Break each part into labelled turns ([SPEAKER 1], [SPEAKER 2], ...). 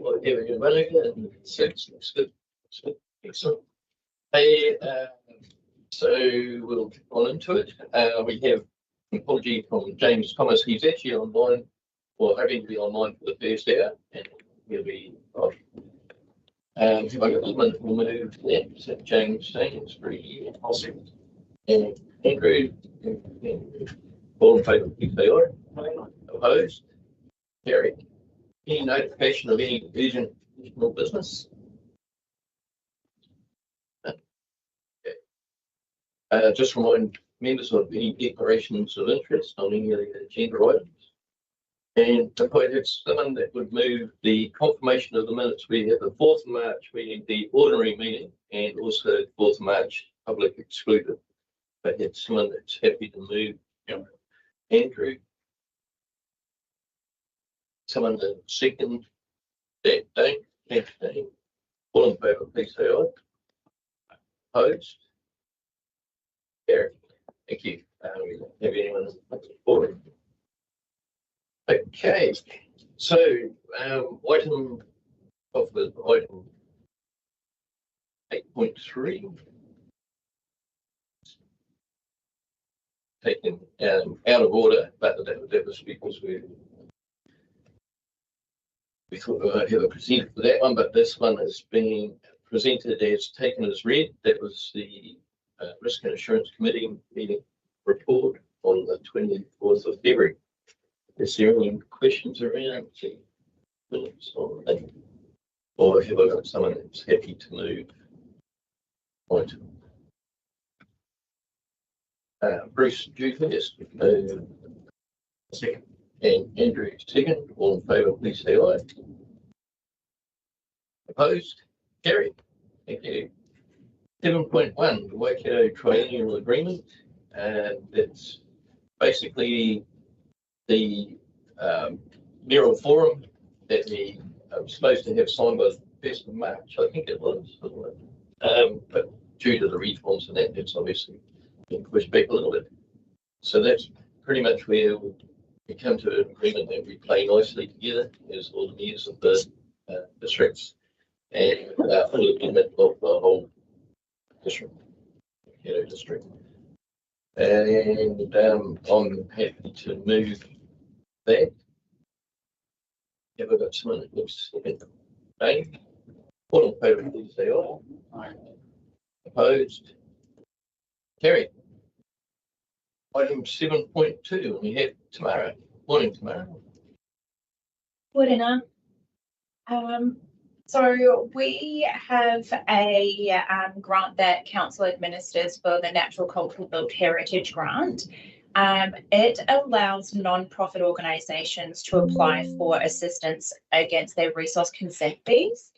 [SPEAKER 1] Well, here we go, and 6 looks good. Excellent. Hey, so we'll get on into it. We have an apology from James Thomas. He's actually online, or hoping to be online for the first hour, and he'll be off. If I got a minute, we'll move there. So James Sainsbury, awesome. And Andrew, all in favour, please say aye. Opposed? Carried. Any notification of any urgent additional business? Just remind members of any declarations of interest on any of the agenda items. And if I have someone that would move the confirmation of the minutes, we have the 4th of March meeting, the ordinary meeting, and also 4th of March public excluded. But it's someone that's happy to move. Andrew. Someone to second that day. All in favour, please say aye. Opposed? Carried. Thank you. We don't have anyone forward. Okay, so item 8.3. Taken out of order, but that was because we thought we would have a presenter for that one, but this one is being presented as taken as read. That was the Risk and Assurance Committee meeting report on the 24th of February. Is there any questions around the minutes on that? Or have I got someone that's happy to move? Right. Bruce, do you first? Second. And Andrew, second. All in favour, please say aye. Opposed? Carried. Thank you. 7.1, the Waikato Triennial Agreement. That's basically the mayoral forum that we were supposed to have signed by the 1st of March, I think it was. But due to the reforms and that, it's obviously been pushed back a little bit. So that's pretty much where we come to an agreement that we play nicely together as all the mayors of the districts and full agreement of the whole district, district. And I'm happy to move that. Have I got someone that looks second? Dave? All in favour, please say aye. Opposed? Carried. Item 7.2, we have Tamara. Morning, Tamara.
[SPEAKER 2] Morena. So we have a grant that council administers for the Natural Cultural Built Heritage Grant. It allows non-profit organisations to apply for assistance against their resource consent fees.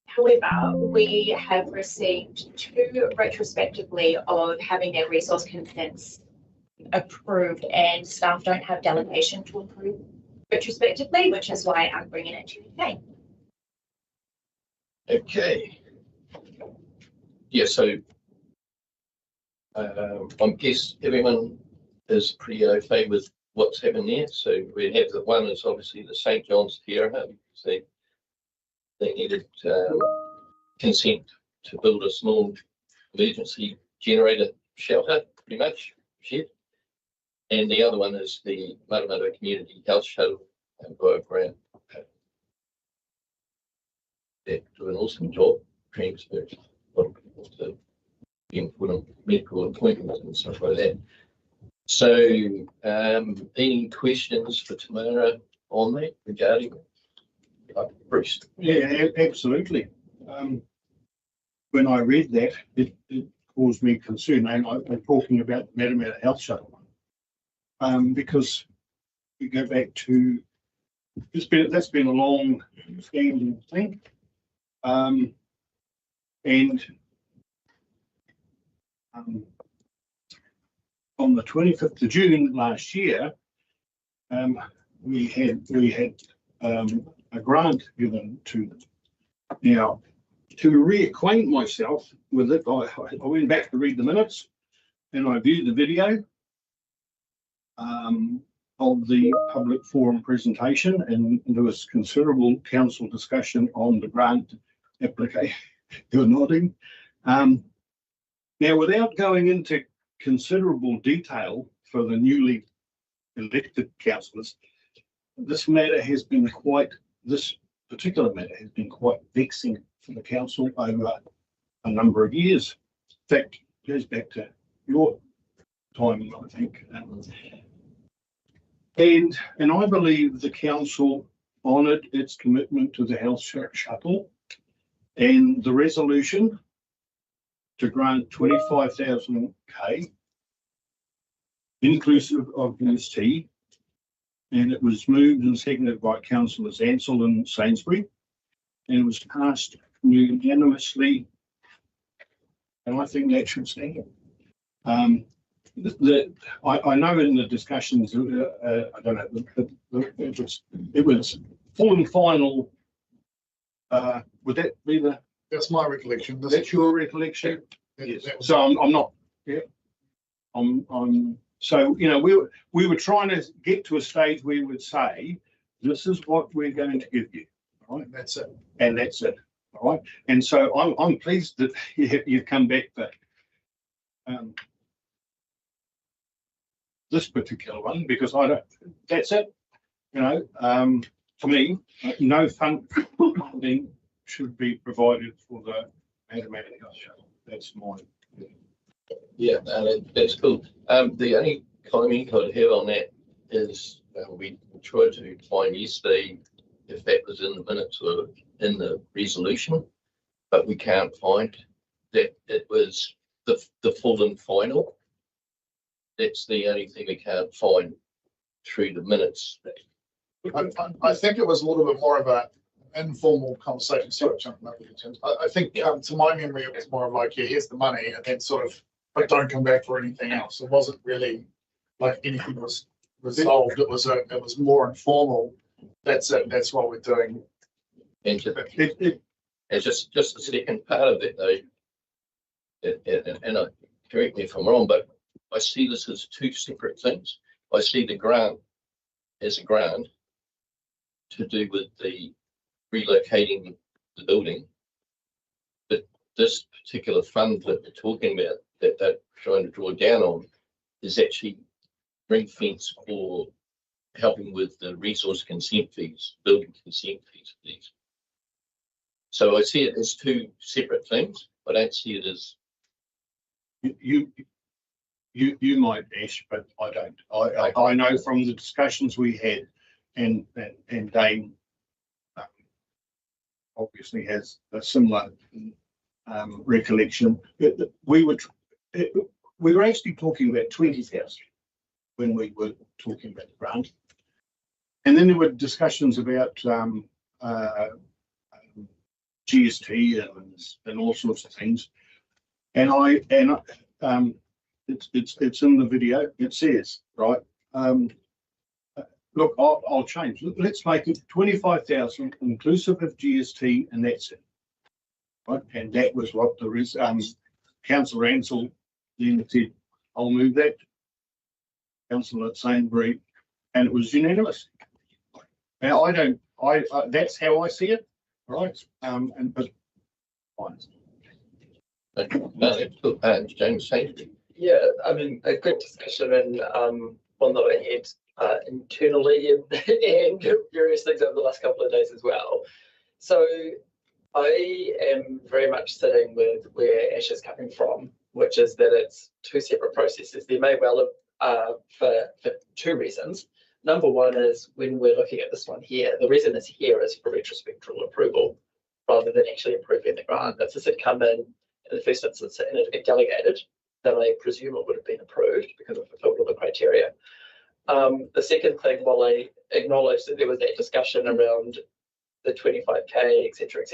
[SPEAKER 2] However, we have received 2 retrospectively of having their resource consents approved, and staff don't have delegation to approve retrospectively, which is why I'm bringing it to you today.
[SPEAKER 1] Okay. Yeah, so I guess everyone is pretty okay with what's happened there. So we have the one is obviously the St. John's Care Home, because they needed consent to build a small emergency generator shelter, pretty much, shed. And the other one is the Matamata Community Health Shuttle program. They do an awesome job, transfer a lot of people to being put on medical appointments and stuff like that. So, any questions for Tamara on that regarding Bruce?
[SPEAKER 3] Yeah, absolutely. When I read that, it caused me concern, and I'm talking about the Matamata Health Shuttle, because we go back to that's been a long standing thing, and on the 25th of June last year, we had a grant given to them. Now, to reacquaint myself with it, I went back to read the minutes and I viewed the video. of the public forum presentation, and there was considerable council discussion on the grant application. You're nodding. Now, without going into considerable detail for the newly elected councillors, this particular matter has been quite vexing for the council over a number of years. In fact, it goes back to your time, I think. And I believe the council honoured its commitment to the health shuttle, and the resolution to grant 25,000 inclusive of GST, and it was moved and seconded by councillors Ansell and Sainsbury, and it was passed unanimously, and I think that should stand. I know in the discussions, I don't know, it was full and final. Would that be the?
[SPEAKER 4] That's my recollection.
[SPEAKER 3] That's your recollection. Yes.
[SPEAKER 4] That was-
[SPEAKER 3] So I'm not. Yeah. I'm. So we were trying to get to a stage where we would say, this is what we're going to give you, right?
[SPEAKER 4] And that's it.
[SPEAKER 3] And that's it. All right. And so I'm pleased that you've come back for this particular one, because I don't. That's it. For me, no funding should be provided for the Matamata-Piako shuttle. That's mine.
[SPEAKER 1] Yeah, that's cool. The only comment I'd have on that is we tried to find yesterday if that was in the minutes or in the resolution, but we can't find that it was the full and final. That's the only thing we can't find through the minutes.
[SPEAKER 4] I think it was a little bit more of an informal conversation. Sorry, jumping up with you. I think to my memory, it was more of like, yeah, here's the money, and then sort of, but don't come back for anything else. It wasn't really like anything was resolved. It was more informal. That's it. That's what we're doing.
[SPEAKER 1] And just the second part of it though, and correct me if I'm wrong, but I see this as two separate things. I see the grant as a grant to do with the relocating the building, but this particular fund that we're talking about, that they're trying to draw down on, is actually ring fence for helping with the resource consent fees, building consent fees, please. So I see it as two separate things. I don't see it as
[SPEAKER 3] you might, Ash, but I don't. I know from the discussions we had, and Dane obviously has a similar recollection. We were actually talking about 20,000 when we were talking about the grant, and then there were discussions about GST and all sorts of things. And it's in the video. It says, right. Look, I'll change. Let's make it 25,000 inclusive of GST, and that's it. Right, and that was what the Councillor Ansell then said, I'll move that. Councillor Sainsbury, and it was unanimous. Now that's how I see it, right? But fine.
[SPEAKER 1] James Sainsbury.
[SPEAKER 5] Yeah, I mean, a good discussion, and one that I had internally and various things over the last couple of days as well. So I am very much sitting with where Ash is coming from, which is that it's two separate processes. They may well have for two reasons. Number one is when we're looking at this one here, the reason it's here is for retrospective approval rather than actually approving the grant. If this had come in the first instance and it had delegated, then I presume it would have been approved because it fulfilled all the criteria. The second thing, while I acknowledge that there was that discussion around the 25K, et cetera,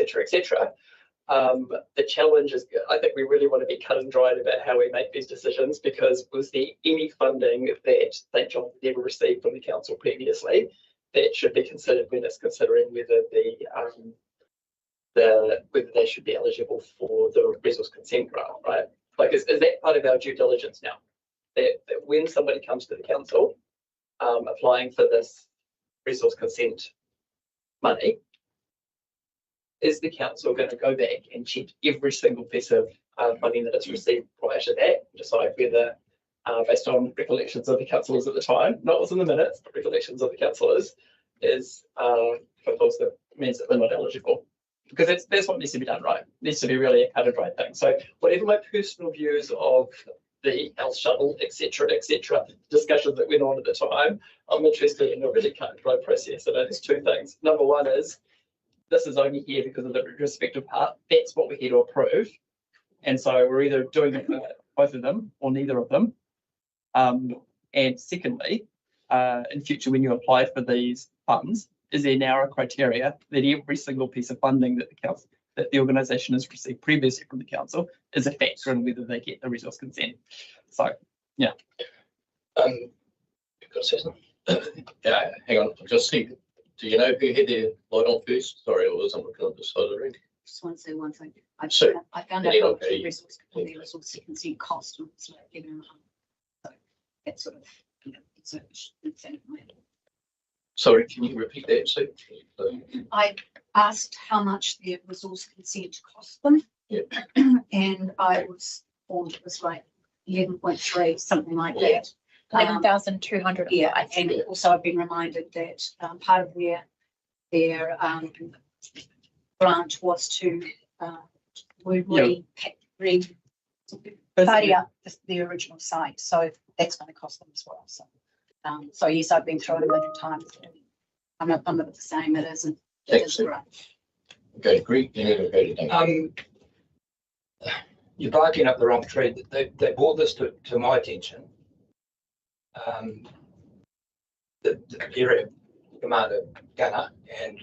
[SPEAKER 5] the challenge is, I think we really want to be cut and dried about how we make these decisions, because was there any funding that St John's never received from the council previously that should be considered when it's considering whether whether they should be eligible for the resource consent grant, right? Like, is that part of our due diligence now? That when somebody comes to the council applying for this resource consent money, is the council going to go back and check every single piece of funding that it's received prior to that, decide whether, based on recollections of the councillors at the time, not what's in the minutes, but recollections of the councillors, is fulfills the means that they're not eligible? Because that's what needs to be done, right? It needs to be really a cut and dry thing. So whatever my personal views of the health shuttle, etc., discussions that went on at the time, I'm interested in a really cut and dry process. So there's two things. Number one is, this is only here because of the respective part. That's what we're here to approve. And so we're either doing both of them or neither of them. And secondly, in future, when you apply for these funds, is there now a criteria that every single piece of funding that the organisation has received previously from the council is a factor in whether they get the resource consent? So, yeah.
[SPEAKER 1] You've got to say something. Yeah, hang on. I'll just see. Do you know who had their light on first? Sorry, I wasn't looking at the side of the ring.
[SPEAKER 6] Just want to say one thing. I
[SPEAKER 1] So,
[SPEAKER 6] found out how much the resource consent cost. And it's like so that's sort of, it's a
[SPEAKER 1] Sorry, can you repeat that? So,
[SPEAKER 6] I asked how much their resource consent cost them.
[SPEAKER 1] Yeah.
[SPEAKER 6] And I was informed it was like 11.3, something like that.
[SPEAKER 2] 11,200.
[SPEAKER 6] Yeah, and also I've been reminded that part of their grant was to tidy up the original site, so that's going to cost them as well. So, so yes, I've been through it a million times. I'm not the same. It isn't. It is right.
[SPEAKER 1] Okay, Greek, and then go to Duncan.
[SPEAKER 7] You're barking up the wrong tree. They brought this to my attention. The area commander Gunner and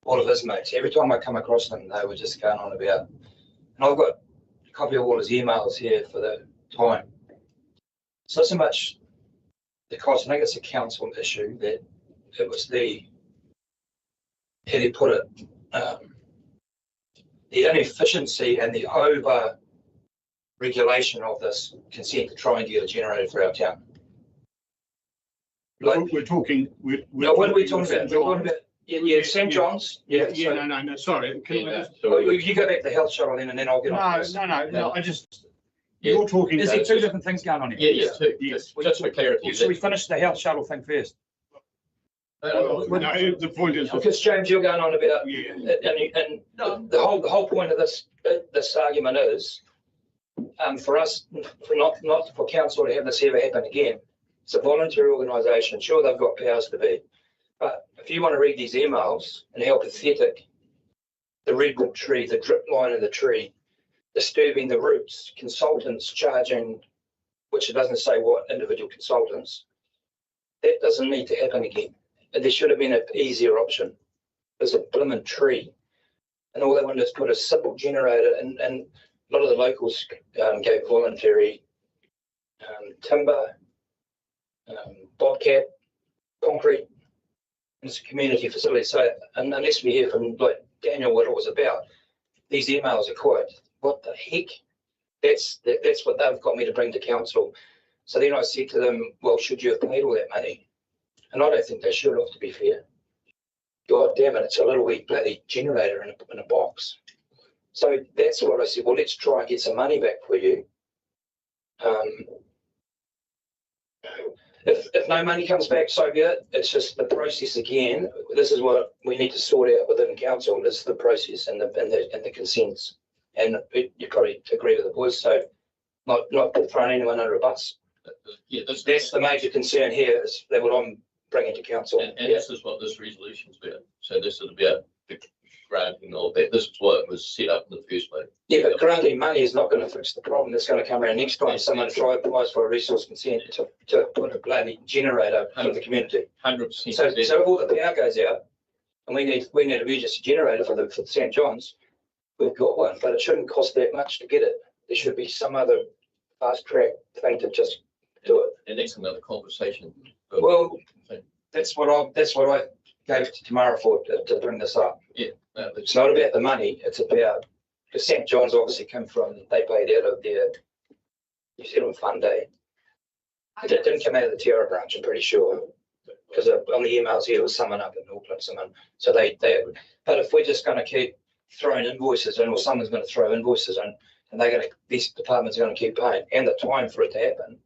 [SPEAKER 7] all of his mates, every time I come across them, they were just going on about, and I've got a copy of all his emails here for the time. It's not so much the cost, I think it's a council issue, that it was the, how do you put it, the inefficiency and the over regulation of this consent to try and get a generator for our town. Like,
[SPEAKER 3] We're talking.
[SPEAKER 7] no, what are we talking about? We're talking about St. John's.
[SPEAKER 3] No, sorry. Can I just?
[SPEAKER 7] You go back to the health shuttle then, and then I'll get on.
[SPEAKER 3] No. I just. You're talking.
[SPEAKER 7] Is there two different things going on here?
[SPEAKER 1] Yeah, two. Yes. Just for clarity.
[SPEAKER 7] Should we finish the health shuttle thing first?
[SPEAKER 3] No, the point is.
[SPEAKER 7] Because James, you're going on about, and the whole point of this argument is, for us, not for council to have this ever happen again. It's a voluntary organisation. Sure, they've got powers to be, but if you want to read these emails and how pathetic the redwood tree, the drip line of the tree, disturbing the roots, consultants charging, which it doesn't say what individual consultants, that doesn't need to happen again. And there should have been an easier option. There's a blooming tree, and all they wanted is put a simple generator, and a lot of the locals gave voluntary timber, bobcat, concrete. It's a community facility. So unless we hear from like Daniel what it was about, these emails are quite, what the heck? That's what they've got me to bring to council. So then I said to them, well, should you have paid all that money? And I don't think they should have, to be fair. God damn it, it's a little wee bloody generator in a box. So that's what I said, well, let's try and get some money back for you. If no money comes back, so be it. It's just the process again. This is what we need to sort out within council. This is the process and the consents. And you probably agree with the boys. So not throwing anyone under a bus.
[SPEAKER 1] Yeah,
[SPEAKER 7] that's the major concern here. Is that what I'm bringing to council.
[SPEAKER 1] And this is what this resolution is about. So this is about the granting all that. This is what it was set up in the first place.
[SPEAKER 7] Yeah, but granting money is not going to fix the problem. It's going to come around next time someone applies for a resource consent to put a bloody generator for the community.
[SPEAKER 1] 100%.
[SPEAKER 7] So if all the power goes out and we need an emergency generator for the St. John's, we've got one, but it shouldn't cost that much to get it. There should be some other fast track thing to just do it.
[SPEAKER 1] And that's another conversation.
[SPEAKER 7] Well, that's what I gave to Tamara for to bring this up.
[SPEAKER 1] Yeah.
[SPEAKER 7] It's not about the money. It's about, because St. John's obviously come from, they paid out of their New Zealand Fund, eh? It didn't come out of the Tiara branch, I'm pretty sure. because on the emails here was someone up in Auckland, so they, but if we're just going to keep throwing invoices in, or someone's going to throw invoices in, and these departments are going to keep paying, and the time for it to happen,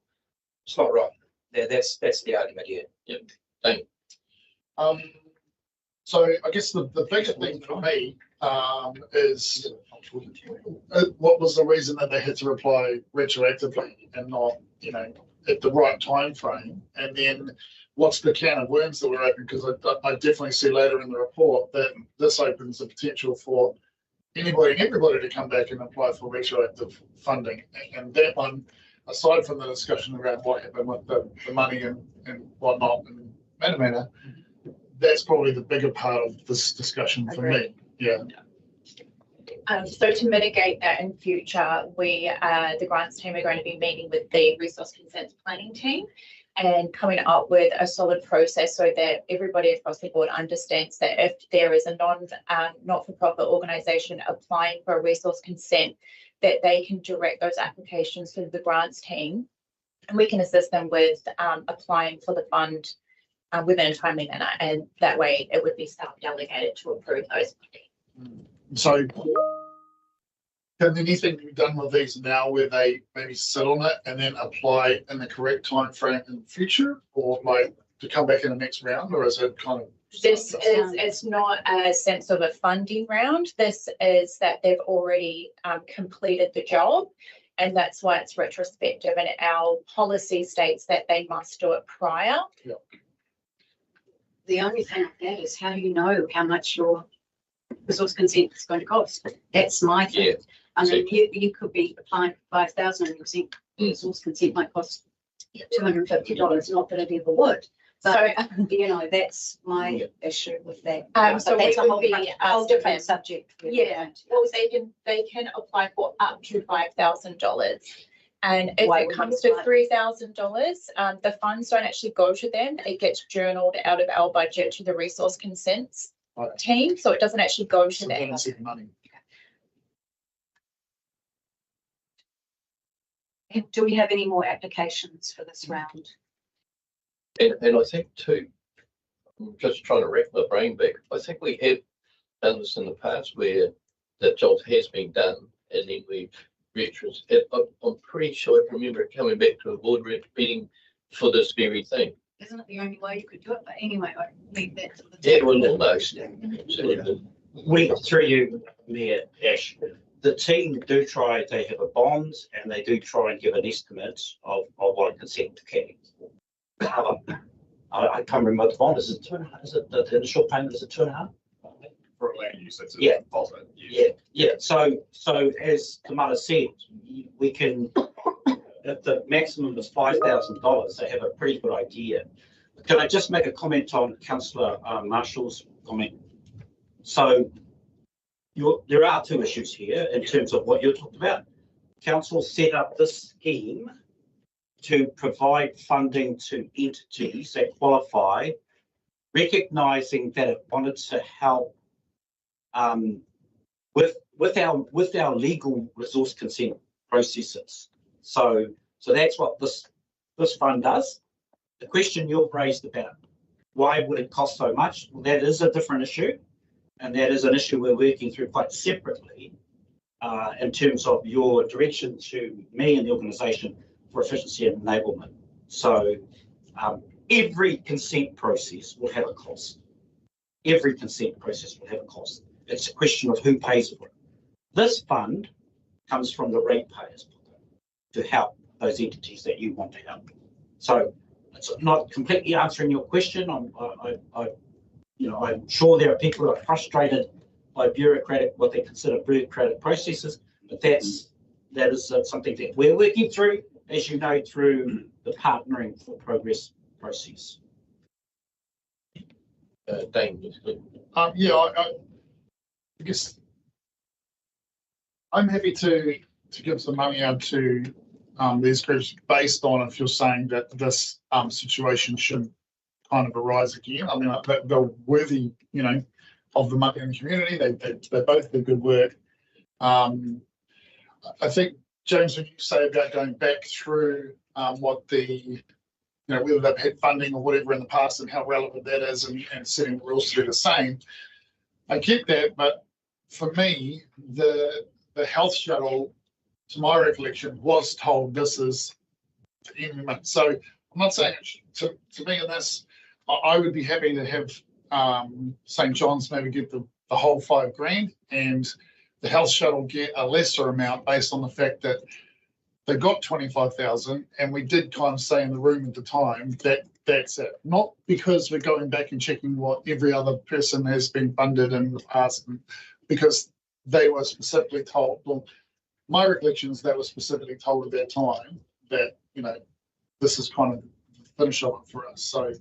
[SPEAKER 7] it's not right. That's the argument here.
[SPEAKER 1] Yep. Thank you.
[SPEAKER 4] So I guess the biggest thing for me is what was the reason that they had to reply retroactively and not, at the right time frame? And then what's the can of worms that we're open? Because I definitely see later in the report that this opens the potential for anybody and everybody to come back and apply for retroactive funding. And that one, aside from the discussion around what happened with the money and whatnot and Matamata, that's probably the bigger part of this discussion for me. Yeah.
[SPEAKER 2] So to mitigate that in future, the grants team are going to be meeting with the resource consents planning team and coming up with a solid process so that everybody across the board understands that if there is a not-for-profit organisation applying for a resource consent, that they can direct those applications to the grants team, and we can assist them with applying for the fund within a timely manner, and that way it would be self-delegated to approve those.
[SPEAKER 4] So can anything be done with these now where they maybe sit on it and then apply in the correct time frame in the future, or like to come back in the next round, or is it kind of?
[SPEAKER 2] It's not a sense of a funding round. This is that they've already completed the job, and that's why it's retrospective, and our policy states that they must do it prior.
[SPEAKER 4] Yeah.
[SPEAKER 6] The only thing with that is, how do you know how much your resource consent is going to cost? That's my thing.
[SPEAKER 1] Yeah.
[SPEAKER 6] I mean, you could be applying for 5,000 and you think resource consent might cost $250. Not that it ever would, but that's my issue with that.
[SPEAKER 2] So
[SPEAKER 6] that's
[SPEAKER 2] we
[SPEAKER 6] a
[SPEAKER 2] would be
[SPEAKER 6] whole different subject.
[SPEAKER 2] Yeah, well, they can apply for up to $5,000. And if it comes to $3,000, the funds don't actually go to them. It gets journaled out of our budget to the resource consents team, so it doesn't actually go to them.
[SPEAKER 4] Money.
[SPEAKER 6] Do we have any more applications for this round?
[SPEAKER 1] And I think too, I'm just trying to rack my brain back. I think we have done this in the past where that job has been done, and then we've I'm pretty sure I remember it coming back to a board meeting for this very thing.
[SPEAKER 6] Isn't it the only way you could do it? But anyway, I leave that to the
[SPEAKER 1] Yeah, well, almost.
[SPEAKER 8] We, through you, Mayor Ash, the team do try, they have a bond and they do try and give an estimate of what a consent can cover. I can't remember the bond. Is it 2.5? Is it the initial payment? Is it 2.5?
[SPEAKER 9] For land use, that's a deposit.
[SPEAKER 8] Yeah. So as Tamara said, we can, if the maximum is $5,000, they have a pretty good idea. Can I just make a comment on Councillor Marshall's comment? So there are two issues here in terms of what you talked about. Council set up this scheme to provide funding to entities that qualify, recognising that it wanted to help with our legal resource consent processes. So that's what this fund does. The question you've raised about why would it cost so much? Well, that is a different issue, and that is an issue we're working through quite separately in terms of your direction to me and the organisation for efficiency and enablement. So every consent process will have a cost. Every consent process will have a cost. It's a question of who pays for it. This fund comes from the ratepayers to help those entities that you want to help. So it's not completely answering your question. I'm sure there are people who are frustrated by what they consider bureaucratic processes, but that is something that we're working through, as you know, through the Partnering for Progress process.
[SPEAKER 1] Dane,
[SPEAKER 4] I guess I'm happy to give some money out to these groups based on if you're saying that this situation should kind of arise again. I mean, they're worthy, of the money in the community. They both do good work. I think, James, when you say about going back through what the you know, whether they've had funding or whatever in the past and how relevant that is, and setting the rules to do the same. I get that, but for me, the health shuttle, to my recollection, was told this is the end limit. So I'm not saying to me in this, I would be happy to have St. John's maybe get the whole $5,000 and the health shuttle get a lesser amount based on the fact that they got 25,000, and we did kind of say in the room at the time that that's it. Not because we're going back and checking what every other person has been funded in the past, because they were specifically told. Well, my recollection is they were specifically told at that time that, you know, this is kind of the finish of it for us. So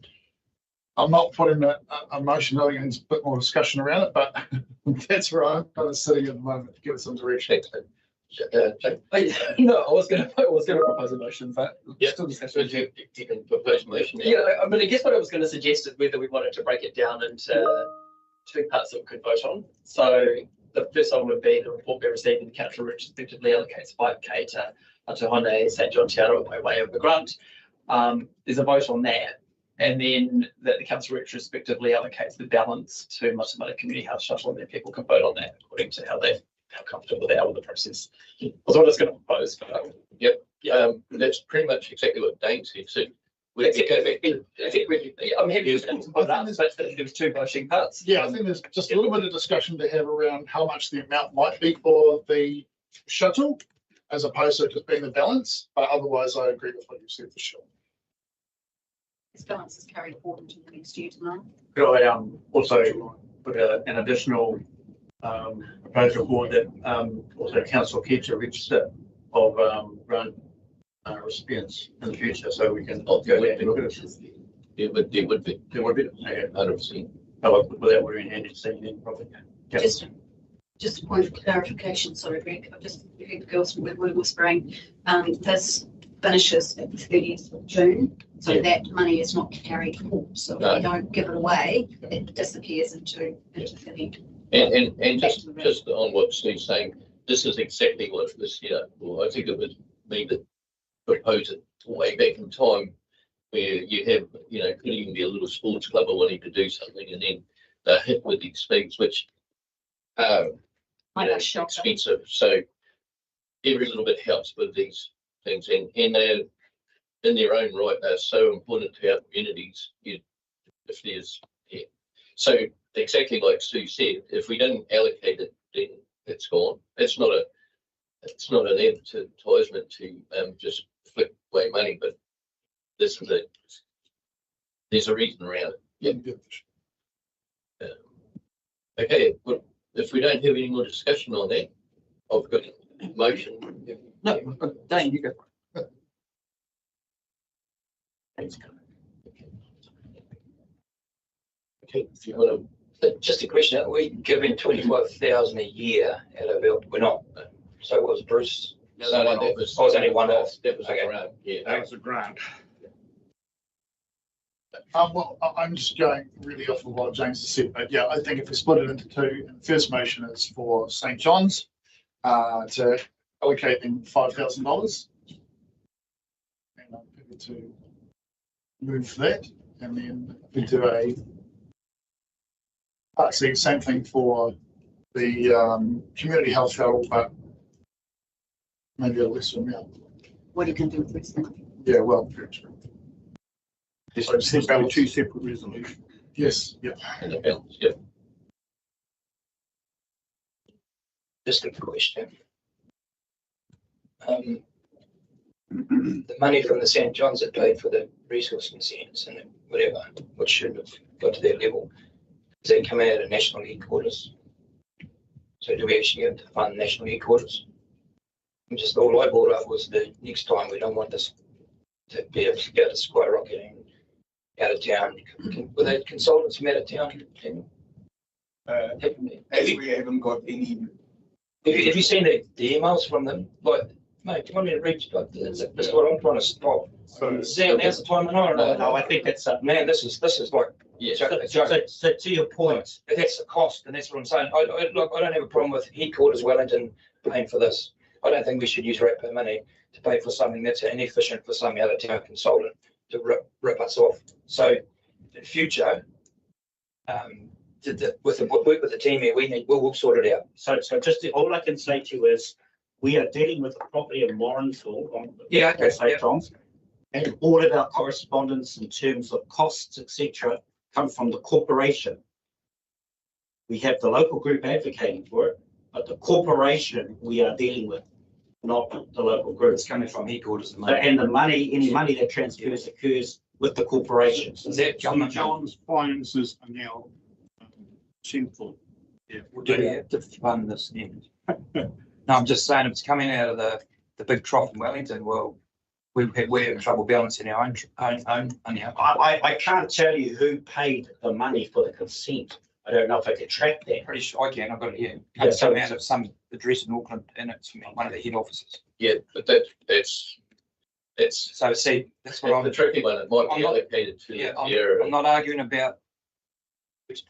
[SPEAKER 4] I'm not putting a motion. I think there's a bit more discussion around it, but that's where I'm kind of sitting at the moment to give us some direction.
[SPEAKER 5] No, I was going to propose a motion, but
[SPEAKER 1] still discussion. You can propose a motion.
[SPEAKER 5] Yeah, I mean, I guess what I was going to suggest is whether we wanted to break it down into two parts that we could vote on. So the first one would be the report we received in the council, which effectively allocates $5,000 to Hone St. John Te Aroha by way of the grant. There's a vote on that. And then that the council retrospectively allocates the balance to Matamata Community Health Shuttle, and then people can vote on that according to how comfortable they are with the process. That's what I was going to propose. But,
[SPEAKER 1] that's pretty much exactly what Dane said. So
[SPEAKER 5] I'm happy to put up, but there was two voting parts.
[SPEAKER 4] Yeah, I think there's just a little bit of discussion to have around how much the amount might be for the shuttle, as opposed to just being the balance. But otherwise, I agree with what you said for sure.
[SPEAKER 6] This balance is carried forward into the next year tomorrow.
[SPEAKER 8] Could I also put an additional proposal forward that also council keeps a register of grant recipients in the future, so we can go back and look at it.
[SPEAKER 1] There would be.
[SPEAKER 8] There would be.
[SPEAKER 1] 100%.
[SPEAKER 8] Without worrying handy to see it properly.
[SPEAKER 6] Just a point of clarification, sorry, Greg. I've just heard the girls were whispering. This finishes at the 30th of June, so that money is not carried forward. So if we don't give it away, it disappears into the event.
[SPEAKER 1] And just on what Steve's saying, this is exactly what this year. Well, I think it was me that proposed it way back in time, where you have, you know, could even be a little sports club or wanting to do something, and then they're hit with these fees, which are expensive. So every little bit helps with these things, and they're in their own right, they're so important to our communities. If there's so exactly like Sue said, if we didn't allocate it, then it's gone. It's not an advertisement to just flip away money, but this is it. There's a reason around it. Yeah. Okay. Well, if we don't have any more discussion on that, I've got a motion.
[SPEAKER 5] No, Dane, you go.
[SPEAKER 1] Thanks. Okay. If you want
[SPEAKER 7] Just a question: are we giving 25,000 a year out of it? We're not. So was Bruce?
[SPEAKER 1] to, that was
[SPEAKER 7] only one off.
[SPEAKER 1] That was
[SPEAKER 7] Okay.
[SPEAKER 1] a grant. Yeah.
[SPEAKER 9] That was a grant.
[SPEAKER 4] Well, I'm just going really off of what James has said, but yeah, I think if we split it into two, the first motion is for St. John's to allocate them $5,000. And I'm happy to move that, and then we do see same thing for the community health shuttle, but maybe a lesser amount.
[SPEAKER 6] What you can do with this thing.
[SPEAKER 4] Yeah, well, very true.
[SPEAKER 3] There's two separate resolutions.
[SPEAKER 4] Yes, yeah.
[SPEAKER 1] And the balance, yeah.
[SPEAKER 7] Just a question. The money from the St. John's that paid for the resource consents and whatever, which should have got to that level, does that come out of national headquarters? So do we actually have to fund national headquarters? And just all I brought up was the next time we don't want this to be able to go to skyrocketing out of town. Were they consultants from out of town?
[SPEAKER 9] As we haven't got any.
[SPEAKER 7] Have you seen the emails from them? Like, mate, do you want me to read? Like, that's what I'm trying to stop.
[SPEAKER 9] So,
[SPEAKER 7] Sam, now's the time.
[SPEAKER 8] No, I think that's
[SPEAKER 7] man. This is like,
[SPEAKER 1] Yeah.
[SPEAKER 8] so to your point.
[SPEAKER 7] that's the cost, and that's what I'm saying. Look, I don't have a problem with headquarters Wellington paying for this. I don't think we should use ratepayer money to pay for something that's inefficient for some out of town consultant. rip us off. So in future, work with the team here, we'll sort it out.
[SPEAKER 8] So just all I can say to you is, we are dealing with the property in Warrensville on
[SPEAKER 7] Okay.
[SPEAKER 8] St. John's, and all of our correspondence in terms of costs, etc., come from the corporation. We have the local group advocating for it, but the corporation we are dealing with, not the local group.
[SPEAKER 7] It's coming from headquarters.
[SPEAKER 8] And the money, any money that transfers occurs with the corporations.
[SPEAKER 7] Is that
[SPEAKER 3] St. John's finances are now sinful. Yeah.
[SPEAKER 7] Do we have to fund this then? No, I'm just saying, if it's coming out of the big trough in Wellington, well, we're in trouble balancing our own.
[SPEAKER 8] I can't tell you who paid the money for the consent. I don't know if I can track that.
[SPEAKER 7] Pretty sure I can. I've got it here.
[SPEAKER 8] Yeah,
[SPEAKER 7] It's
[SPEAKER 8] so
[SPEAKER 7] coming out of some address in Auckland, and it's from one of the head offices.
[SPEAKER 1] Yeah, but that's
[SPEAKER 7] So see, that's what
[SPEAKER 1] the
[SPEAKER 7] I'm.
[SPEAKER 1] tricky one. It might
[SPEAKER 7] I'm
[SPEAKER 1] be
[SPEAKER 7] not-
[SPEAKER 1] allocated to
[SPEAKER 7] Yeah,
[SPEAKER 1] the area.
[SPEAKER 7] I'm not arguing about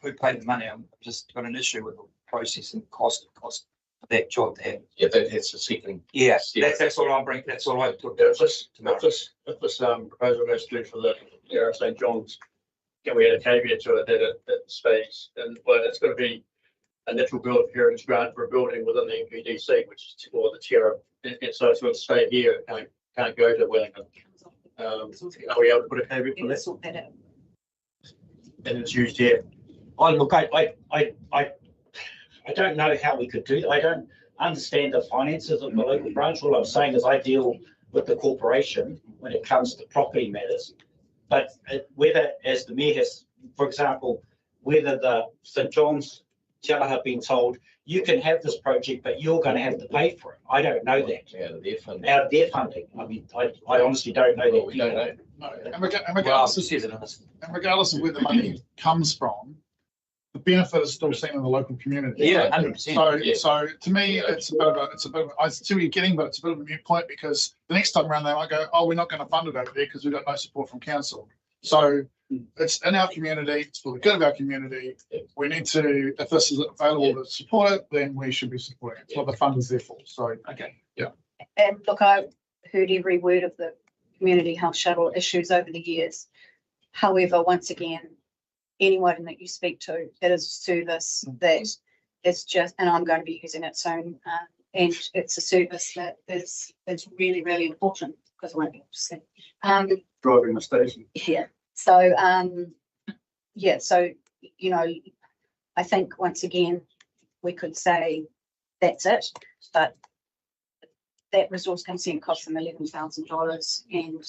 [SPEAKER 7] who paid the money. I'm just got an issue with the process and cost for that job there.
[SPEAKER 1] Yeah, that's the second.
[SPEAKER 7] Yeah,
[SPEAKER 1] Yeah.
[SPEAKER 7] that's all I'm bringing. That's all I took.
[SPEAKER 10] If this proposal goes through for the St. John's, can we add a caveat to it that it stays, and well, it's going to be a natural build heritage grant for a building within the NPDC, which is or the Tierra, and so it's going to stay here, can't go to Wellington. Are we able to put a caveat for that?
[SPEAKER 6] Sort that out.
[SPEAKER 10] And it's used here.
[SPEAKER 8] Oh, look, I don't know how we could do that. I don't understand the finances of the local branch. All I'm saying is I deal with the corporation when it comes to property matters. But whether, as the mayor has, for example, whether the St. John's Tierra have been told, you can have this project, but you're going to have to pay for it. I don't know that.
[SPEAKER 1] Out of their funding.
[SPEAKER 8] Out of their funding. I mean, I honestly don't know
[SPEAKER 1] Well,
[SPEAKER 8] that.
[SPEAKER 1] we don't know.
[SPEAKER 4] No, and
[SPEAKER 7] Well,
[SPEAKER 4] regardless,
[SPEAKER 7] it says it in this.
[SPEAKER 4] and regardless of where the money comes from, the benefit is still seen in the local community.
[SPEAKER 7] Yeah, 100%.
[SPEAKER 4] So,
[SPEAKER 1] Yeah.
[SPEAKER 4] so to me, it's a bit of a, I see what you're getting, but it's a bit of a moot point because the next time around they might go, oh, we're not going to fund it over there because we've got no support from council. So it's in our community, it's for the good of our community. We need to, if this is available to support it, then we should be supporting it. It's what the fund is there for. So,
[SPEAKER 7] Okay.
[SPEAKER 6] And look, I've heard every word of the community health shuttle issues over the years. However, once again, anyone that you speak to, it is a service that is just, and I'm going to be using it soon, and it's a service that is really, really important because I won't be able to see.
[SPEAKER 10] Driving the station.
[SPEAKER 6] Yeah. So, yeah. So, you know, I think once again, we could say that's it, but that resource consent cost them $11,000, and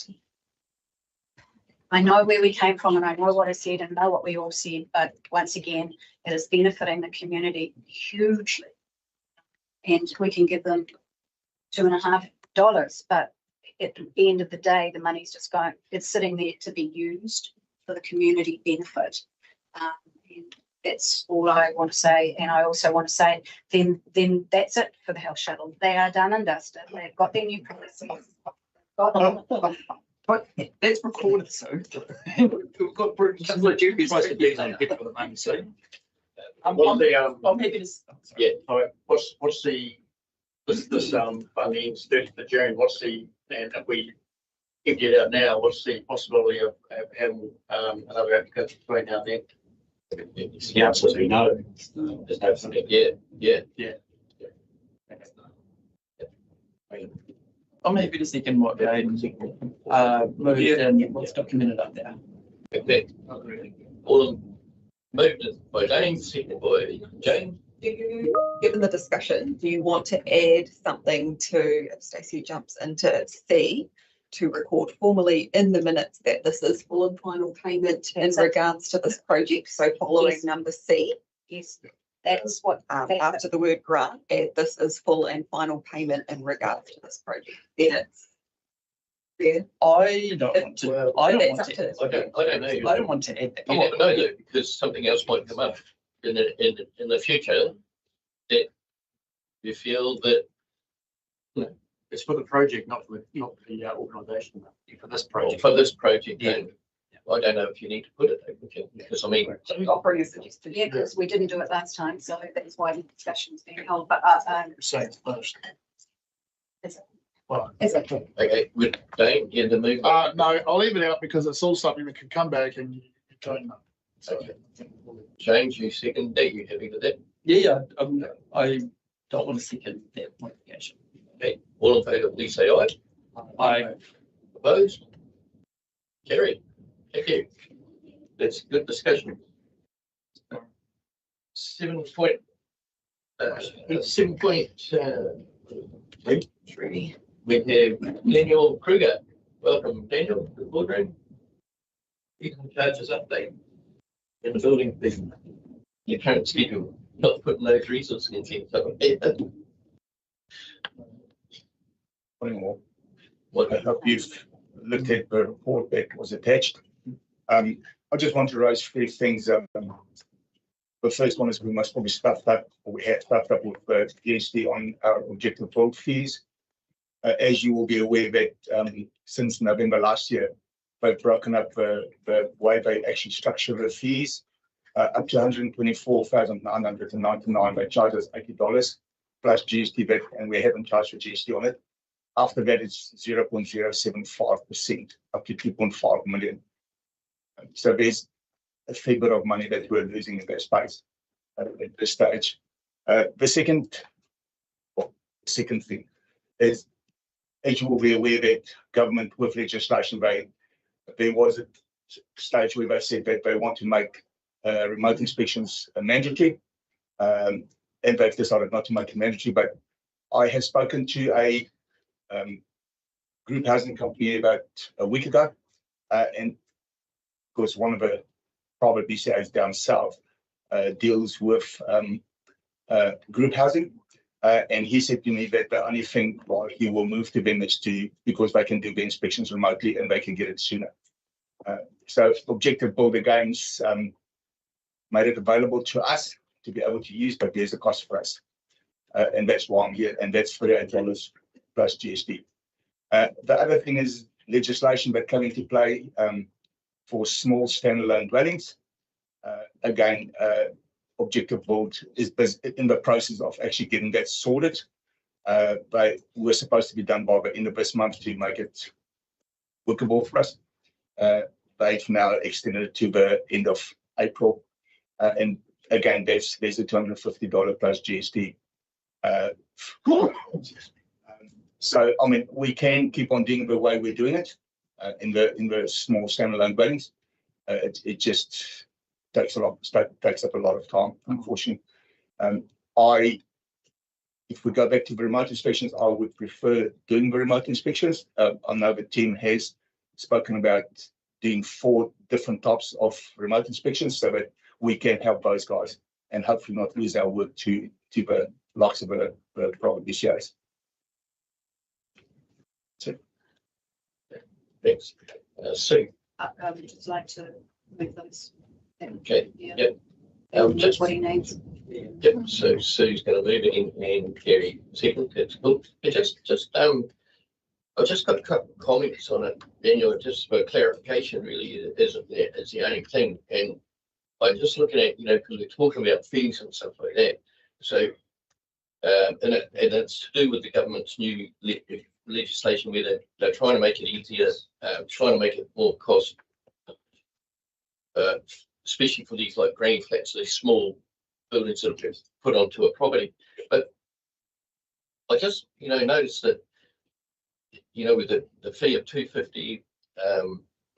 [SPEAKER 6] I know where we came from, and I know what I said, and know what we all said. But once again, it is benefiting the community hugely, and we can give them $2.50, but at the end of the day, the money's just going, it's sitting there to be used for the community benefit. And that's all I want to say. And I also want to say, then that's it for the health shuttle. They are done and dusted. They've got their new policies.
[SPEAKER 7] But that's recorded, so we've got couple of duties to do on people at the moment, so.
[SPEAKER 10] I'm happy to. Yeah, all right, what's the, this funding is 30th of June, and if we empty it out now, what's the possibility of having another applicant between now and then?
[SPEAKER 8] The answer is no. There's no funding.
[SPEAKER 1] Yeah.
[SPEAKER 10] I'm happy to second what Aidan moved and what's documented up there.
[SPEAKER 1] Okay. All moved by James, seconded by Jane.
[SPEAKER 11] Do you, given the discussion, do you want to add something to, if Stacey jumps into C, to record formally in the minutes that this is full and final payment in regards to this project? So following
[SPEAKER 6] Yes.
[SPEAKER 11] number C,
[SPEAKER 6] Yes, that's what.
[SPEAKER 11] after the word grant, add this is full and final payment in regards to this project. Then it's yeah.
[SPEAKER 10] I don't want to. I don't
[SPEAKER 11] That's
[SPEAKER 10] want
[SPEAKER 11] up
[SPEAKER 10] to.
[SPEAKER 11] to-
[SPEAKER 1] I don't know.
[SPEAKER 10] I don't want to add that.
[SPEAKER 1] You never know though, because something else might come up in the future that you feel that
[SPEAKER 10] It's for the project, not for the organisation.
[SPEAKER 7] For this
[SPEAKER 1] well,
[SPEAKER 7] project.
[SPEAKER 1] for this project,
[SPEAKER 7] Yeah.
[SPEAKER 1] then I don't know if you need to put it there, because I mean,
[SPEAKER 11] Offering a suggestion.
[SPEAKER 6] Yeah, because we didn't do it last time, so that's why the discussion's being held, but,
[SPEAKER 10] Saying first.
[SPEAKER 2] Exactly.
[SPEAKER 1] Okay, with Dane, in the move.
[SPEAKER 4] No, I'll leave it out because it's all something that can come back and you don't know. So,
[SPEAKER 1] Okay. James, you second that, you happy with that?
[SPEAKER 12] Yeah, I don't want to second that modification.
[SPEAKER 1] Okay, all in favour, please say aye.
[SPEAKER 12] I
[SPEAKER 1] Opposed? Carried. Thank you. That's good discussion. 7.3. We have Daniel Kruger. Welcome, Daniel, to the boardroom. You can charge us update in the building, please. Your current schedule, not putting those resources in things.
[SPEAKER 9] Morning all.
[SPEAKER 1] What
[SPEAKER 9] I hope you've looked at the report that was attached. I just want to raise three things. The first one is we must probably stuffed up, or we had stuffed up with GST on our objective build fees. As you will be aware that since November last year, they've broken up the way they actually structure the fees. Up to 124,999, they charge us $80 plus GST back, and we haven't charged for GST on it. After that, it's 0.075%, up to 2.5 million. So there's a fair bit of money that we're losing in that space at this stage. The second thing is, as you will be aware that government with legislation, there was a stage where they said that they want to make remote inspections mandatory, and they've decided not to make it mandatory. But I have spoken to a group housing company about a week ago, and of course one of the private BCAs down south deals with group housing, and he said to me that the only thing he will move to them is because they can do the inspections remotely and they can get it sooner. So objective builder games made it available to us to be able to use, but there's a cost for us, and that's why I'm here, and that's $38 plus GST. The other thing is legislation that came into play for small standalone dwellings. Again, objective build is in the process of actually getting that sorted. They were supposed to be done by the end of this month to make it workable for us. They've now extended it to the end of April, and again, there's a $250 plus GST. So I mean, we can keep on doing the way we're doing it in the small standalone dwellings. It just takes up a lot of time, unfortunately. If we go back to the remote inspections, I would prefer doing the remote inspections. I know the team has spoken about doing 4 different types of remote inspections so that we can help those guys and hopefully not lose our work to the likes of the private BCAs.
[SPEAKER 1] Thanks. Sue.
[SPEAKER 6] I would just like to move those.
[SPEAKER 1] Okay.
[SPEAKER 6] Yeah.
[SPEAKER 1] Yep.
[SPEAKER 6] Just what he needs.
[SPEAKER 1] Yep. So Sue's going to move it in, and Kerry second. That's cool. I've just got a couple of comments on it, Daniel, just for clarification. Really, isn't that is the only thing. And I'm just looking at, because we're talking about fees and stuff like that. So, and it's to do with the government's new legislation where they're trying to make it easier, trying to make it more cost, especially for these like granny flats, these small buildings that are put onto a property. But I just, noticed that, with the fee of $250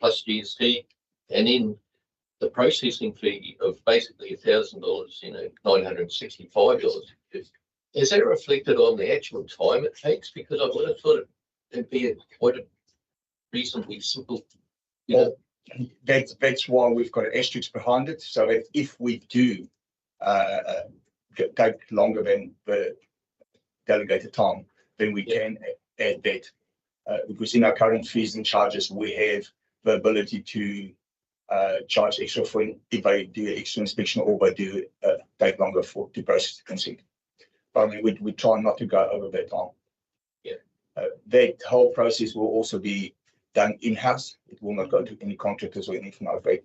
[SPEAKER 1] plus GST, and then the processing fee of basically $1,000, $965. Is that reflected on the actual time it takes? Because I would have thought it'd be quite a reasonably simple.
[SPEAKER 9] That's why we've got an asterisk behind it, so that if we do take longer than the delegated time, then we can add that. Because in our current fees and charges, we have the ability to charge extra if they do an extra inspection or they do take longer to process the consent. But I mean, we try not to go over that time.
[SPEAKER 1] Yeah.
[SPEAKER 9] That whole process will also be done in-house. It will not go to any contractors or anything like that.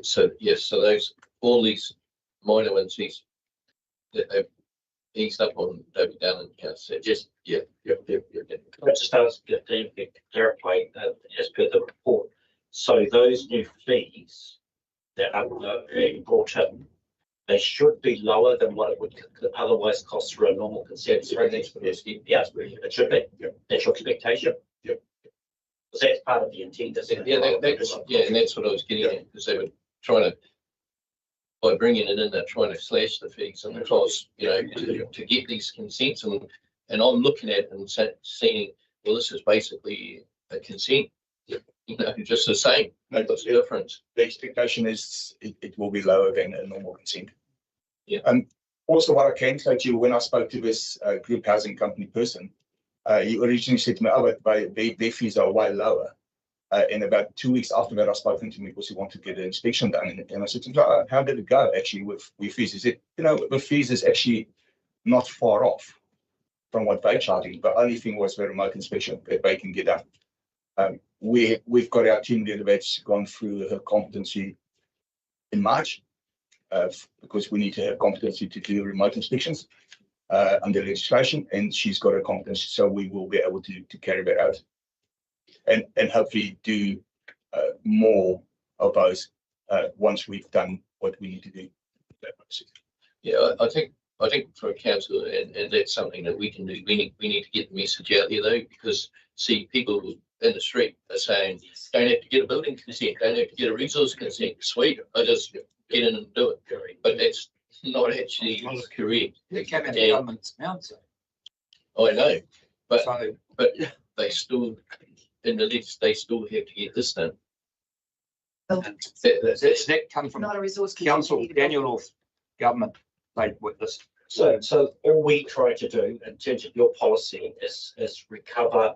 [SPEAKER 1] So those all these minor ones, that eased up on David Dallin, so just, yeah.
[SPEAKER 8] I just asked the team to clarify as per the report. So those new fees that are being brought in, they should be lower than what it would otherwise cost for a normal consent. Yes, it should be. That's your expectation. Because that's part of the intent. Isn't it?
[SPEAKER 1] Yeah, and that's what I was getting at, because they were trying to, by bringing it in, they're trying to slash the fees and the costs, to get these consents, and I'm looking at it and seeing, well, this is basically a consent, just the same. What's the difference?
[SPEAKER 9] The expectation is it will be lower than a normal consent.
[SPEAKER 1] Yeah.
[SPEAKER 9] Also, what I can say to you, when I spoke to this group housing company person, he originally said to me, "Oh, but their fees are way lower." And about 2 weeks after that, I spoke to him because he wanted to get an inspection done. And I said to him, "How did it go actually with fees?" He said, the fees is actually not far off from what they're charging. The only thing was the remote inspection that they can get done. We've got our team leader that's gone through her competency in March, because we need to have competency to do remote inspections under legislation, and she's got a competency, so we will be able to carry that out and hopefully do more of those once we've done what we need to do.
[SPEAKER 1] Yeah, I think for a council, and that's something that we can do. We need to get the message out there though, because see, people in the street are saying, don't have to get a building consent, don't have to get a resource consent. Sweet, I just get in and do it. But that's not actually correct.
[SPEAKER 7] It came out of government's mouth.
[SPEAKER 1] I know, but they still, in the list, they still have to get this done.
[SPEAKER 7] That come from
[SPEAKER 6] Not a resource
[SPEAKER 7] council, Daniel, or government made with this.
[SPEAKER 8] So all we try to do in terms of your policy is recover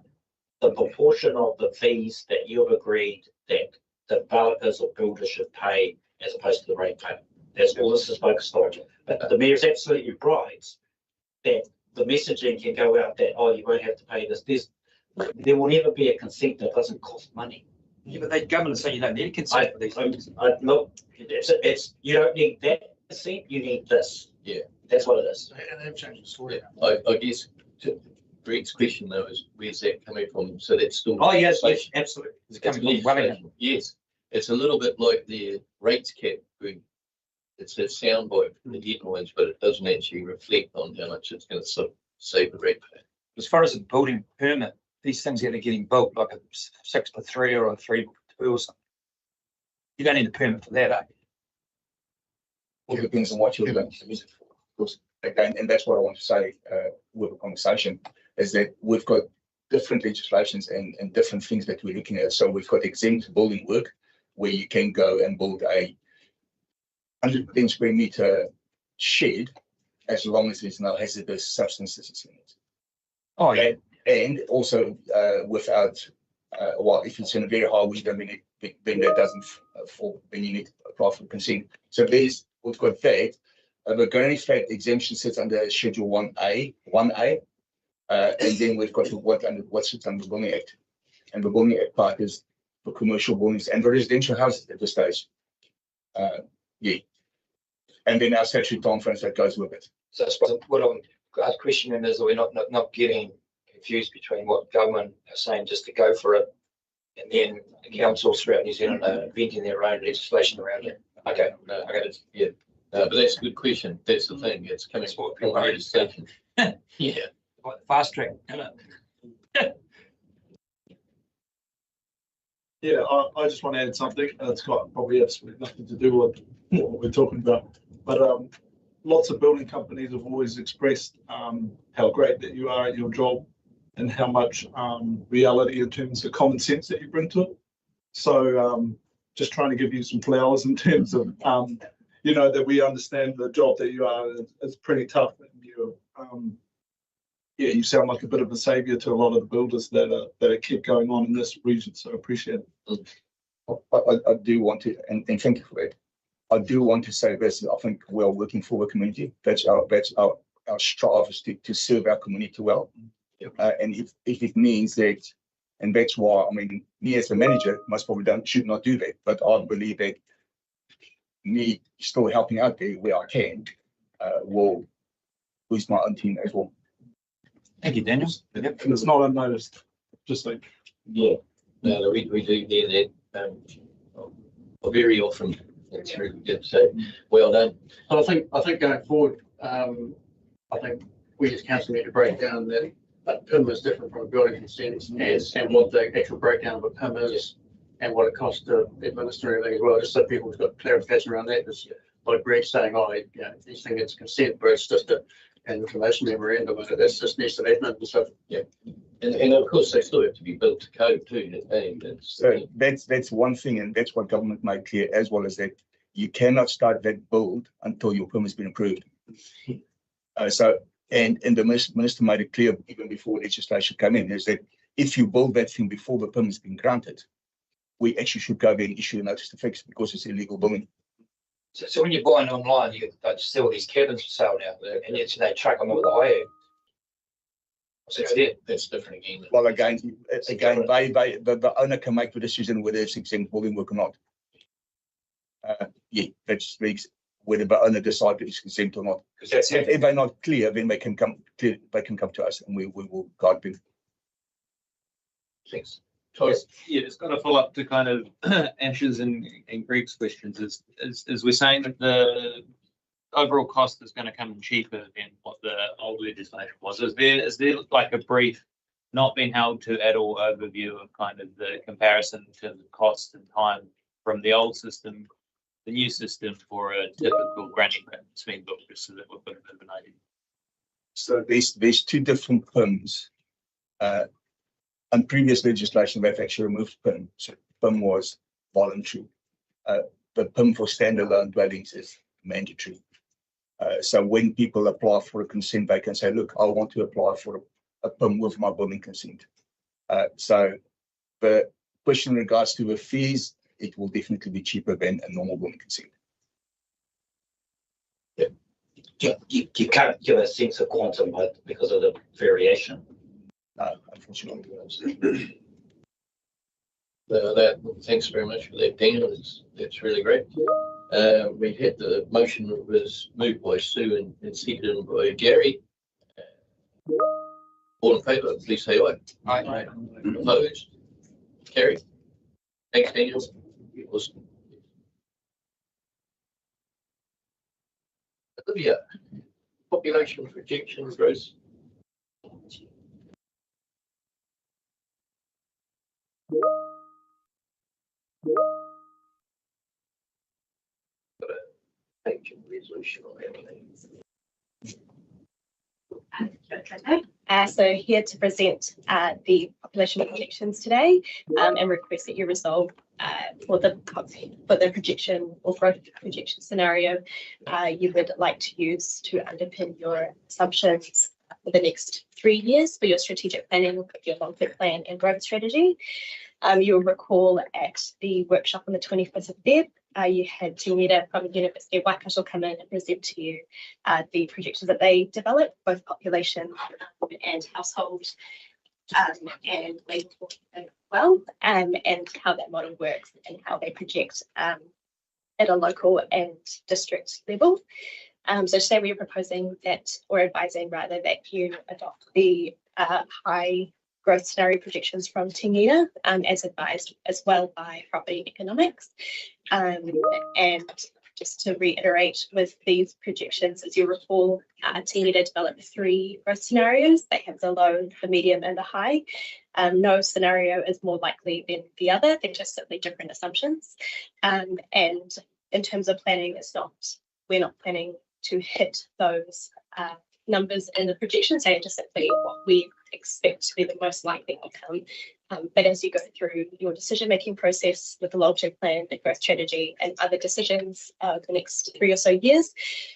[SPEAKER 8] the proportion of the fees that you've agreed that developers or builders should pay as opposed to the rate payment. That's all this is focused on. But the mayor is absolutely right that the messaging can go out that, oh, you won't have to pay this. There will never be a consent that doesn't cost money.
[SPEAKER 7] Yeah, but the government is saying you don't need consent for these things.
[SPEAKER 8] Look, it's you don't need that consent, you need this.
[SPEAKER 1] Yeah.
[SPEAKER 8] That's what it is.
[SPEAKER 4] And they've changed the story.
[SPEAKER 1] I guess to Greg's question though is, where's that coming from? So that's still.
[SPEAKER 8] Oh yes, absolutely.
[SPEAKER 7] It's coming from Wellington.
[SPEAKER 1] Yes, it's a little bit like the rates cap. It's a soundbite from the headlines, but it doesn't actually reflect on how much it's going to save the rate pay.
[SPEAKER 7] As far as a building permit, these things that are getting built, like a 6x3 or a 3x2 or something, you don't need a permit for that, eh?
[SPEAKER 9] It depends on what you're going to use it for, of course. Again, and that's what I want to say with the conversation, is that we've got different legislations and different things that we're looking at. So we've got exempt building work where you can go and build a 110 square meter shed as long as there's no hazardous substances in it.
[SPEAKER 7] Oh yeah.
[SPEAKER 9] And also without, well, if it's in a very high wind, then that doesn't fall, then you need to apply for consent. So we've got that. The granny flat exemption sits under Schedule 1A, and then we've got what sits under the Building Act. And the Building Act part is for commercial buildings and the residential houses at this stage. Yeah. And then our statutory timeframes that goes with it.
[SPEAKER 7] So I suppose what I'm questioning is, are we not getting confused between what government are saying just to go for it, and then the councils throughout New Zealand are inventing their own legislation around it? Okay.
[SPEAKER 1] Yeah. But that's a good question. That's the thing. It's coming from legislation. Yeah.
[SPEAKER 7] Like fast track, isn't it?
[SPEAKER 13] Yeah, I just want to add something. It's got probably absolutely nothing to do with what we're talking about. But lots of building companies have always expressed how great that you are at your job and how much reality in terms of common sense that you bring to it. So just trying to give you some flowers in terms of, that we understand the job that you are is pretty tough. And you sound like a bit of a saviour to a lot of the builders that are kept going on in this region. So I appreciate it.
[SPEAKER 9] I do want to, and thank you for that. I do want to say this. I think we're working for the community. That's our strive is to serve our community well. And if it means that, and that's why, I mean, me as the manager most probably should not do that. But I believe that me still helping out there where I can will with my own team as well.
[SPEAKER 12] Thank you, Daniel.
[SPEAKER 13] And it's not unnoticed, just like.
[SPEAKER 1] Yeah, no, we do hear that, very often. It's really good. So well done.
[SPEAKER 10] But I think going forward, I think we as council need to break down that PIM is different from a building consent and what the actual breakdown of a PIM is and what it costs to administer everything as well, just so people's got clarification around that. Because like Greg saying, this thing gets consent, but it's just an information memorandum, and it just needs some admin and stuff.
[SPEAKER 1] Yeah, and of course they still have to be built to code too.
[SPEAKER 9] So that's one thing, and that's what government made clear, as well as that you cannot start that build until your permit has been approved. And the minister made it clear even before legislation came in, is that if you build that thing before the permit has been granted, we actually should go there and issue a notice to fix because it's illegal building.
[SPEAKER 7] So when you're buying online, you see all these cabins for sale now, and they track them over the highway. So
[SPEAKER 1] That's different again.
[SPEAKER 9] Well, again, the owner can make the decision whether it's exempt building work or not. That speaks whether the owner decides it's exempt or not.
[SPEAKER 7] Because
[SPEAKER 9] if they're not clear, then they can come to us and we will guide them.
[SPEAKER 1] Thanks.
[SPEAKER 14] Yeah, it's going to follow up to kind of Ash's and Greg's questions. Is we're saying that the overall cost is going to come in cheaper than what the old legislation was? Is there like a brief, not being held to at all overview of kind of the comparison in terms of cost and time from the old system, the new system for a typical granny swing book, just so that we've got a bit of an idea?
[SPEAKER 9] So there's two different PIMs. And previous legislation, they've actually removed PIM. So PIM was voluntary. The PIM for standalone dwellings is mandatory. So when people apply for a consent, they can say, look, I want to apply for a PIM with my building consent. So the question in regards to the fees, it will definitely be cheaper than a normal building consent.
[SPEAKER 8] You can't give a sense of quantum because of the variation.
[SPEAKER 9] No, unfortunately.
[SPEAKER 1] Thanks very much for that, Daniel. That's really great. We had the motion that was moved by Sue and seconded by Gary. All in favour, please say aye.
[SPEAKER 12] Aye.
[SPEAKER 1] Opposed? Carried. Thanks, Daniel. Awesome. Olivia, population projection growth. Resolution on that.
[SPEAKER 15] So here to present the population projections today and request that you resolve for the projection or growth projection scenario you would like to use to underpin your assumptions for the next 3 years for your strategic planning, your long-term plan and growth strategy. You'll recall at the workshop on the 25th of Feb, you had Te Ngira from University of Waikato come in and present to you the projections that they developed, both population and household and labour as well, and how that model works and how they project at a local and district level. So today we are proposing that, or advising rather, that you adopt the high growth scenario projections from Te Ngira, as advised as well by Property Economics. And just to reiterate with these projections, as you recall, Te Ngira developed 3 growth scenarios. They have the low, the medium and the high. No scenario is more likely than the other. They're just simply different assumptions. And in terms of planning, we're not planning to hit those numbers in the projections. They are just simply what we expect to be the most likely outcome. But as you go through your decision-making process with the long-term plan, the growth strategy, and other decisions the next 3 or so years,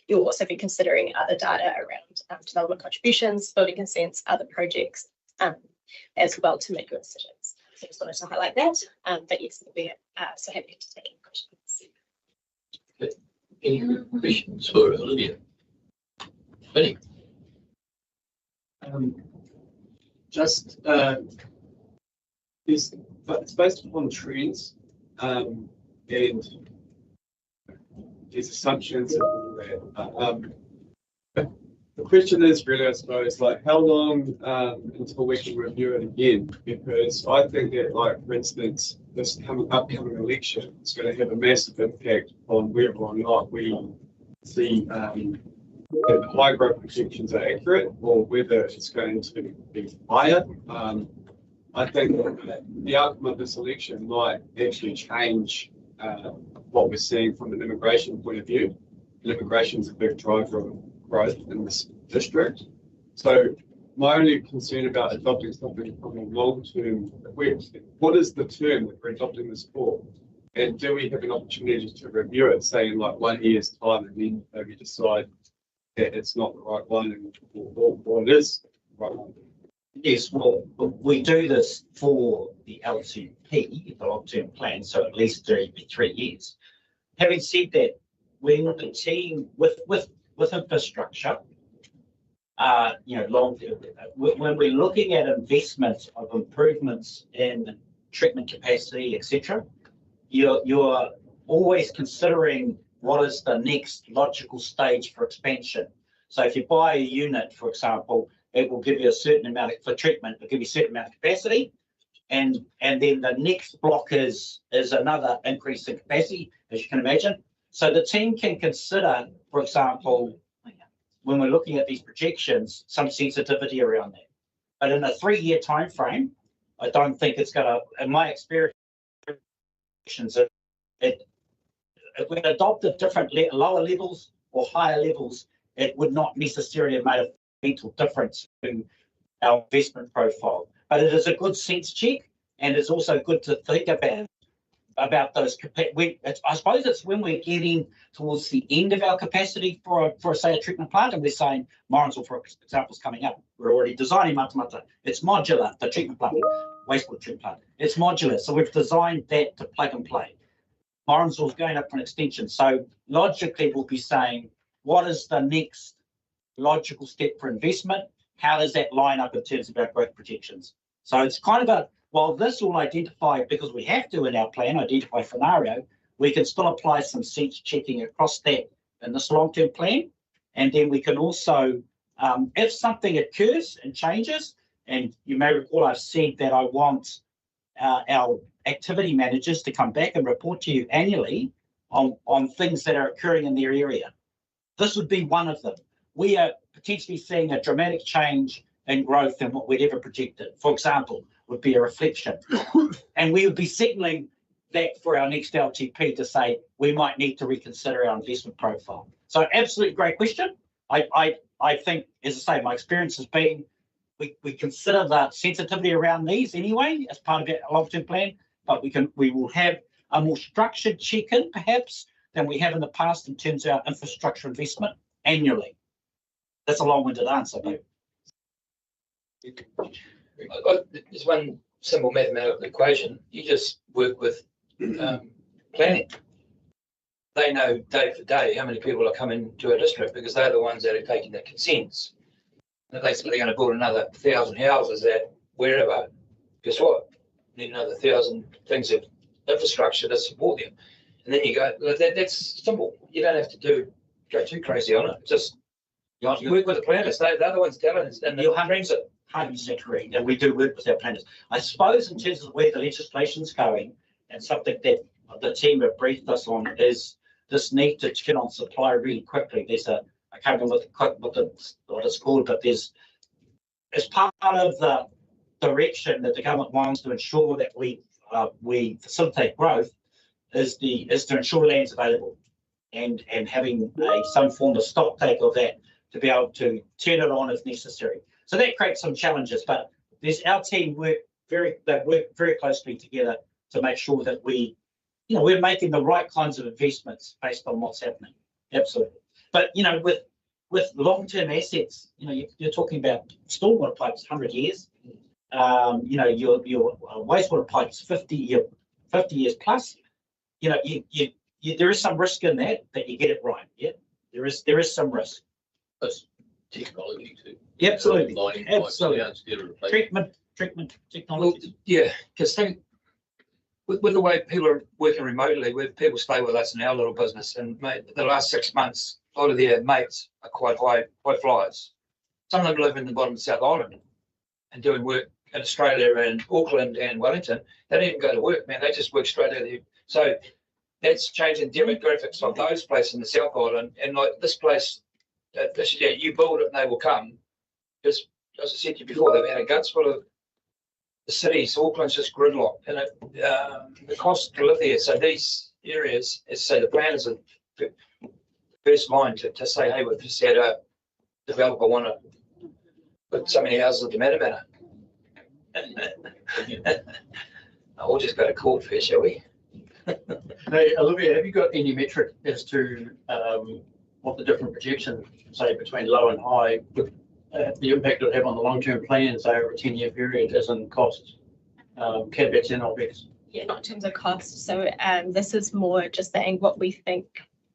[SPEAKER 15] you'll also be considering other data around development contributions, building consents, other projects as well to make your decisions. So I just wanted to highlight that. But yes, we're so happy to take any questions.
[SPEAKER 1] Any questions for Olivia? Vinny?
[SPEAKER 16] It's based upon trends and these assumptions and all that. the question is really, I suppose, like how long until we can review it again? Because I think that, like, for instance, this upcoming election is going to have a massive impact on whether or not we see that the high growth projections are accurate or whether it's going to be higher. I think that the outcome of this election might actually change what we're seeing from an immigration point of view. Immigration is a big driver of growth in this district. So my only concern about adopting something from a long-term, what is the term that we're adopting this for? And do we have an opportunity to review it, say in like 1 year's time, and then maybe decide that it's not the right one and or it is the right one?
[SPEAKER 8] Yes, well, we do this for the LTP, the long-term plan, so at least 3 years. Having said that, when the team with infrastructure, when we're looking at investments of improvements in treatment capacity, etc., you're always considering what is the next logical stage for expansion. So if you buy a unit, for example, it will give you a certain amount for treatment, it'll give you a certain amount of capacity, and then the next block is another increase in capacity, as you can imagine. So the team can consider, for example, when we're looking at these projections, some sensitivity around that. But in a 3-year time frame, I don't think it's going to, in my experience, if we adopted different lower levels or higher levels, it would not necessarily have made a fundamental difference in our investment profile. But it is a good sense check, and it's also good to think about those. I suppose it's when we're getting towards the end of our capacity for say, a treatment plant, and we're saying Morrinsville, for example, is coming up. We're already designing Matamata. It's modular, the treatment plant, wastewater treatment plant. It's modular, so we've designed that to plug and play. Morrinsville's going up for an extension, so logically we'll be saying, what is the next logical step for investment? How does that line up in terms of our growth projections? So it's kind of while this will identify, because we have to in our plan, identify scenario, we can still apply some sense checking across that in this long-term plan. And then we can also, if something occurs and changes, and you may recall I've said that I want our activity managers to come back and report to you annually on things that are occurring in their area. This would be one of them. We are potentially seeing a dramatic change in growth than what we'd ever projected. For example, would be a reflection. And we would be signaling that for our next LTP to say we might need to reconsider our investment profile. So absolutely great question. I think, as I say, my experience has been we consider the sensitivity around these anyway as part of our long-term plan, but we will have a more structured check-in perhaps than we have in the past in terms of our infrastructure investment annually. That's a long-winded answer, but
[SPEAKER 7] there's one simple mathematical equation. You just work with planning. They know day for day how many people are coming to a district because they're the ones that are taking the consents. And they say they're going to build another 1,000 houses at wherever. Guess what? You need another 1,000 things of infrastructure to support them. And then you go, that's simple. You don't have to go too crazy on it. Just work with the planners. They're the ones telling us. And
[SPEAKER 8] you'll 100% agree. And we do work with our planners. I suppose in terms of where the legislation's going, and something that the team have briefed us on is this need to turn on supply really quickly. There's I can't remember what it's called, but as part of the direction that the government wants to ensure that we facilitate growth is to ensure land's available and having some form of stock take of that to be able to turn it on if necessary. So that creates some challenges, but our team work very closely together to make sure that we're making the right kinds of investments based on what's happening. Absolutely. But with long-term assets, you're talking about stormwater pipes 100 years. Your wastewater pipes 50 years plus. There is some risk in that you get it right. Yeah, there is some risk.
[SPEAKER 1] That's technology too.
[SPEAKER 8] Absolutely. Treatment technology.
[SPEAKER 7] Well, yeah, because with the way people are working remotely, where people stay with us in our little business, and mate, the last 6 months, a lot of their mates are quite high flyers. Some of them live in the bottom of South Island and doing work in Australia and Auckland and Wellington. They don't even go to work, man. They just work straight out of there. So that's changing demographics of those places in the South Island. And like this place, you build it and they will come. Because as I said to you before, they've had a guts full of the cities. Auckland's just gridlock, and the cost to live there. So these areas, as I say, the plan is a first line to say, hey, we've just had a developer want to put so many houses at the Matamata. We'll just go to court first, shall we?
[SPEAKER 10] Hey, Olivia, have you got any metric as to what the different projections, say, between low and high, would the impact it would have on the long-term plan, say, over a 10-year period, as in costs, CapEx and OpEx?
[SPEAKER 15] Yeah, not in terms of cost. So this is more just saying what we think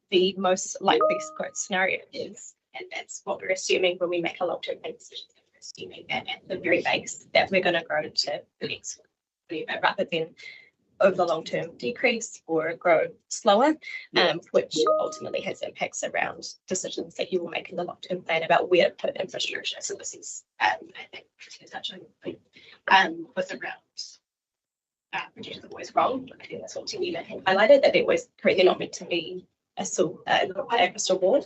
[SPEAKER 15] the most likely growth scenario is. And that's what we're assuming when we make a long-term plan decision. We're assuming that at the very base that we're going to grow to the next rather than over the long term decrease or grow slower, which ultimately has impacts around decisions that you will make in the long term plan about where to put infrastructure. So this is, I think, was around projections are always wrong. I think that's what Tina had highlighted, that they're always correct. They're not meant to be a crystal ball.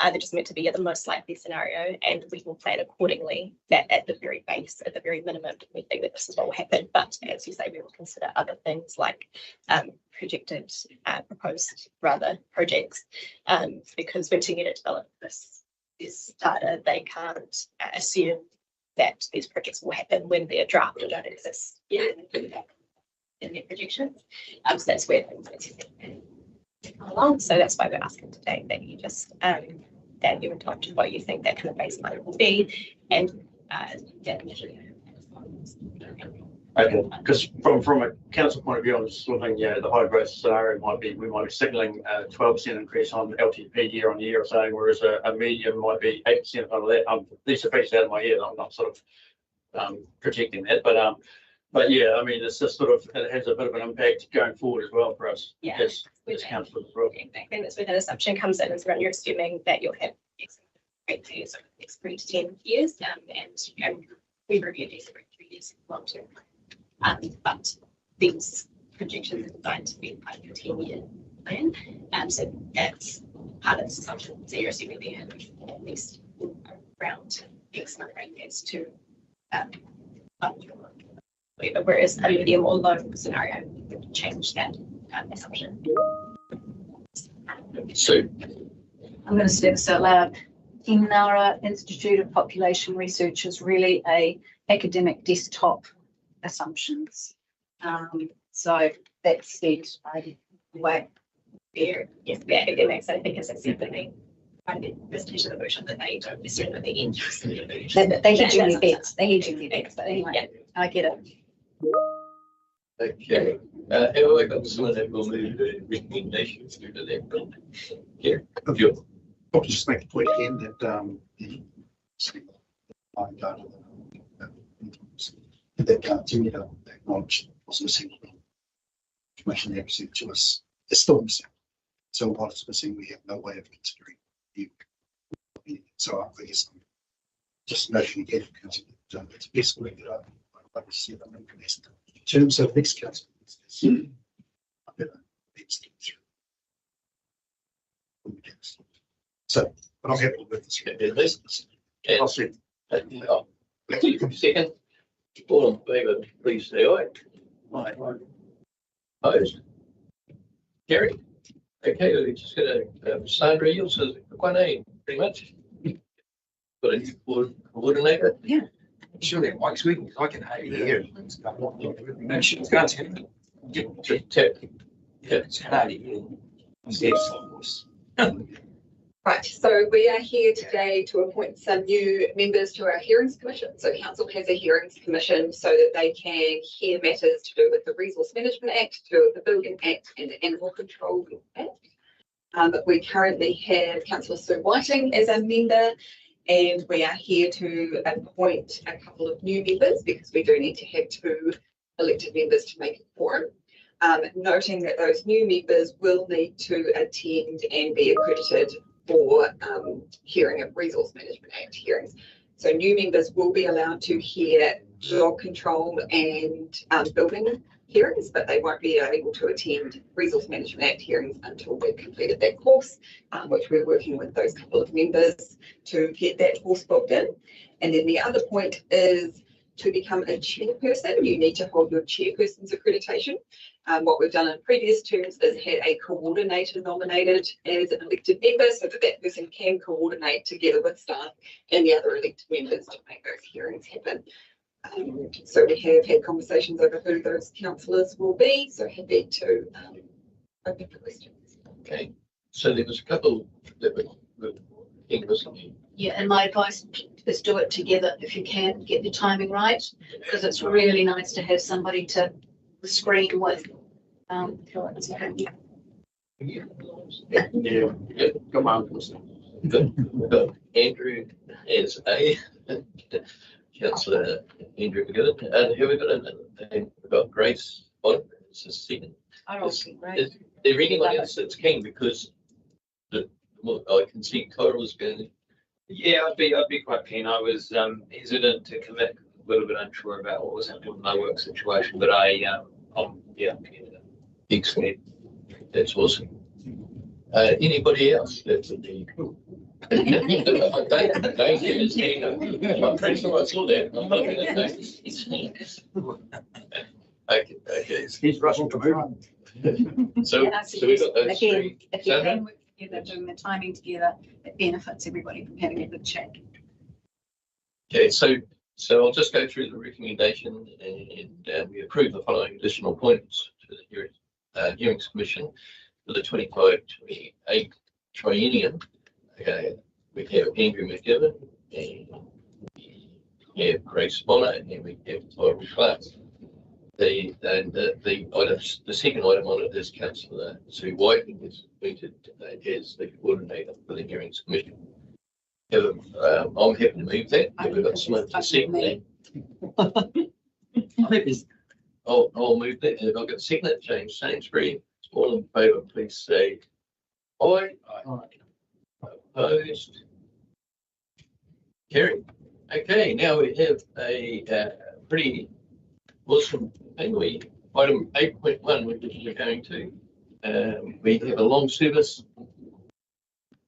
[SPEAKER 15] They're just meant to be at the most likely scenario, and we will plan accordingly that at the very base, at the very minimum, we think that this is what will happen. But as you say, we will consider other things like projected, proposed rather projects, because when to develop this data, they can't assume that these projects will happen when they're drafted, don't exist in their projections. So that's where things along. So that's why we're asking today that you just that you talk to what you think that kind of baseline will be, and
[SPEAKER 10] Okay, because from a council point of view, I'm just looking, the high growth scenario might be, we might be signaling a 12% increase on LTP year on year or something, whereas a medium might be 8% of that. These are facts out of my head. I'm not sort of projecting that, but yeah, I mean, it's just sort of, it has a bit of an impact going forward as well for us.
[SPEAKER 15] Yeah,
[SPEAKER 10] as councillors as well.
[SPEAKER 15] Exactly, that's where that assumption comes in, is when you're assuming that you'll have rate fees over the next 3 to 10 years, and we review these every 3 years long term. But these projections are designed to be part of your 10-year plan. So that's part of this assumption. So you're assuming they have at least around X number of years to whereas a medium or low scenario would change that assumption.
[SPEAKER 10] So
[SPEAKER 6] I'm going to say this out loud. Inara Institute of Population Research is really a academic desktop assumptions. So that's said, way
[SPEAKER 15] there. Yes, the academics, I think, is accepting the presentation of the version that they don't necessarily know the interest in the version.
[SPEAKER 6] They hugely bets. They hugely bets. But anyway, yeah. I get it.
[SPEAKER 1] Okay. Anyway, got some of that will move the recommendations due to that. Yeah.
[SPEAKER 3] I'll just make a point again that that continue to acknowledge also single information they received to us is still missing. So what is missing, we have no way of considering you. So I guess I'm just noting again because it's basically that I'd like to see them implemented. In terms of next council, so, but I'm happy with this.
[SPEAKER 1] At least.
[SPEAKER 3] I'll see.
[SPEAKER 1] Second. All in favour, please say aye. Aye. Opposed? Carried. Okay, we're just going to Sandra Eels as one A, pretty much. Got a new coordinator.
[SPEAKER 6] Yeah.
[SPEAKER 7] Surely Mike's speaking, I can hate you. No, she's going to
[SPEAKER 1] Just tap.
[SPEAKER 7] Yeah, it's hard.
[SPEAKER 11] Right, so we are here today to appoint some new members to our Hearings Commission. So Council has a Hearings Commission so that they can hear matters to do with the Resource Management Act, to do with the Building Act and the Animal Control Act. But we currently have Councillor Sue Whiting as a member, and we are here to appoint a couple of new members because we do need to have 2 elected members to make a quorum. Noting that those new members will need to attend and be accredited for hearing of Resource Management Act hearings. So new members will be allowed to hear dog control and building hearings, but they won't be able to attend Resource Management Act hearings until we've completed that course, which we're working with those couple of members to get that course booked in. And then the other point is to become a chairperson, you need to hold your chairperson's accreditation. What we've done in previous terms is had a coordinator nominated as an elected member so that that person can coordinate together with staff and the other elected members to make those hearings happen. So we have had conversations over who those councillors will be, so happy to open for questions.
[SPEAKER 1] Okay, so there was a couple that were English.
[SPEAKER 6] Yeah, and my advice is do it together if you can, get the timing right, because it's really nice to have somebody to screen with.
[SPEAKER 10] Yeah, come on.
[SPEAKER 1] We've got Andrew as a Councillor Andrew McGill, and here we've got we've got Grace on as a second. Is there anyone else that's keen, because I can see Coral's going.
[SPEAKER 14] Yeah, I'd be quite keen. I was hesitant to commit, a little bit unsure about what was happening with my work situation, but I'm keen.
[SPEAKER 1] Excellent. That's awesome. Anybody else that would be cool? I'm pretty sure I saw that. I'm not going to Okay.
[SPEAKER 3] He's rushing to move.
[SPEAKER 1] So we've got those
[SPEAKER 6] Again,
[SPEAKER 1] three.
[SPEAKER 6] if you can work together, doing the timing together, it benefits everybody from having a good chat.
[SPEAKER 1] Okay, so I'll just go through the recommendation, and we approve the following additional appointments to the Hearings Commission for the 25-28 triennium. Okay, we have Andrew McGill, and we have Grace Bonner, and we have Tyrell Clark. The items, the second item on it is Councillor Sue White, who is appointed as the coordinator for the Hearings Commission. I'm happy to move that. We've got someone to second that. I'll move that. If I've got second it, James Sainsbury. All in favour, please say aye. Opposed? Carried. Okay, now we have a pretty awesome thing. Item 8.1, which we're going to. We have a long service,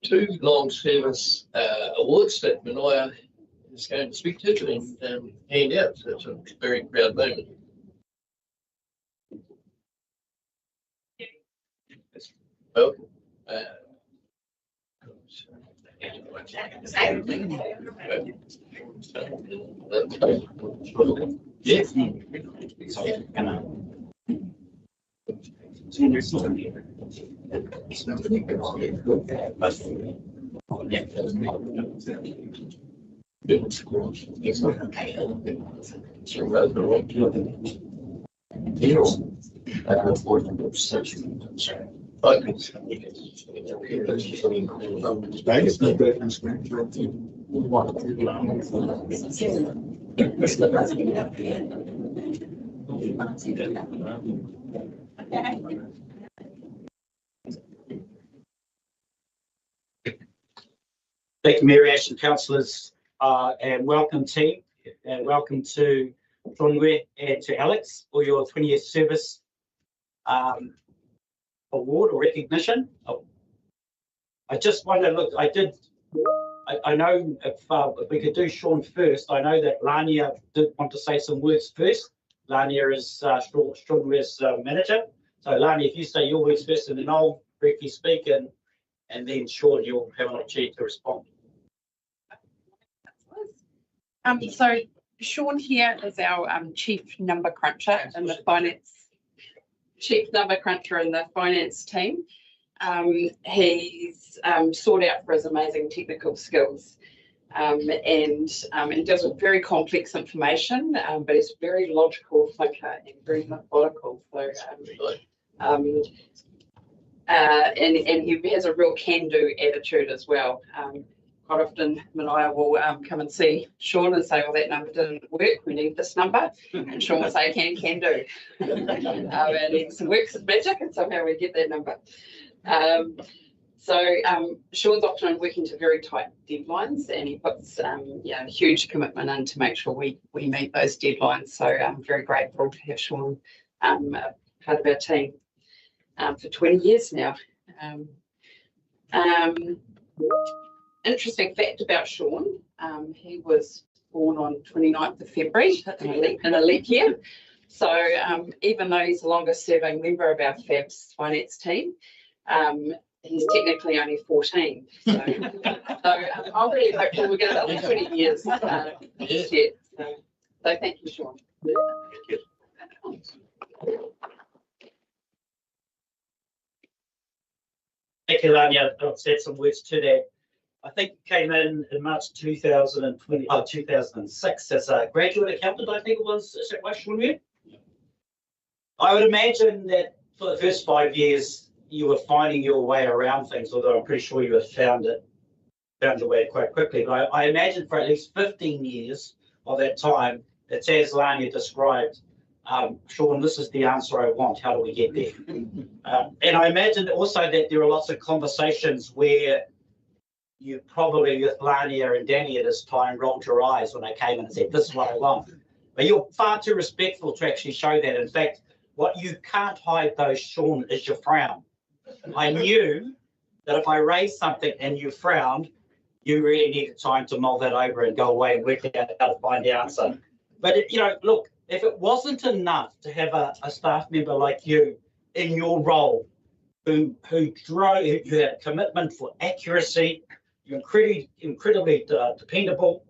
[SPEAKER 1] two long service awards that Manoia is going to speak to and hand out. So it's a very proud moment. Welcome. Yes.
[SPEAKER 8] Thank you, Mary Ash and councillors, and welcome team, and welcome to Tronwe and to Alex for your 20-year service award or recognition. I just wonder, look, I know if we could do Sean first. I know that Lania did want to say some words first. Lania is Tronwe's manager. So Lania, if you say your words first, and then I'll briefly speak, and then Sean, you'll have an opportunity to respond.
[SPEAKER 17] So Sean here is our chief number cruncher in the finance team. He's sought out for his amazing technical skills and deals with very complex information, but he's a very logical thinker and very methodical. So and he has a real can-do attitude as well. Quite often, Manoia will come and see Sean and say, well, that number didn't work, we need this number. And Sean will say, can do. And he works his magic and somehow we get that number. So Sean's often working to very tight deadlines, and he puts huge commitment in to make sure we meet those deadlines. So I'm very grateful to have Sean part of our team for 20 years now. Interesting fact about Sean, he was born on 29th of February in a leap year. So even though he's the longest serving member of our FABS finance team, he's technically only 14. So I'm really hopeful we're going to have 20 years next year. So thank you, Sean.
[SPEAKER 8] Thank you, Lania. I've said some words to that. I think you came in March 2006 as a graduate accountant, I think it was. Is that right, Sean? I would imagine that for the first 5 years, you were finding your way around things, although I'm pretty sure you have found your way quite quickly. But I imagine for at least 15 years of that time, it's as Lania described, Sean, this is the answer I want. How do we get there? And I imagine also that there are lots of conversations where you probably, with Lania and Danny at this time, rolled your eyes when I came in and said, this is what I want. But you're far too respectful to actually show that. In fact, what you can't hide, though, Sean, is your frown. I knew that if I raised something and you frowned, you really needed time to mull that over and go away and work out how to find the answer. But, look, if it wasn't enough to have a staff member like you in your role who drove, you had a commitment for accuracy, you're incredibly dependable,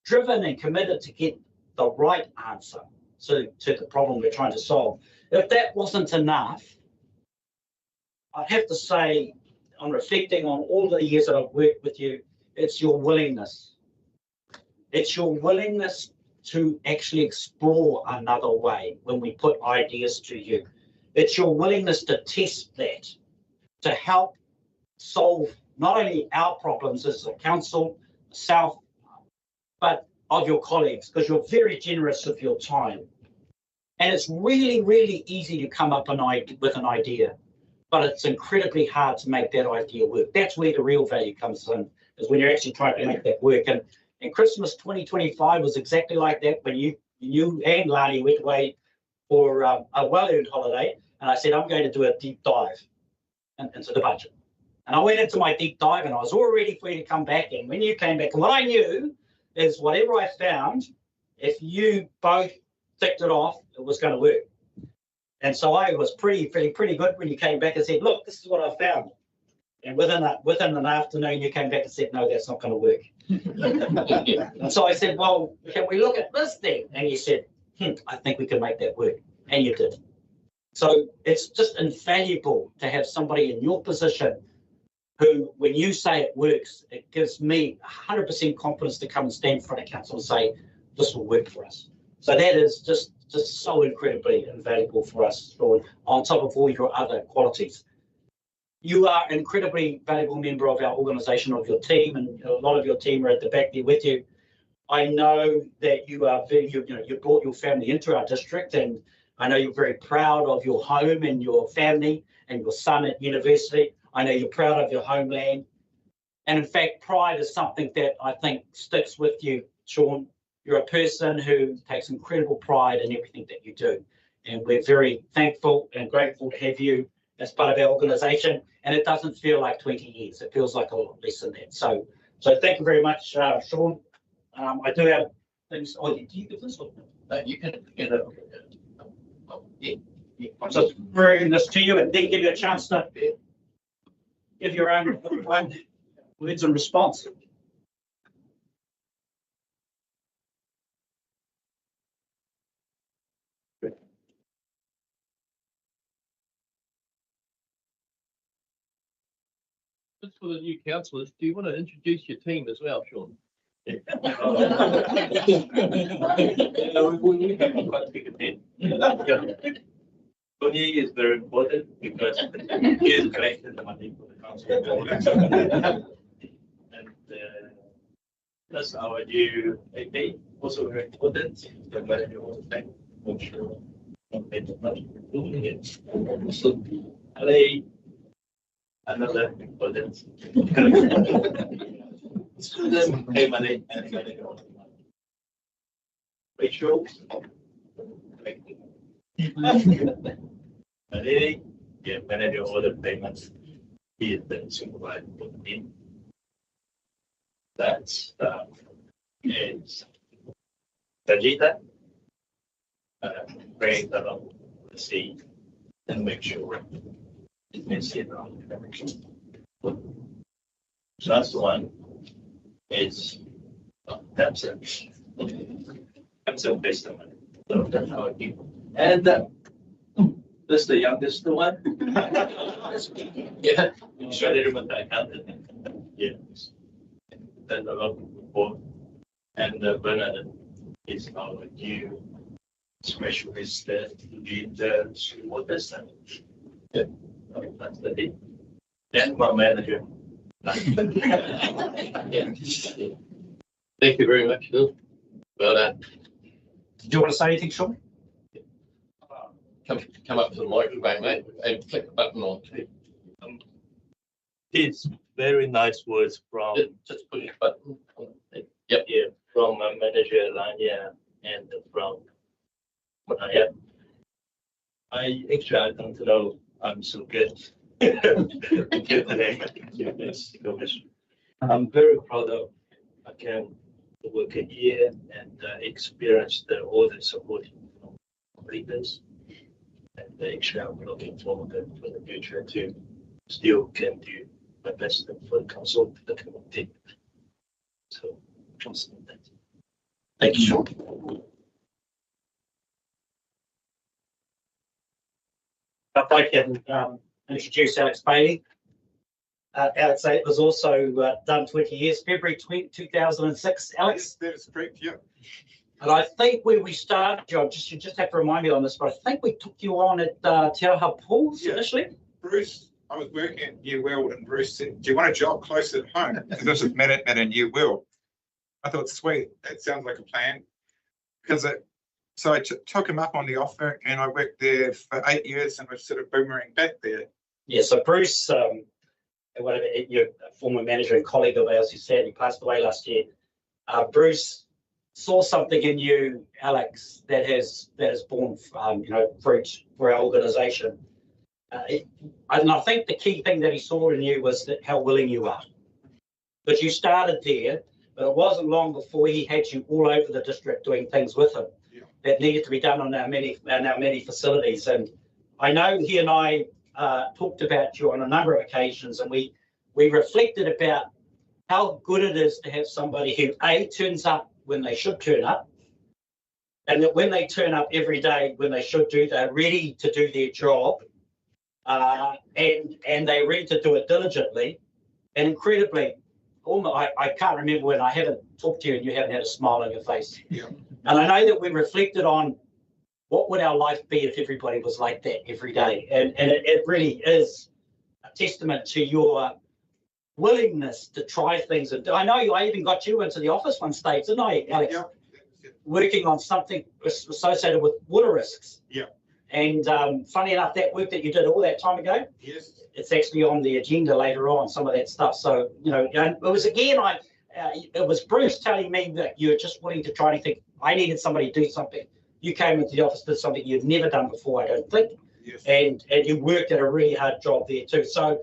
[SPEAKER 8] driven and committed to get the right answer to the problem we're trying to solve. If that wasn't enough, I'd have to say, on reflecting on all the years that I've worked with you, it's your willingness. It's your willingness to actually explore another way when we put ideas to you. It's your willingness to test that, to help solve not only our problems as a council, self, but of your colleagues, because you're very generous with your time. And it's really, really easy to come up with an idea, but it's incredibly hard to make that idea work. That's where the real value comes in, is when you're actually trying to make that work. And Christmas 2025 was exactly like that, when you and Lani went away for a well-earned holiday, and I said, I'm going to do a deep dive into the budget. And I went into my deep dive, and I was all ready for you to come back. And when you came back, and what I knew is whatever I found, if you both ticked it off, it was going to work. And so I was feeling pretty good when you came back and said, look, this is what I found. And within an afternoon, you came back and said, no, that's not going to work. And so I said, well, can we look at this thing? And you said, I think we can make that work. And you did. So it's just invaluable to have somebody in your position who, when you say it works, it gives me 100% confidence to come and stand in front of council and say, this will work for us. So that is just so incredibly invaluable for us, Sean, on top of all your other qualities. You are an incredibly valuable member of our organisation, of your team, and a lot of your team are at the back there with you. I know that you are you brought your family into our district, and I know you're very proud of your home and your family and your son at university. I know you're proud of your homeland. And in fact, pride is something that I think sticks with you, Sean. You're a person who takes incredible pride in everything that you do. And we're very thankful and grateful to have you as part of our organisation. And it doesn't feel like 20 years. It feels like a lot less than that. So thank you very much, Sean. I do have things. Oh, do you give this? Or?
[SPEAKER 1] You can
[SPEAKER 8] I'm just bringing this to you and then give you a chance to give your own words and response.
[SPEAKER 10] Just for the new councillors, do you want to introduce your team as well, Sean?
[SPEAKER 14] We have quite a big team. Tony is very important because he is collecting the money for the council. And that's our new AP, also very important. The value of the bank, make sure we don't pay too much for doing it. So,
[SPEAKER 10] another important. Student pay money and manager. Rachel. Money, yeah, manager all the payments. He is the supervisor for the team. That's is Tajita. Bring that up to see and make sure it makes it wrong. So that's the one. Is that's it. That's a best one. So that's how I do. And this is the youngest one. Yeah, you should have with that accountant. Yes. Then the local report and Bernard is our new specialist lead what is that? Yeah, that's the thing. Then my manager. Yeah. Thank you very much, Phil. Well done.
[SPEAKER 8] Do you want to say anything, Sean?
[SPEAKER 1] Come up to the microphone, mate, and click the button on.
[SPEAKER 10] It's very nice words from
[SPEAKER 1] Just push the button.
[SPEAKER 10] yep, yeah, from my manager Lanya and from Manaya. I don't know I'm so good. Get the name. I'm very proud of I can work here and experience all the support from leaders. And actually, I'm looking forward for the future to still can do my best for the council to the community. So, trust in that.
[SPEAKER 8] Thank you, Sean. If I can introduce Alex Bailey. Alex was also done 20 years, February 2006. Alex?
[SPEAKER 18] That is correct, yeah.
[SPEAKER 8] And I think where we started, John, you just have to remind me on this, but I think we took you on at Te Aho Pools initially.
[SPEAKER 18] Bruce, I was working at New World and Bruce said, do you want a job close at home? And this is management in New World. I thought, sweet, that sounds like a plan. So I took him up on the offer and I worked there for 8 years and was sort of boomerang back there.
[SPEAKER 8] Yeah, so Bruce, whatever, your former manager and colleague of ours who sadly passed away last year, Bruce saw something in you, Alex, that has borne fruit for our organisation. And I think the key thing that he saw in you was that how willing you are. But you started there, but it wasn't long before he had you all over the district doing things with him that needed to be done on our many facilities. And I know he and I talked about you on a number of occasions, and we reflected about how good it is to have somebody who turns up when they should turn up, and that when they turn up every day when they should do, they're ready to do their job, and they're ready to do it diligently and incredibly. I can't remember when I haven't talked to you and you haven't had a smile on your face.
[SPEAKER 18] Yeah.
[SPEAKER 8] And I know that we reflected on what would our life be if everybody was like that every day, and it really is a testament to your willingness to try things. And I know I even got you into the office one stage, didn't I, Alex?
[SPEAKER 18] Yeah.
[SPEAKER 8] Working on something associated with water risks.
[SPEAKER 18] Yeah.
[SPEAKER 8] And funny enough, that work that you did all that time ago,
[SPEAKER 18] yes,
[SPEAKER 8] it's actually on the agenda later on, some of that stuff. So, and it was again, it was Bruce telling me that you're just willing to try anything. I needed somebody to do something. You came into the office, did something you'd never done before, I don't think.
[SPEAKER 18] Yes.
[SPEAKER 8] And you worked at a really hard job there too. So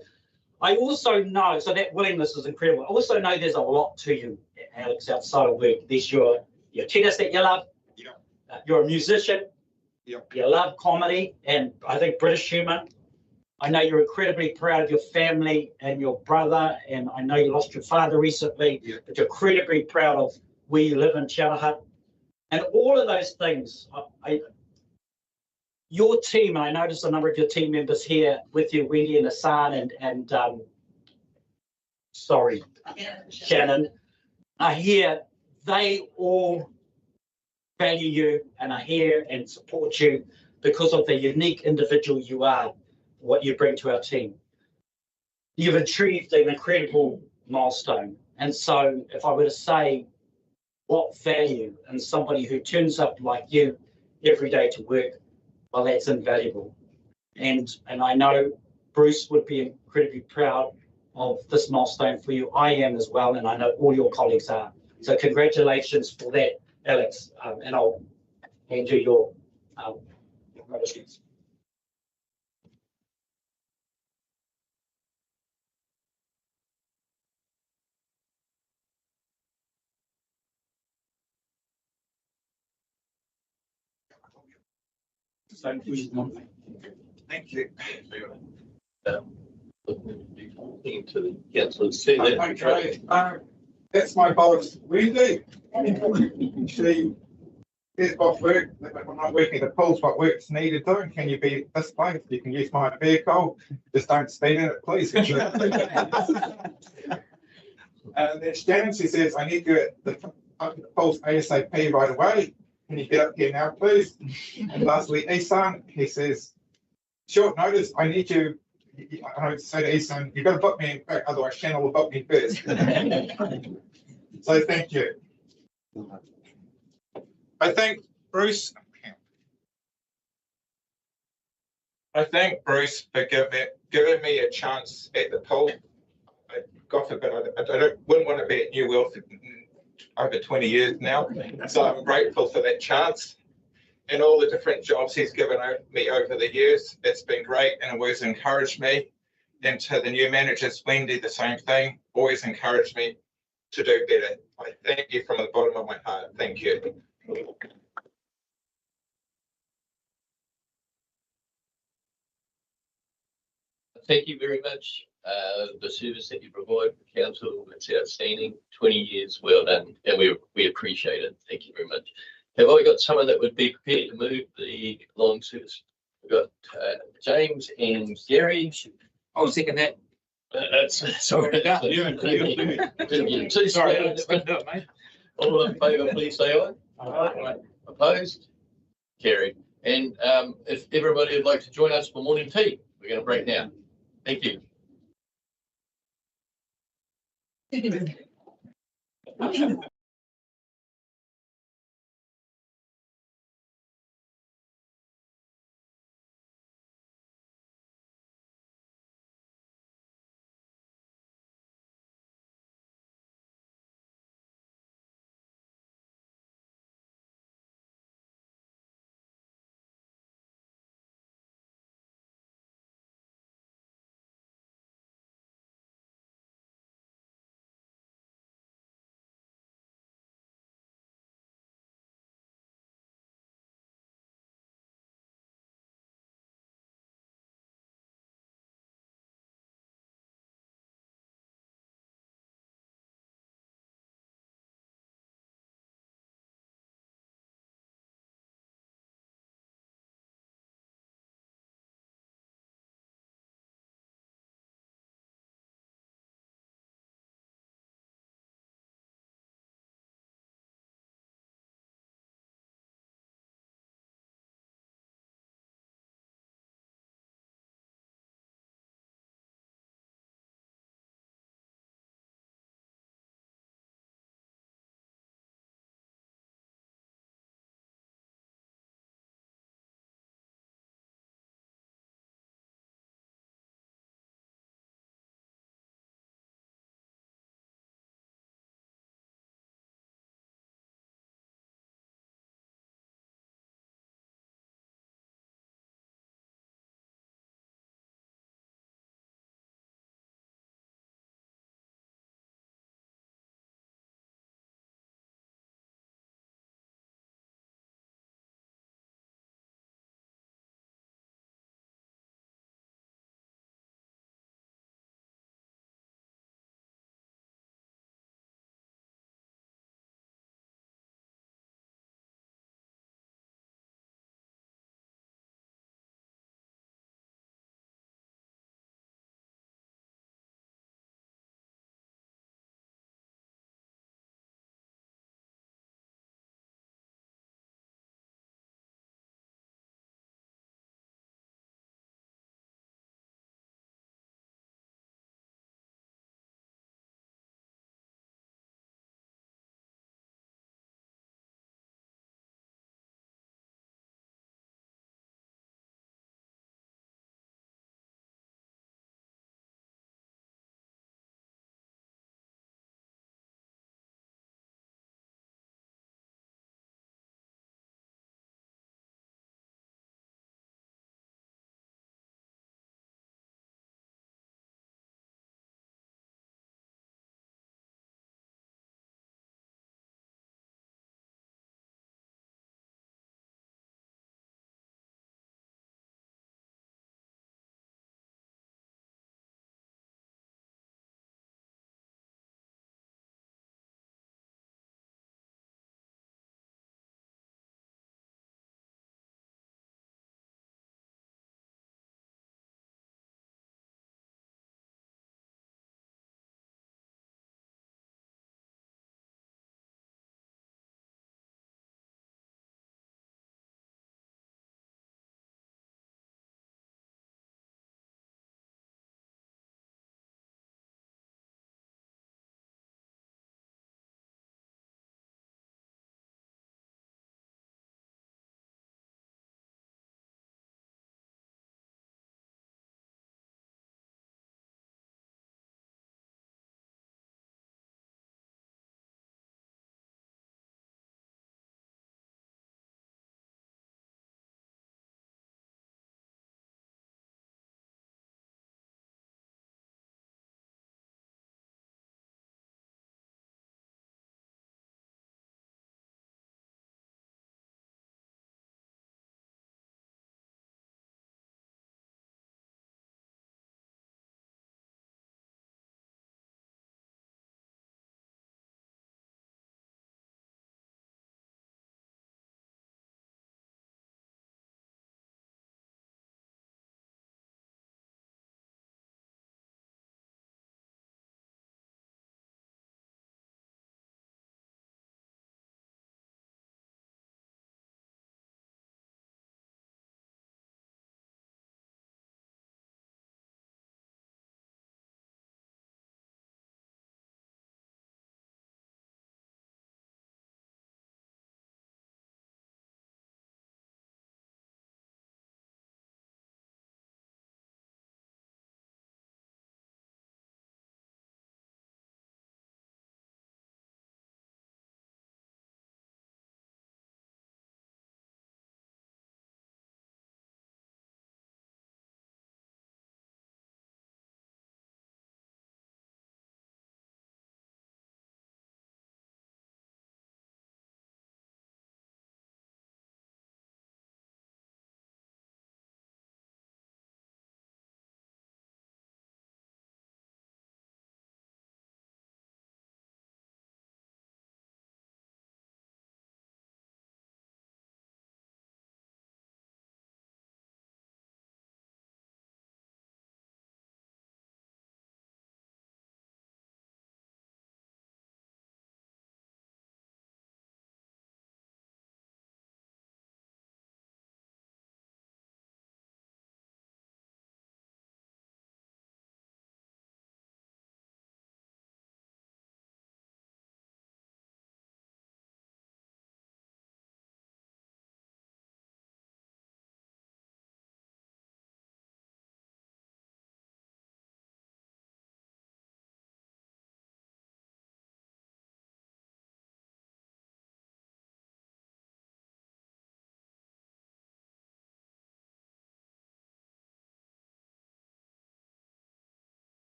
[SPEAKER 8] I also know, so that willingness is incredible. I also know there's a lot to you, Alex, outside of work. There's your tennis that you love.
[SPEAKER 18] Yeah.
[SPEAKER 8] You're a musician.
[SPEAKER 18] Yeah.
[SPEAKER 8] You love comedy and I think British humour. I know you're incredibly proud of your family and your brother, and I know you lost your father recently, but you're incredibly proud of where you live in Chatham. And all of those things, your team, I noticed a number of your team members here with you, Wendy and Hassan and Shannon, are here. They all value you and are here and support you because of the unique individual you are, what you bring to our team. You've achieved an incredible milestone. And so if I were to say what value in somebody who turns up like you every day to work, well, that's invaluable. And I know Bruce would be incredibly proud of this milestone for you. I am as well, and I know all your colleagues are. So congratulations for that, Alex. And I'll hand you your acknowledgements.
[SPEAKER 18] Thank you.
[SPEAKER 1] Into the councillors see that.
[SPEAKER 18] Okay, that's my boss, Wendy. Here's what work, I'm not working the polls, what work's needed doing. Can you be this place? You can use my vehicle. Just don't speed in it, please. And then Shannon, she says, I need you at the polls ASAP right away. Can you get up here now, please? And lastly, Isan, he says, short notice, I need you. I don't say to Isan, you've got to book me in back, otherwise Shannon will book me first. So thank you. I thank Bruce for giving me a chance at the poll. God forbid, wouldn't want to be at New World for over 20 years now. So I'm grateful for that chance and all the different jobs he's given me over the years. It's been great and always encouraged me. And to the new managers, Wendy, the same thing, always encouraged me to do better. I thank you from the bottom of my heart. Thank you.
[SPEAKER 1] Thank you very much. The service that you provide for council, it's outstanding. 20 years, well done, and we appreciate it. Thank you very much. Have I got someone that would be prepared to move the long service? We've got James and Gary.
[SPEAKER 7] I'll second that.
[SPEAKER 1] Sorry.
[SPEAKER 7] Sorry.
[SPEAKER 1] All in favour, please say aye. Aye. Opposed? Carried. And if everybody would like to join us for morning tea, we're going to break now. Thank you.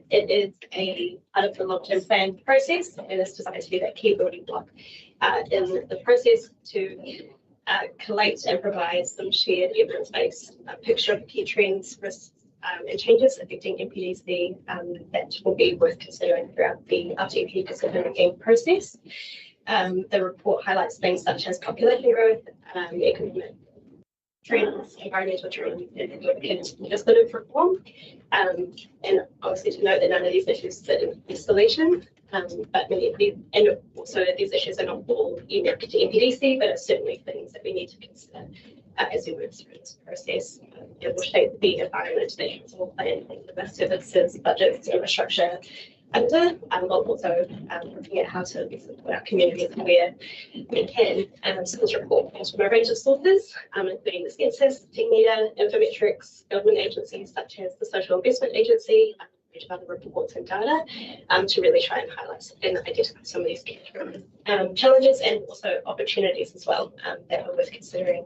[SPEAKER 15] it is a part of the long-term plan process and is designed to be that key building block in the process to collate and provide some shared evidence-based picture of key trends, risks, and changes affecting NPDC that will be worth considering throughout the RTP decision-making process. The report highlights things such as population growth, economic trends, environmental trends, and legislative reform. And obviously to note that none of these issues sit in isolation, but many of these, and also these issues are not all unique to NPDC, but it's certainly things that we need to consider as we move through this process. It will shape the environment that council will plan in the best services, budgets, infrastructure under, while also looking at how to support our communities where we can. So this report comes from a range of sources, including the census, team meter, infometrics, government agencies such as the Social Investment Agency, a range of other reports and data, to really try and highlight and identify some of these challenges and also opportunities as well that are worth considering.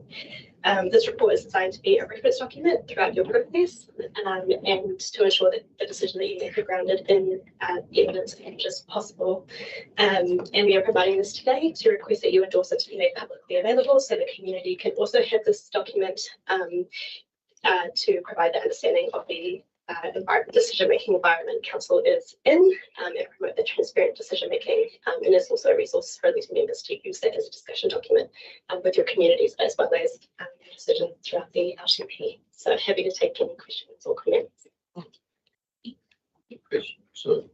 [SPEAKER 15] This report is designed to be a reference document throughout your process and to ensure that the decision that you make are grounded in evidence as much as possible. And we are providing this today to request that you endorse it to be made publicly available so the community can also have this document to provide the understanding of the decision-making environment council is in and promote the transparent decision-making, and is also a resource for these members to use that as a discussion document with your communities as well as decisions throughout the RTP. So happy to take any questions or comments.
[SPEAKER 1] So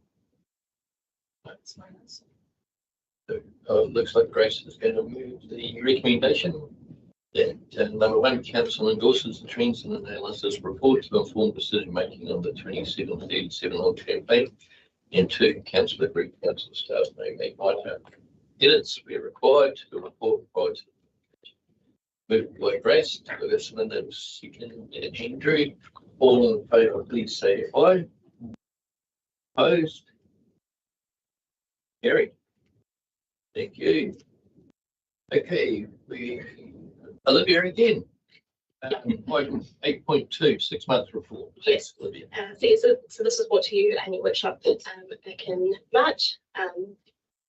[SPEAKER 1] looks like Grace is going to move the recommendation that number one, council endorses the trends and analysis report to inform decision making on the 2737 on campaign. And two, council agreed council staff may make minor edits where required to the report prior to moved by Grace, Ferguson and second Andrew. All in favour, please say aye. Opposed? Carried. Thank you. Okay, Olivia again. Item 8.2, 6 months report. Yes, Olivia.
[SPEAKER 15] So this was brought to you at any workshop back in March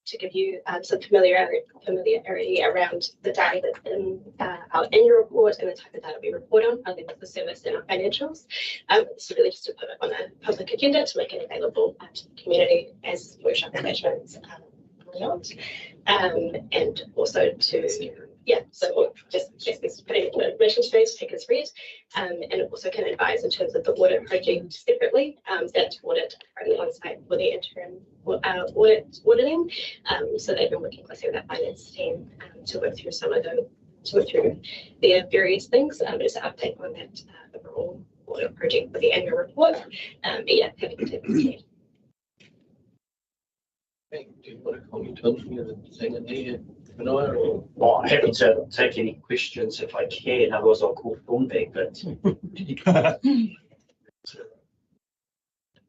[SPEAKER 15] to give you some familiarity around the data that's in our annual report and the type of data we report on, other than the service and our financials. It's really just to put it on a public agenda to make it available to the community as workshop engagements and also to so just putting information today to take as read, and it also can advise in terms of the audit project separately, that audit currently on site for the interim auditing. So they've been working closely with our finance team to work through some of the their various things. Just an update on that overall audit project for the annual report. But yeah, happy to take this read.
[SPEAKER 1] Do you want to comment on anything in there?
[SPEAKER 8] Well, happy to take any questions if I can, otherwise I'll call Dawn back, but.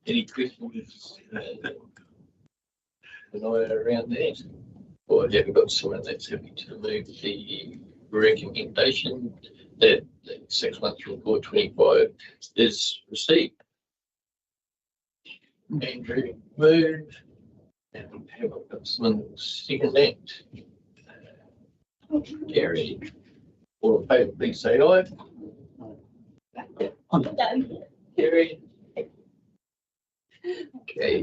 [SPEAKER 1] Any questions around that? Or have you got someone that's happy to move the recommendation that the 6 months report 25 is received? Andrew moved. And have I got someone second that? Gary, all in favour, please say aye.
[SPEAKER 15] I'm done.
[SPEAKER 1] Gary. Okay.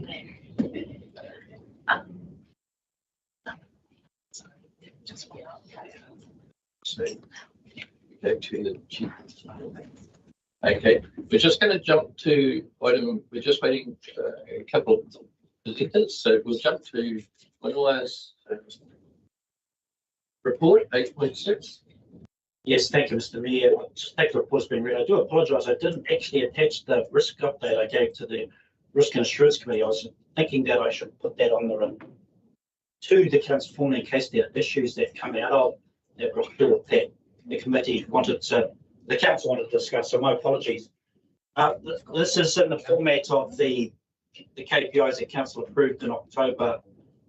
[SPEAKER 1] So go to the chief. Okay, we're just going to jump to item. We're just waiting for a couple of visitors, so we'll jump to Manoa's report 8.6.
[SPEAKER 8] Yes, thank you, Mr. Mayor. Just take the report's been read. I do apologise. I didn't actually attach the risk update I gave to the Risk and Assurance Committee. I was thinking that I should put that on to the council formally in case there are issues that come out of that report that the committee wanted to, the council wanted to discuss. So my apologies. This is in the format of the KPIs that council approved in October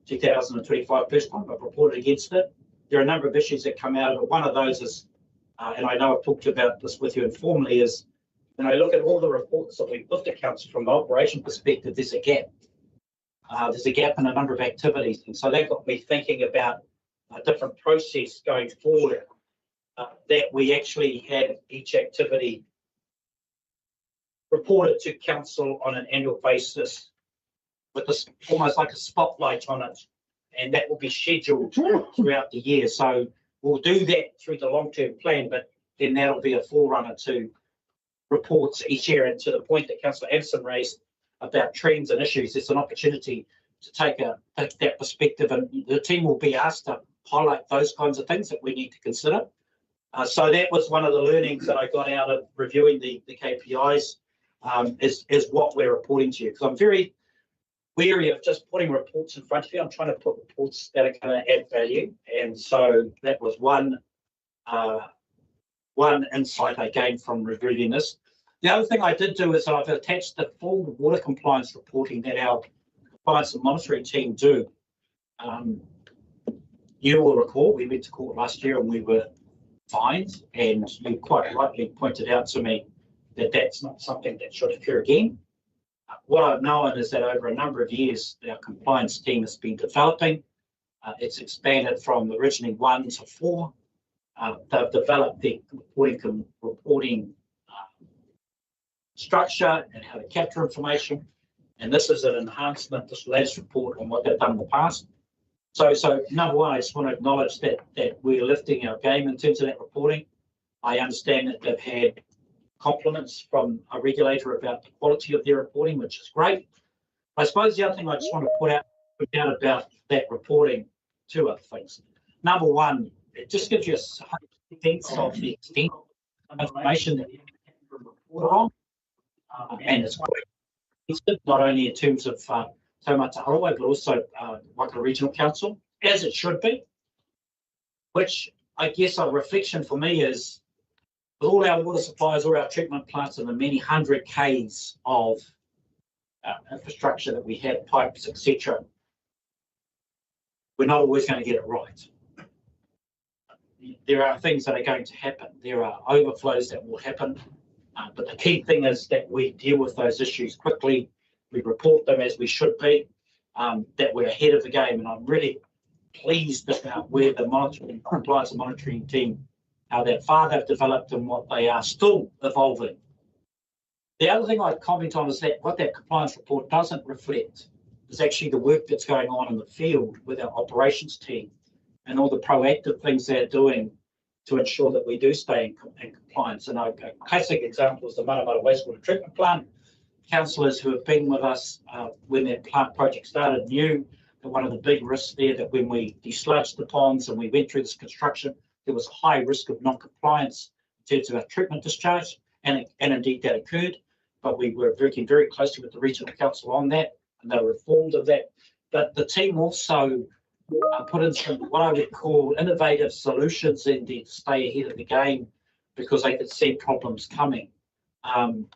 [SPEAKER 8] 2025. First time I've reported against it. There are a number of issues that come out of it. One of those is, and I know I've talked about this with you informally, is when I look at all the reports that we've put to council from the operation perspective, there's a gap. There's a gap in a number of activities. And so that got me thinking about a different process going forward, that we actually had each activity reported to council on an annual basis with this almost like a spotlight on it. And that will be scheduled throughout the year. So we'll do that through the long-term plan, but then that'll be a forerunner to reports each year. And to the point that Councillor Anderson raised about trends and issues, it's an opportunity to take that perspective, and the team will be asked to highlight those kinds of things that we need to consider. So that was one of the learnings that I got out of reviewing the KPIs, is what we're reporting to you. Because I'm very wary of just putting reports in front of you. I'm trying to put reports that are going to add value. And so that was one insight I gained from reviewing this. The other thing I did do is I've attached the full water compliance reporting that our compliance and monitoring team do. You will recall we went to court last year and we were fined, and you quite rightly pointed out to me that that's not something that should occur again. What I've known is that over a number of years, our compliance team has been developing. It's expanded from originally 1 to 4. They've developed the reporting structure and how to capture information. And this is an enhancement, this latest report, on what they've done in the past. So number one, I just want to acknowledge that we're lifting our game in terms of that reporting. I understand that they've had compliments from a regulator about the quality of their reporting, which is great. I suppose the other thing I just want to put out about that reporting, two other things. Number one, it just gives you a sense of the extent of information that you can report on. And it's quite extensive, not only in terms of Matamata-Piako, but also Waka Regional Council, as it should be, which I guess a reflection for me is, with all our water supplies, all our treatment plants, and the many hundred Ks of infrastructure that we have, pipes, etc., we're not always going to get it right. There are things that are going to happen. There are overflows that will happen. But the key thing is that we deal with those issues quickly. We report them as we should be, that we're ahead of the game. And I'm really pleased about where the monitoring, compliance and monitoring team, how that far they've developed and what they are still evolving. The other thing I'd comment on is that what that compliance report doesn't reflect is actually the work that's going on in the field with our operations team and all the proactive things they're doing to ensure that we do stay in compliance. And a classic example is the Matamata wastewater treatment plant. Councillors who have been with us when that plant project started knew that one of the big risks there, that when we desludged the ponds and we went through this construction, there was high risk of non-compliance in terms of our treatment discharge, and indeed that occurred. But we were working very closely with the regional council on that, and they were informed of that. But the team also put in some what I would call innovative solutions indeed to stay ahead of the game, because they could see problems coming. And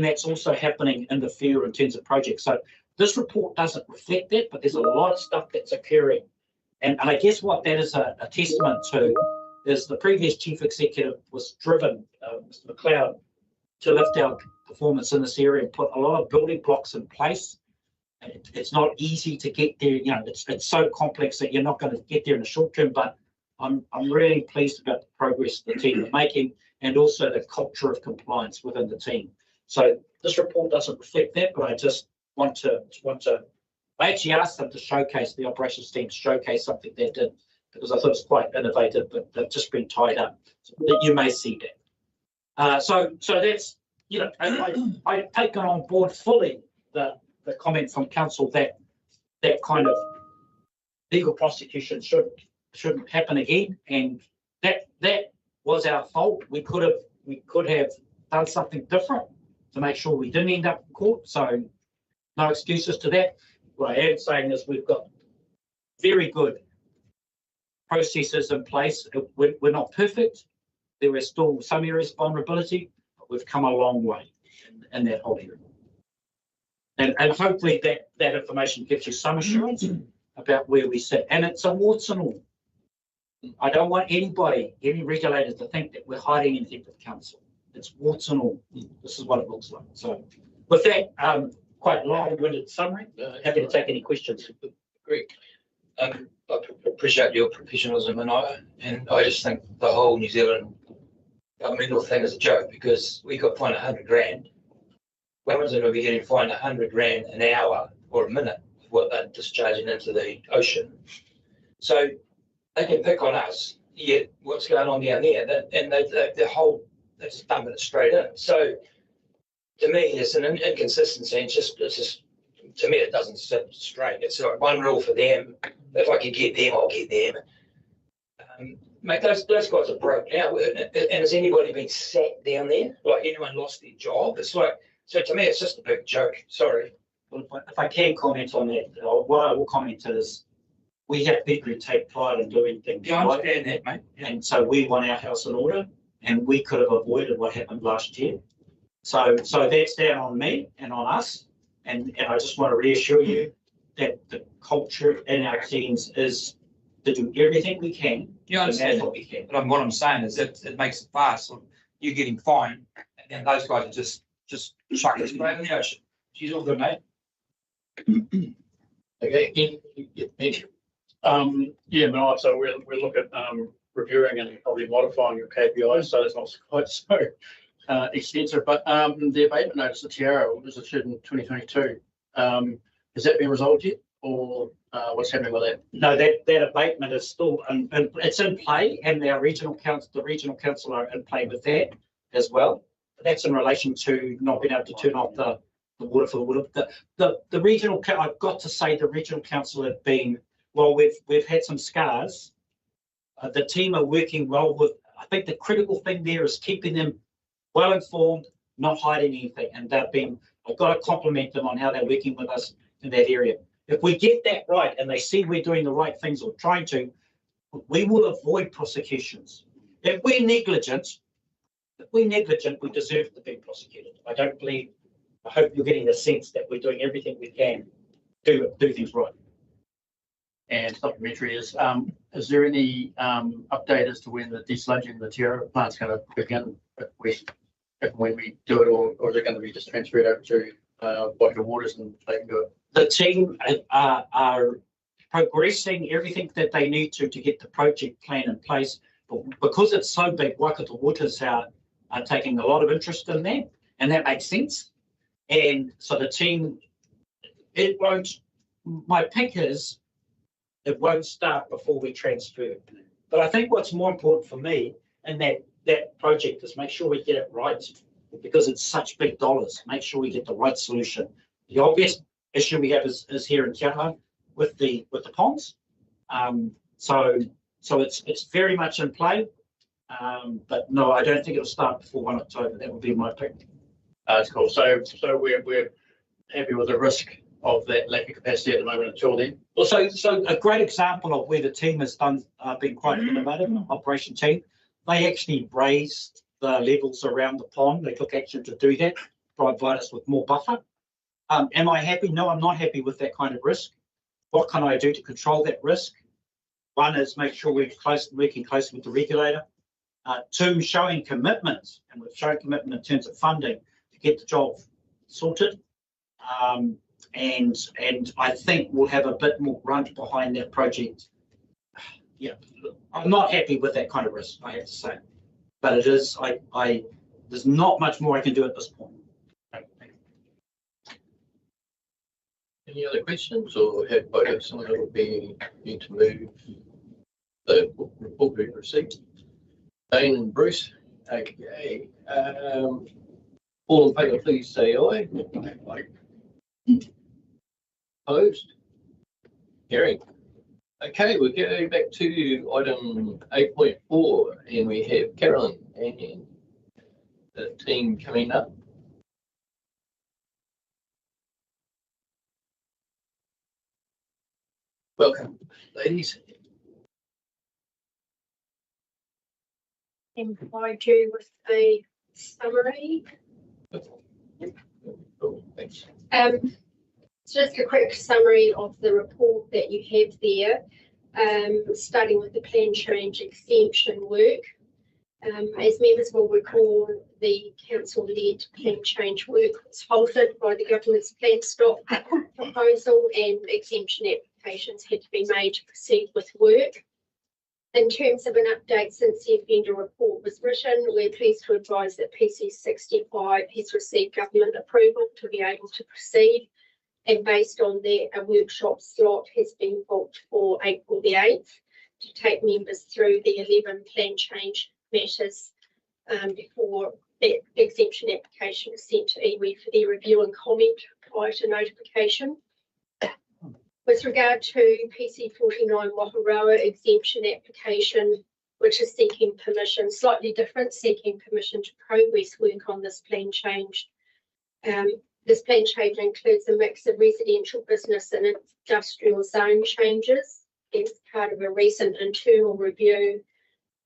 [SPEAKER 8] that's also happening in the field in terms of projects. So this report doesn't reflect that, but there's a lot of stuff that's occurring. And I guess what that is a testament to is the previous chief executive was driven, Mr. McLeod, to lift our performance in this area and put a lot of building blocks in place. It's not easy to get there. You know, it's so complex that you're not going to get there in the short term, but I'm really pleased about the progress the team are making, and also the culture of compliance within the team. So this report doesn't reflect that, but I just want to I actually asked them to showcase, the operations team showcase something they did, because I thought it was quite innovative, but they've just been tied up. So you may see that. So that's, you know, I've taken on board fully the comment from council that kind of legal prosecution shouldn't happen again, and that was our fault. We could have done something different to make sure we didn't end up in court. So no excuses to that. What I am saying is we've got very good processes in place. We're not perfect. There are still some areas of vulnerability, but we've come a long way in that whole area. And hopefully that information gives you some assurance about where we sit. And it's a warts and all. I don't want any regulator to think that we're hiding anything with council. It's warts and all. This is what it looks like. So with that, quite long-winded summary, happy to take any questions.
[SPEAKER 7] Greg, I appreciate your professionalism, and I just think the whole New Zealand governmental thing is a joke, because we got fined 100 grand. Women's going to be getting fined 100 grand an hour or a minute for what they're discharging into the ocean. So they can pick on us, yet what's going on down there, and they're just dumping it straight in. So to me, it's an inconsistency. It's just to me, it doesn't sit straight. It's like one rule for them. If I can get them, I'll get them. Mate, those guys are broke now. And has anybody been sat down there? Like, anyone lost their job? It's like, so to me, it's just a big joke. Sorry.
[SPEAKER 8] Well, if I can comment on that, what I will comment is we have people who take pride in doing things.
[SPEAKER 7] Yeah, I understand that, mate.
[SPEAKER 8] And so we want our house in order, and we could have avoided what happened last year. So that's down on me and on us. And I just want to reassure you that the culture in our teams is to do everything we can.
[SPEAKER 7] Yeah, I understand
[SPEAKER 8] what we can.
[SPEAKER 7] But what I'm saying is it makes it fast. So you're getting fined, and then those guys are just chucking it straight in the ocean. She's all good, mate.
[SPEAKER 1] Okay,
[SPEAKER 10] Yeah, no, so we'll look at reviewing and probably modifying your KPIs, so it's not quite so extensive, but the abatement notice, the Tiara, was issued in 2022. Has that been resolved yet, or what's happening with that?
[SPEAKER 8] No, that abatement is still, and it's in play, and the regional council are in play with that as well. That's in relation to not being able to turn off the water for the water. The regional, I've got to say, the regional council have been, well, we've had some scars. The team are working well with, I think the critical thing there is keeping them well informed, not hiding anything. And I've got to compliment them on how they're working with us in that area. If we get that right and they see we're doing the right things or trying to, we will avoid prosecutions. If we're negligent, we deserve to be prosecuted. I hope you're getting the sense that we're doing everything we can do things right.
[SPEAKER 10] And supplementary is there any update as to when the desludging the Tiara plant's going to begin when we do it, or is it going to be just transferred over to Waikato Waters and they can do it?
[SPEAKER 8] The team are progressing everything that they need to get the project plan in place. But because it's so big, Waikato Waters are taking a lot of interest in that, and that makes sense. And so the team, my pick is, it won't start before we transfer. But I think what's more important for me in that project is make sure we get it right, because it's such big dollars. Make sure we get the right solution. The obvious issue we have is here in Te Aho with the ponds. So it's very much in play. But no, I don't think it'll start before 1 October. That would be my pick.
[SPEAKER 10] That's cool. So we're happy with the risk of that lack of capacity at the moment until then.
[SPEAKER 8] Well, so a great example of where the team has been quite innovative, operation team. They actually raised the levels around the pond. They took action to do that, provide us with more buffer. Am I happy? No, I'm not happy with that kind of risk. What can I do to control that risk? One is make sure we're working closely with the regulator. Two, showing commitment, and we've shown commitment in terms of funding to get the job sorted. And I think we'll have a bit more grunt behind that project. Yeah, I'm not happy with that kind of risk, I have to say. But it is, there's not much more I can do at this point.
[SPEAKER 1] Any other questions, or have someone that will be need to move the report we've received? Dane and Bruce. Okay. All in favour, please say aye. Aye. Opposed? Carried. Okay, we're going back to item 8.4, and we have Carolyn and the team coming up. Welcome, ladies.
[SPEAKER 19] Provide you with the summary.
[SPEAKER 1] Oh, thanks.
[SPEAKER 19] Just a quick summary of the report that you have there, starting with the plan change extension work. As members will recall, the council-led plan change work was halted by the government's plan stop proposal, and exemption applications had to be made to proceed with work. In terms of an update since the offender report was written, we're pleased to advise that PC 65 has received government approval to be able to proceed, and based on that, a workshop slot has been booked for April the 8th to take members through the 11 plan change matters before that exemption application is sent to iwi for their review and comment prior to notification. With regard to PC 49 Waharoa exemption application, which is seeking permission, slightly different, seeking permission to progress work on this plan change. This plan change includes a mix of residential, business and industrial zone changes as part of a recent internal review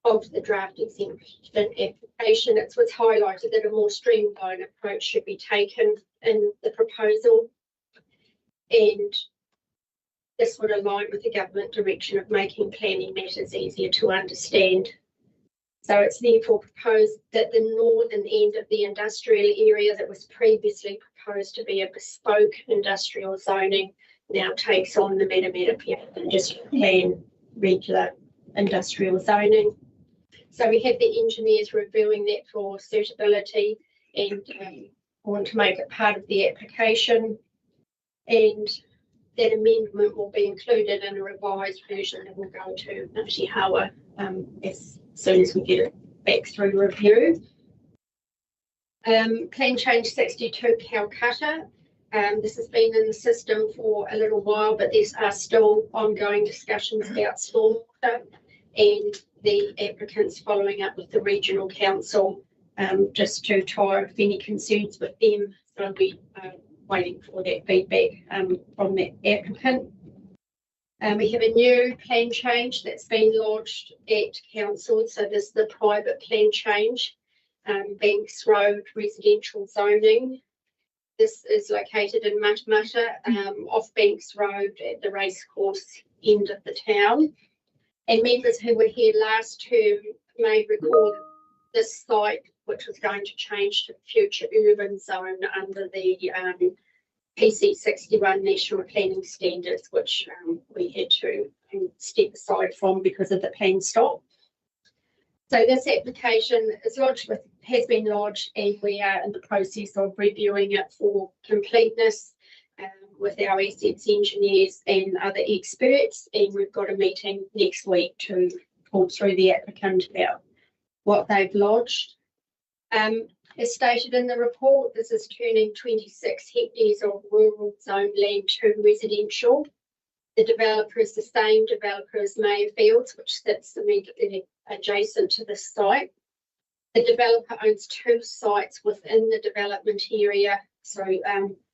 [SPEAKER 19] of the draft exemption application. It was highlighted that a more streamlined approach should be taken in the proposal, and this would align with the government direction of making planning matters easier to understand. So it's therefore proposed that the northern end of the industrial area that was previously proposed to be a bespoke industrial zoning now takes on the Matamata-Piako industrial plan regular industrial zoning. So we have the engineers reviewing that for suitability, and want to make it part of the application, and that amendment will be included in a revised version that will go to Ngāti Hawa as soon as we get it back through review. Plan change 62 Calcutta. This has been in the system for a little while, but there are still ongoing discussions about stormwater, and the applicants following up with the regional council just to tie off any concerns with them. So we waiting for that feedback from the applicant. We have a new plan change that's been lodged at council. So this is the private plan change, Banks Road residential zoning. This is located in Matamata, off Banks Road at the racecourse end of the town. And members who were here last term may recall this site, which was going to change to future urban zone under the PC 61 national planning standards, which we had to step aside from because of the plan stop. So this application is has been lodged, and we are in the process of reviewing it for completeness with our assets engineers and other experts, and we've got a meeting next week to talk through the applicant about what they've lodged. As stated in the report, this is turning 26 hectares of rural zone land to residential. The developer is the same developer as Mayfields, which sits immediately adjacent to this site. The developer owns 2 sites within the development area, so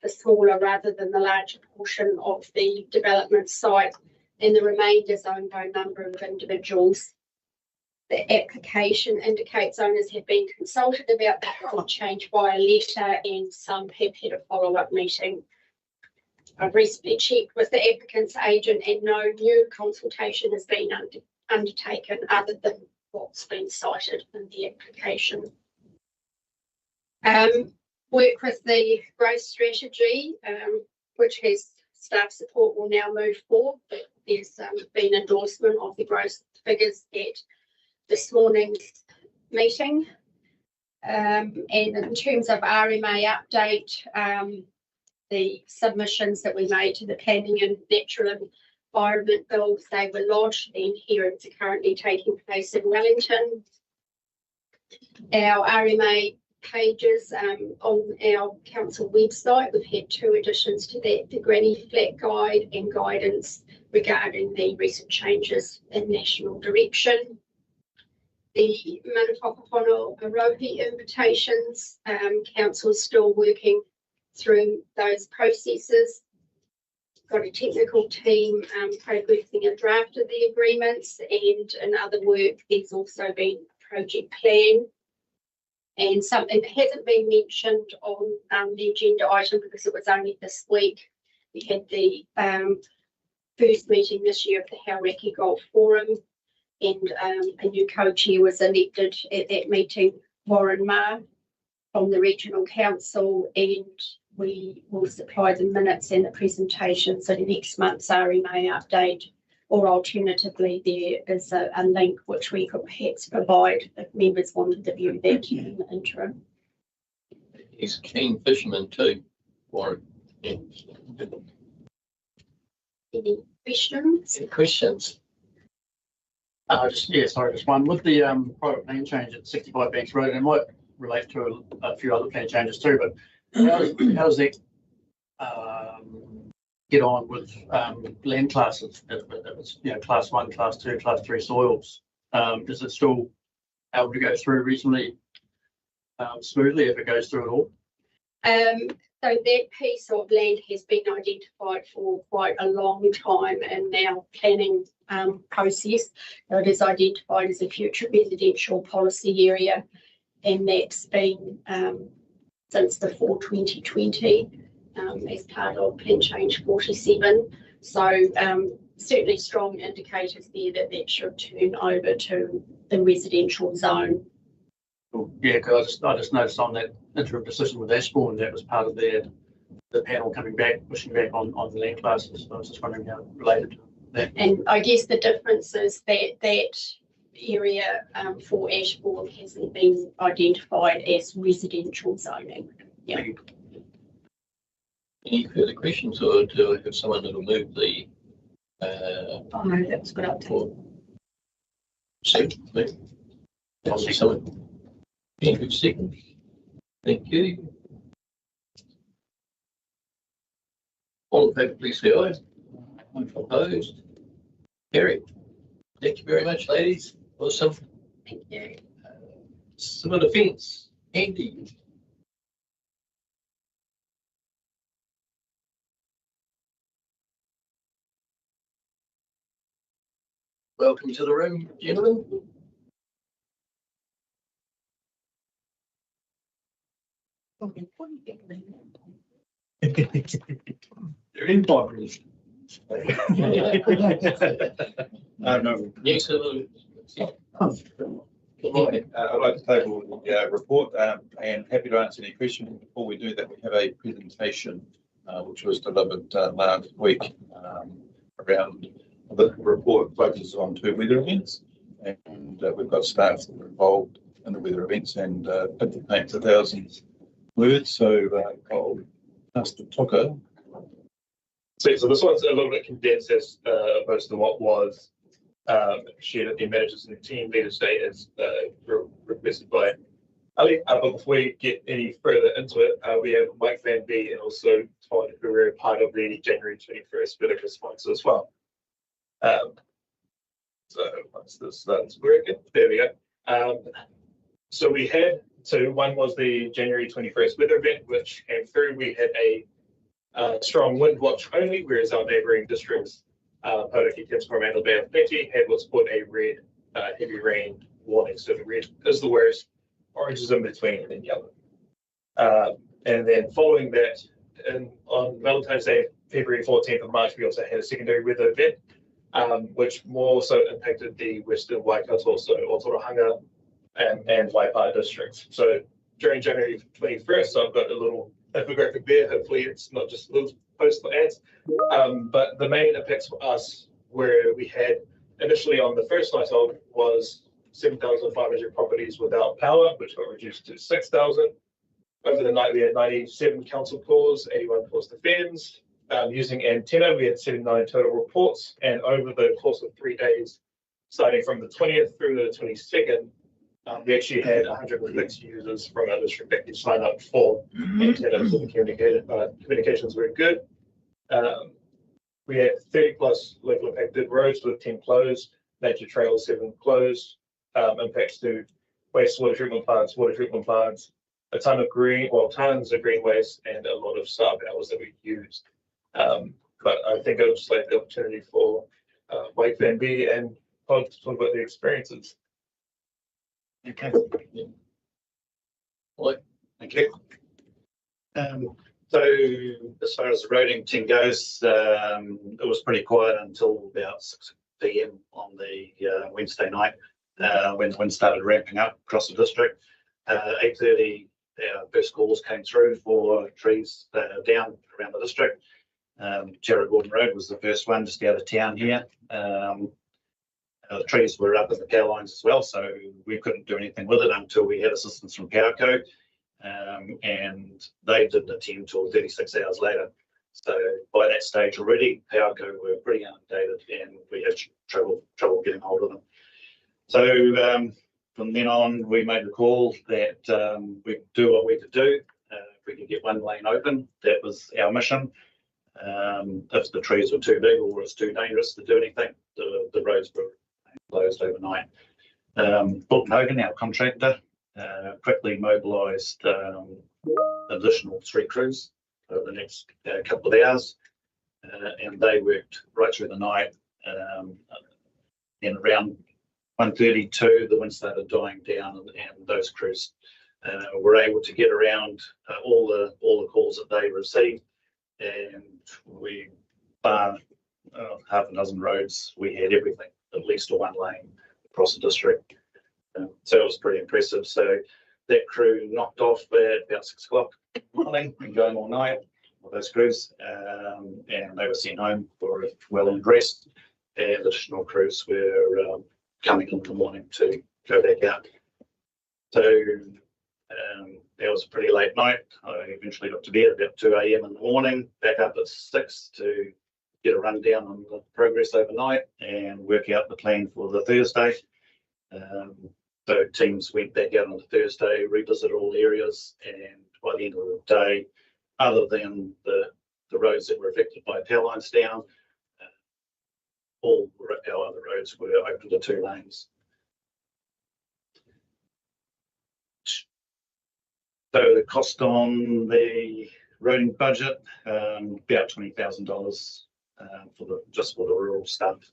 [SPEAKER 19] the smaller rather than the larger portion of the development site, and the remainder is owned by a number of individuals. The application indicates owners have been consulted about the plan change via letter, and some have had a follow-up meeting. I've recently checked with the applicant's agent, and no new consultation has been undertaken other than what's been cited in the application. Work with the growth strategy, which has staff support, will now move forward. But there's been endorsement of the growth figures at this morning's meeting. And in terms of RMA update, the submissions that we made to the Planning and Natural Environment Bills, they were lodged, and hearings are currently taking place in Wellington. Our RMA pages on our council website, we've had 2 additions to that, the Granny Flat Guide and guidance regarding the recent changes in national direction. The Matamata-Piako Arohi invitations, council is still working through those processes. Got a technical team progressing a draft of the agreements, and in other work there's also been a project plan. And something that hasn't been mentioned on the agenda item because it was only this week, we had the first meeting this year of the Hauraki Golf Forum, And a new co-chair was elected at that meeting, Warren Ma from the Regional Council, and we will supply the minutes and the presentation. So the next month's RMA update, or alternatively, there is a link which we could perhaps provide if members wanted to view that in the interim.
[SPEAKER 1] He's a keen fisherman too, Warren. Yeah.
[SPEAKER 19] Any questions?
[SPEAKER 1] Any questions?
[SPEAKER 10] Just one. With the private plan change at 65 Banks Road, and it might relate to a few other plan changes too, but how does that get on with land classes? If it's, class 1, class 2, class 3 soils, is it still able to go through reasonably smoothly if it goes through at all?
[SPEAKER 19] So that piece of land has been identified for quite a long time in our planning process. It is identified as a future residential policy area, and that's been since the 2020 as part of Plan Change 47. So certainly strong indicators there that should turn over to the residential zone.
[SPEAKER 10] Yeah, because I just noticed on that interim decision with Ashbourne, that was part of the panel coming back, pushing back on the land classes. So I was just wondering how it related to that.
[SPEAKER 19] And I guess the difference is that area for Ashbourne hasn't been identified as residential zoning. Yeah.
[SPEAKER 1] Any further questions, or do I have someone that'll move the?
[SPEAKER 19] Oh no, that was good update.
[SPEAKER 1] Second, I'll see someone. Any good seconds? Thank you. All in favour, please say aye. Opposed? Carried. Thank you very much, ladies. Awesome.
[SPEAKER 19] Thank you.
[SPEAKER 1] Civil defence, Andy. Welcome to the room, gentlemen.
[SPEAKER 13] You're in progress.
[SPEAKER 9] No.
[SPEAKER 1] Yes, hello.
[SPEAKER 9] I'd like to table the report and happy to answer any questions. Before we do that, we have a presentation which was delivered last week around the report focuses on 2 weather events, and we've got staff that were involved in the weather events, and it paints 1,000 words. So I'll ask the talker.
[SPEAKER 20] So this one's a little bit condensed as opposed to what was shared at the managers and the team leaders day as requested by Ali. But before we get any further into it, we have Mike Van B and also Todd, who were part of the January 21st weather response as well. So once this starts working, there we go. So we had two. One was the January 21st weather event, which came through. We had a strong wind watch only, whereas our neighbouring districts, Hauraki, Tensmore, Mandel Bay, and Plenty, had what's called a red heavy rain warning. So the red is the worst, orange is in between, and then yellow. And then following that, on Valentine's Day, February 14th of March, we also had a secondary weather event, which more so impacted the Western Waikato, so Otorohanga and Waipaha districts. So during January 21st, so I've got a little infographic there. Hopefully it's not just a little post for ads. But the main impacts for us where we had initially on the first night of was 7,500 properties without power, which got reduced to 6,000. Over the night, we had 97 council calls, 81 calls to FENS. Using antenna, we had 79 total reports. And over the course of 3 days, starting from the 20th through the 22nd, we actually had 106 users from our district that could sign up for antenna. So the communications were good. We had 30 plus local impacted roads with 10 closed, nature trails 7 closed, impacts to wastewater treatment plants, a ton of tons of green waste, and a lot of sub hours that we used. But I think I would just like the opportunity for Mike Van B and Todd to talk about their experiences.
[SPEAKER 13] Okay.
[SPEAKER 1] What?
[SPEAKER 21] Thank you. So as far as the roading team goes, it was pretty quiet until about PM on the Wednesday night when the wind started ramping up across the district. 8:30, our first calls came through for trees down around the district. Jarrah Gordon Road was the first one just out of town here. The trees were up in the power lines as well, so we couldn't do anything with it until we had assistance from Piako, and they didn't attend till 36 hours later. So by that stage already, Piako were pretty inundated, and we had trouble getting hold of them. So from then on, we made the call that we could do what we could do. If we could get one lane open, that was our mission. If the trees were too big or it's too dangerous to do anything, the roads were closed overnight. Bolton Hogan, our contractor, quickly mobilised additional 3 crews over the next couple of hours, and they worked right through the night. And around 1:32, the wind started dying down, and those crews were able to get around all the calls that they received, and we bar half a dozen roads, we had everything, at least a one lane across the district. So it was pretty impressive. So that crew knocked off at about 6 o'clock in the morning and going all night with those crews, and they were sent home for a well-earned rest, and additional crews were coming in the morning to go back out. So that was a pretty late night. I eventually got to bed about 2 a.m. in the morning, back up at 6 to get a rundown on the progress overnight and work out the plan for the Thursday. So teams went back out on the Thursday, revisited all areas, and by the end of the day, other than the roads that were affected by power lines down, all our other roads were open to 2 lanes. So the cost on the roading budget, about $20,000 just for the rural stuff,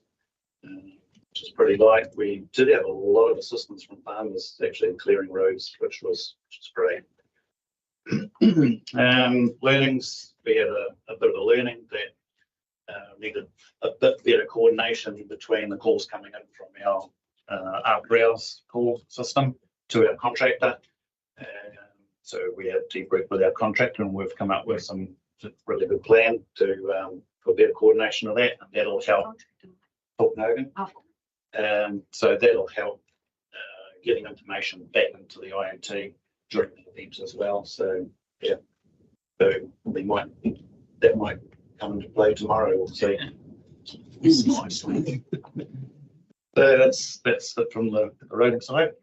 [SPEAKER 21] which is pretty light. We did have a lot of assistance from farmers actually in clearing roads, which was great. Learnings, we had a bit of a learning that needed a bit better coordination between the calls coming in from our browse call system to our contractor. So we had debriefed with our contractor, and we've come up with some really good plan for better coordination of that, and that'll help Bolton Hogan. So that'll help getting information back into the INT during the events as well. So yeah, so that might come into play tomorrow. We'll see. So that's it from the roading side.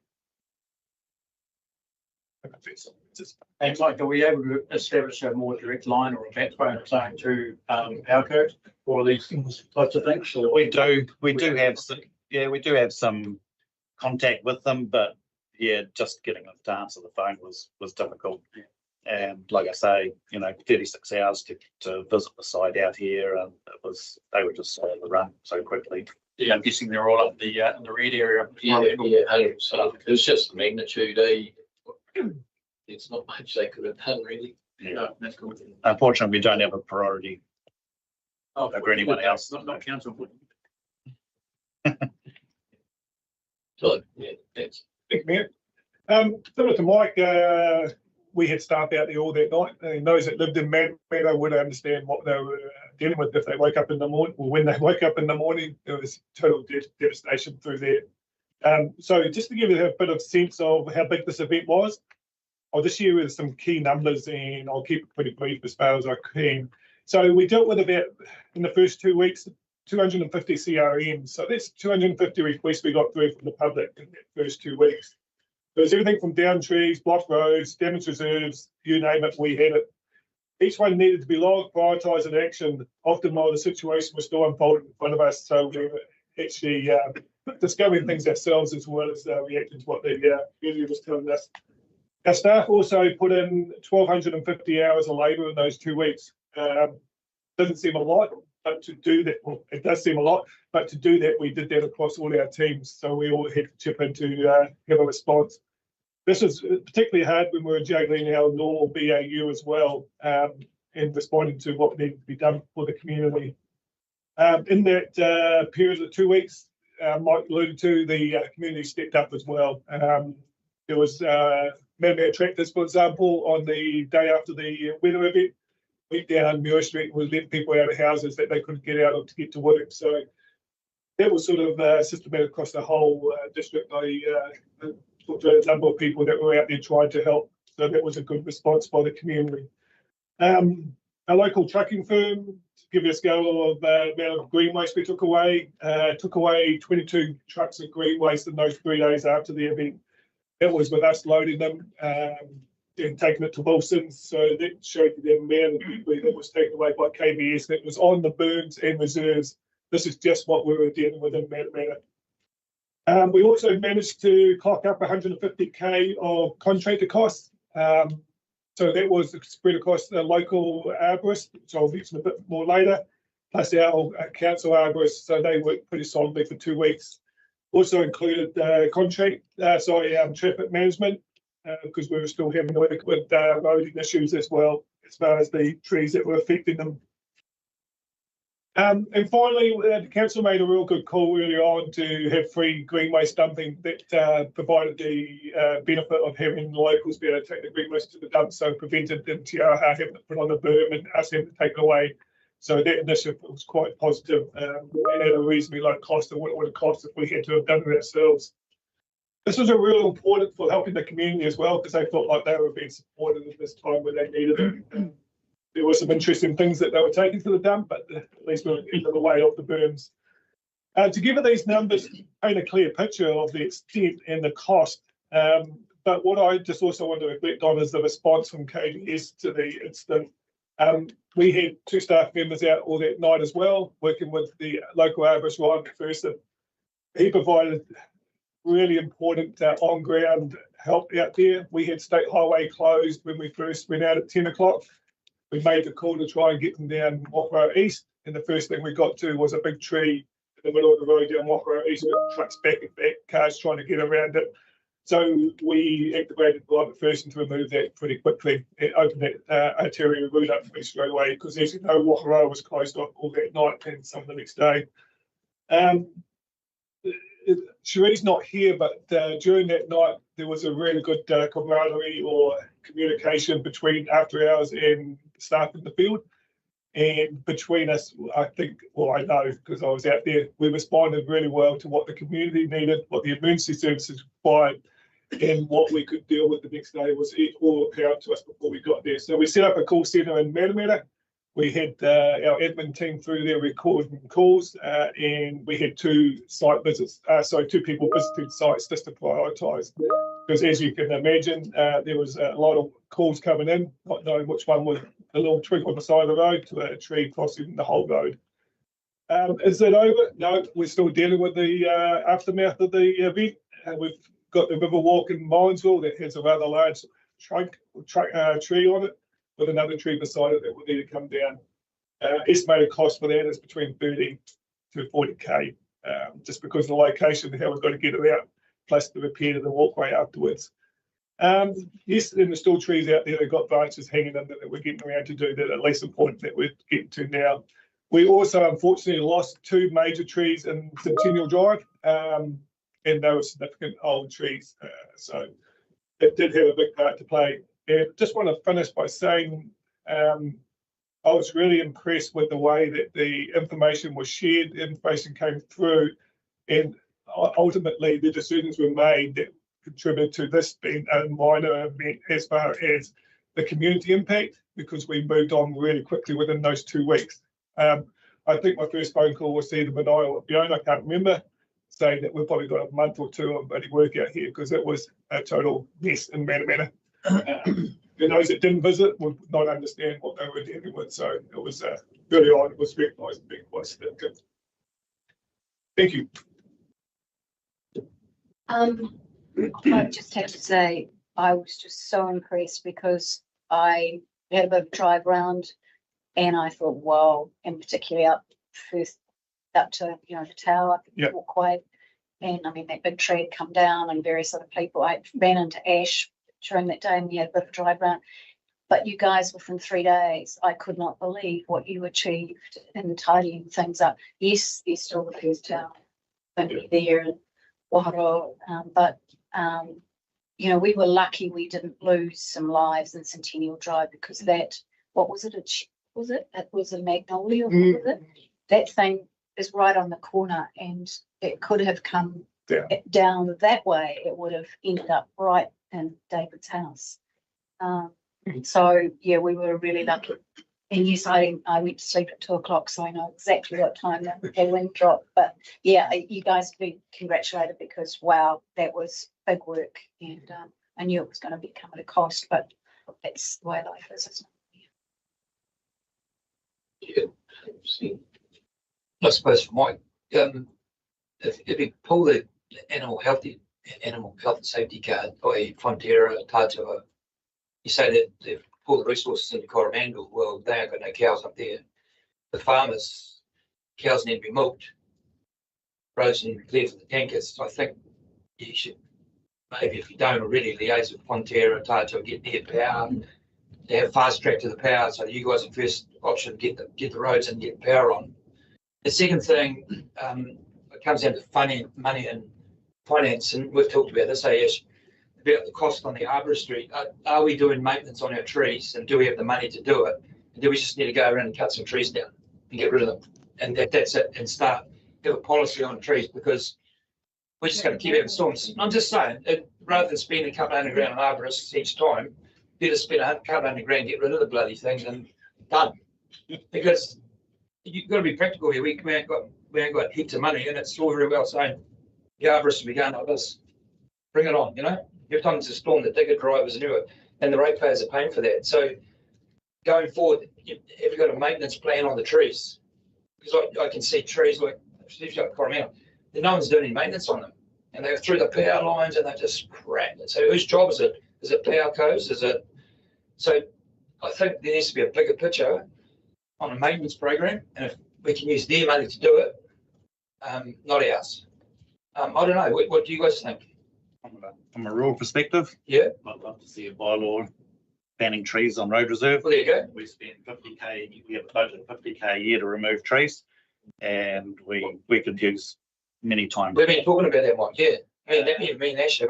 [SPEAKER 10] And Mike, are we able to establish a more direct line or a backbone or something to Piako for these types of things? Or
[SPEAKER 21] we do have some contact with them, but yeah, just getting them to answer the phone was difficult. And like I say, 36 hours to visit the site out here, and they were just on the run so quickly.
[SPEAKER 10] Yeah, I'm guessing they're all up in the red area.
[SPEAKER 1] Yeah, 100%. It was just the magnitude. It's not much they could have done, really.
[SPEAKER 10] Yeah, no, that's cool.
[SPEAKER 21] Unfortunately, we don't have a priority over anyone else.
[SPEAKER 10] Not council.
[SPEAKER 1] So, yeah, thanks.
[SPEAKER 22] Thank you, similar to Mike, we had staff out there all that night, and those that lived in Matamata would understand what they were dealing with if they woke up in the morning, or when they woke up in the morning. There was total devastation through there. So just to give you a bit of sense of how big this event was, I'll just share with some key numbers, and I'll keep it pretty brief as far as I can. So we dealt with about, in the first 2 weeks, 250 CRMs. So that's 250 requests we got through from the public in that first 2 weeks. There was everything from down trees, blocked roads, damaged reserves, you name it, we had it. Each one needed to be logged, prioritised, and actioned, often while the situation was still unfolding in front of us. So we were actually discovering things ourselves as well as reacting to what the media was telling us. Our staff also put in 1,250 hours of labour in those 2 weeks. Doesn't seem a lot, but to do that, well, it does seem a lot, but to do that, we did that across all our teams. So we all had to chip in to have a response. This was particularly hard when we were juggling our normal BAU as well, and responding to what needed to be done for the community. In that period of 2 weeks, Mike alluded to, the community stepped up as well. There was Matamata tractors, for example, on the day after the weather event, went down Muir Street and was letting people out of houses that they couldn't get out of to get to work. So that was sort of systematic across the whole district. I talked to a number of people that were out there trying to help. So that was a good response by the community. A local trucking firm, to give you a scale of the amount of green waste we took away 22 trucks of green waste in those 3 days after the event. That was with us loading them and taking it to Wilson's. So that showed you the amount of debris that was taken away by KBS that was on the burns and reserves. This is just what we were dealing with in Matamata. We also managed to clock up 150K of contractor costs. So that was spread across the local arborists, which I'll mention a bit more later, plus our council arborists. So they worked pretty solidly for 2 weeks. Also included traffic management, because we were still having to work with roading issues as well, as far as the trees that were affecting them. And finally, the council made a real good call early on to have free green waste dumping that provided the benefit of having the locals be able to take the green waste to the dump, so prevented them to having to put on the berm and us having to take it away. So that initiative was quite positive and at a reasonably low cost of what it would have cost if we had to have done it ourselves. This was a real important for helping the community as well, because they felt like they were being supported at this time when they needed it. There were some interesting things that they were taking to the dump, but at least we were getting the way off the berms. Together, these numbers paint a clear picture of the extent and the cost. But what I just also want to reflect on is the response from KDS to the incident. We had 2 staff members out all that night as well, working with the local arborist Ryan McPherson. He provided really important on-ground help out there. We had State Highway closed when we first went out at 10 o'clock. We made the call to try and get them down Wokaro East, and the first thing we got to was a big tree in the middle of the road down Wokaro East with trucks back and back, cars trying to get around it. So we activated Ryan McPherson to remove that pretty quickly. It opened that arterial route up for me straight away, because as you know, Wokaro was closed off all that night and some of the next day. Cherie's not here, but during that night, there was a really good camaraderie or communication between after hours and staff in the field. And between us, I think, well, I know because I was out there, we responded really well to what the community needed, what the emergency services required, and what we could deal with the next day was all apparent to us before we got there. So we set up a call centre in Matamata. We had our admin team through there recording calls, and we had 2 site visits. 2 people visiting sites just to prioritise. Because as you can imagine, there was a lot of calls coming in, not knowing which one was a little twig on the side of the road to a tree crossing the whole road. Is it over? No, we're still dealing with the aftermath of the event. We've got the Riverwalk in Minesville that has a rather large tree on it, with another tree beside it that will need to come down. Estimated cost for that is between 30 to 40K, just because of the location and how we've got to get it out, plus the repair to the walkway afterwards. Yes, and there's still trees out there that got branches hanging in that we're getting around to do that at least important that we're getting to now. We also unfortunately lost 2 major trees in Centennial Drive, and they were significant old trees. So it did have a big part to play. And just want to finish by saying I was really impressed with the way that the information was shared, the information came through, and ultimately the decisions were made that contributed to this being a minor event as far as the community impact, because we moved on really quickly within those 2 weeks. I think my first phone call was to either Manaia or Fiona, I can't remember, saying that we've probably got a month or 2 of bloody work out here, because it was a total mess in Matamata. And those that didn't visit would not understand what they were dealing with. So it was really odd. It was recognised and being quite significant. Thank you.
[SPEAKER 2] I just have to say, I was just so impressed because I had a bit of a drive around and I thought, wow, and particularly up first up to, the tower, walkway. And I mean, that big tree had come down and various other people. I ran into Ash during that day and we had a bit of a drive around. But you guys, within 3 days, I could not believe what you achieved in tidying things up. Yes, there's still the first town there in Waharo, but you know, we were lucky we didn't lose some lives in Centennial Drive, because that, what was it? It was a magnolia. What was it? That thing is right on the corner, and it could have come down that way. It would have ended up right in David's house. So yeah, we were really lucky. And yes, I went to sleep at 2 o'clock, so I know exactly what time the wind dropped. But yeah, you guys be congratulated, because wow, that was big work, and I knew it was going to be coming at a cost, but that's the way life is, isn't
[SPEAKER 7] it? Yeah. I suppose for Mike, if you pull the animal health and safety card by Fonterra, Tatua, you say that they've pulled the resources into Coromandel. Well, they ain't got no cows up there. The farmers, cows need to be milked, roads need to be cleared for the tankers. So I think you should, maybe if you don't already, liaise with Fonterra, Tatua, get near power. They have fast track to the power, so you guys are first option, get the roads and get power on. The second thing, it comes down to money and finance, and we've talked about this, Ash, about the cost on the arboristry. Are we doing maintenance on our trees, and do we have the money to do it? And do we just need to go around and cut some trees down and get rid of them? And that's it, and have a policy on trees, because we're just going to keep having storms. I'm just saying, rather than spending a couple $100 on arborists each time, better spend a couple $100, get rid of the bloody things, and done. Because you've got to be practical here. We ain't got heaps of money, and it's all very well saying the arborists will be going like this. Bring it on, you know. Every time there's a storm, the digger drivers and everything, and the ratepayers are paying for that. So going forward, have you got a maintenance plan on the trees? Because I can see trees like Coromandel, no one's doing any maintenance on them, and they're through the power lines and they're just crap. So whose job is it? Is it Piako's? Is it? So I think there needs to be a bigger picture on a maintenance program, and if we can use their money to do it, not ours. I don't know. What do you guys think?
[SPEAKER 21] From a rural perspective,
[SPEAKER 7] yeah,
[SPEAKER 21] I'd love to see a bylaw banning trees on road reserve.
[SPEAKER 7] Well, there you go.
[SPEAKER 21] We spend 50k. We have a budget of 50k a year to remove trees, and we could use many times.
[SPEAKER 7] We've been talking about that, Mike. Yeah, I mean that may mean Ash.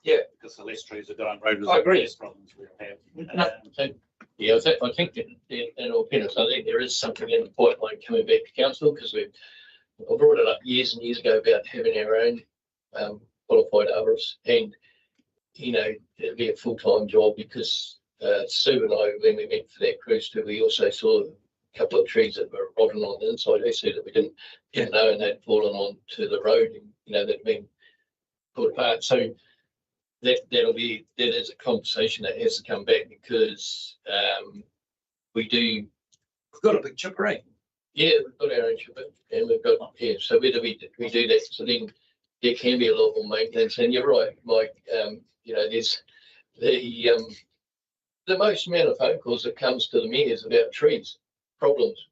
[SPEAKER 7] Yeah,
[SPEAKER 21] because the less trees are got on road reserve,
[SPEAKER 7] I agree.
[SPEAKER 21] the less problems we have.
[SPEAKER 1] Yeah, I think that in all fairness, I think there is something in the pipeline coming back to council, because I brought it up years and years ago about having our own qualified arborists, and you know, it'd be a full-time job, because Sue and I, when we went for that cruise tour, we also saw a couple of trees that were rotting on the inside, so that we didn't know, and they'd fallen onto the road, and you know, they'd been pulled apart. So that is a conversation that has to come back, because we've got a big chipper, eh? Yeah, we've got our own chipper, and we've got so whether we do that, so then there can be a lot more maintenance. And you're right, Mike. You know, there's the most amount of phone calls that comes to the mayors about trees problems,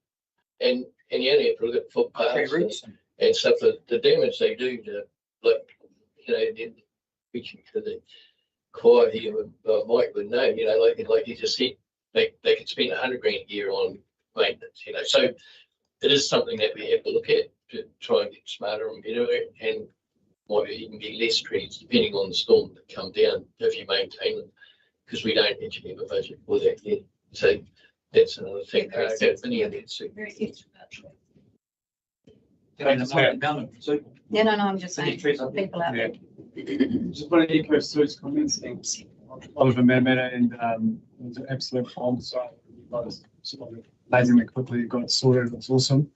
[SPEAKER 1] and you only have to look at footpaths and stuff. The damage they do to, like, you know, reaching to the choir here, Mike would know. You know, like you just said, they could spend $100 a year on maintenance. You know, so it is something that we have to look at to try and get smarter and better, and might even be less trees depending on the storm that come down if you maintain them, because we don't actually have a budget for that yet. So that's another thing.
[SPEAKER 2] Very sensitive about trees. No, I'm just saying, people out there.
[SPEAKER 16] Just want to echo Sue's comments. Thanks, Oliver Matamata, and it was an absolute bomb. So you guys sort of amazingly quickly got it sorted. It's awesome.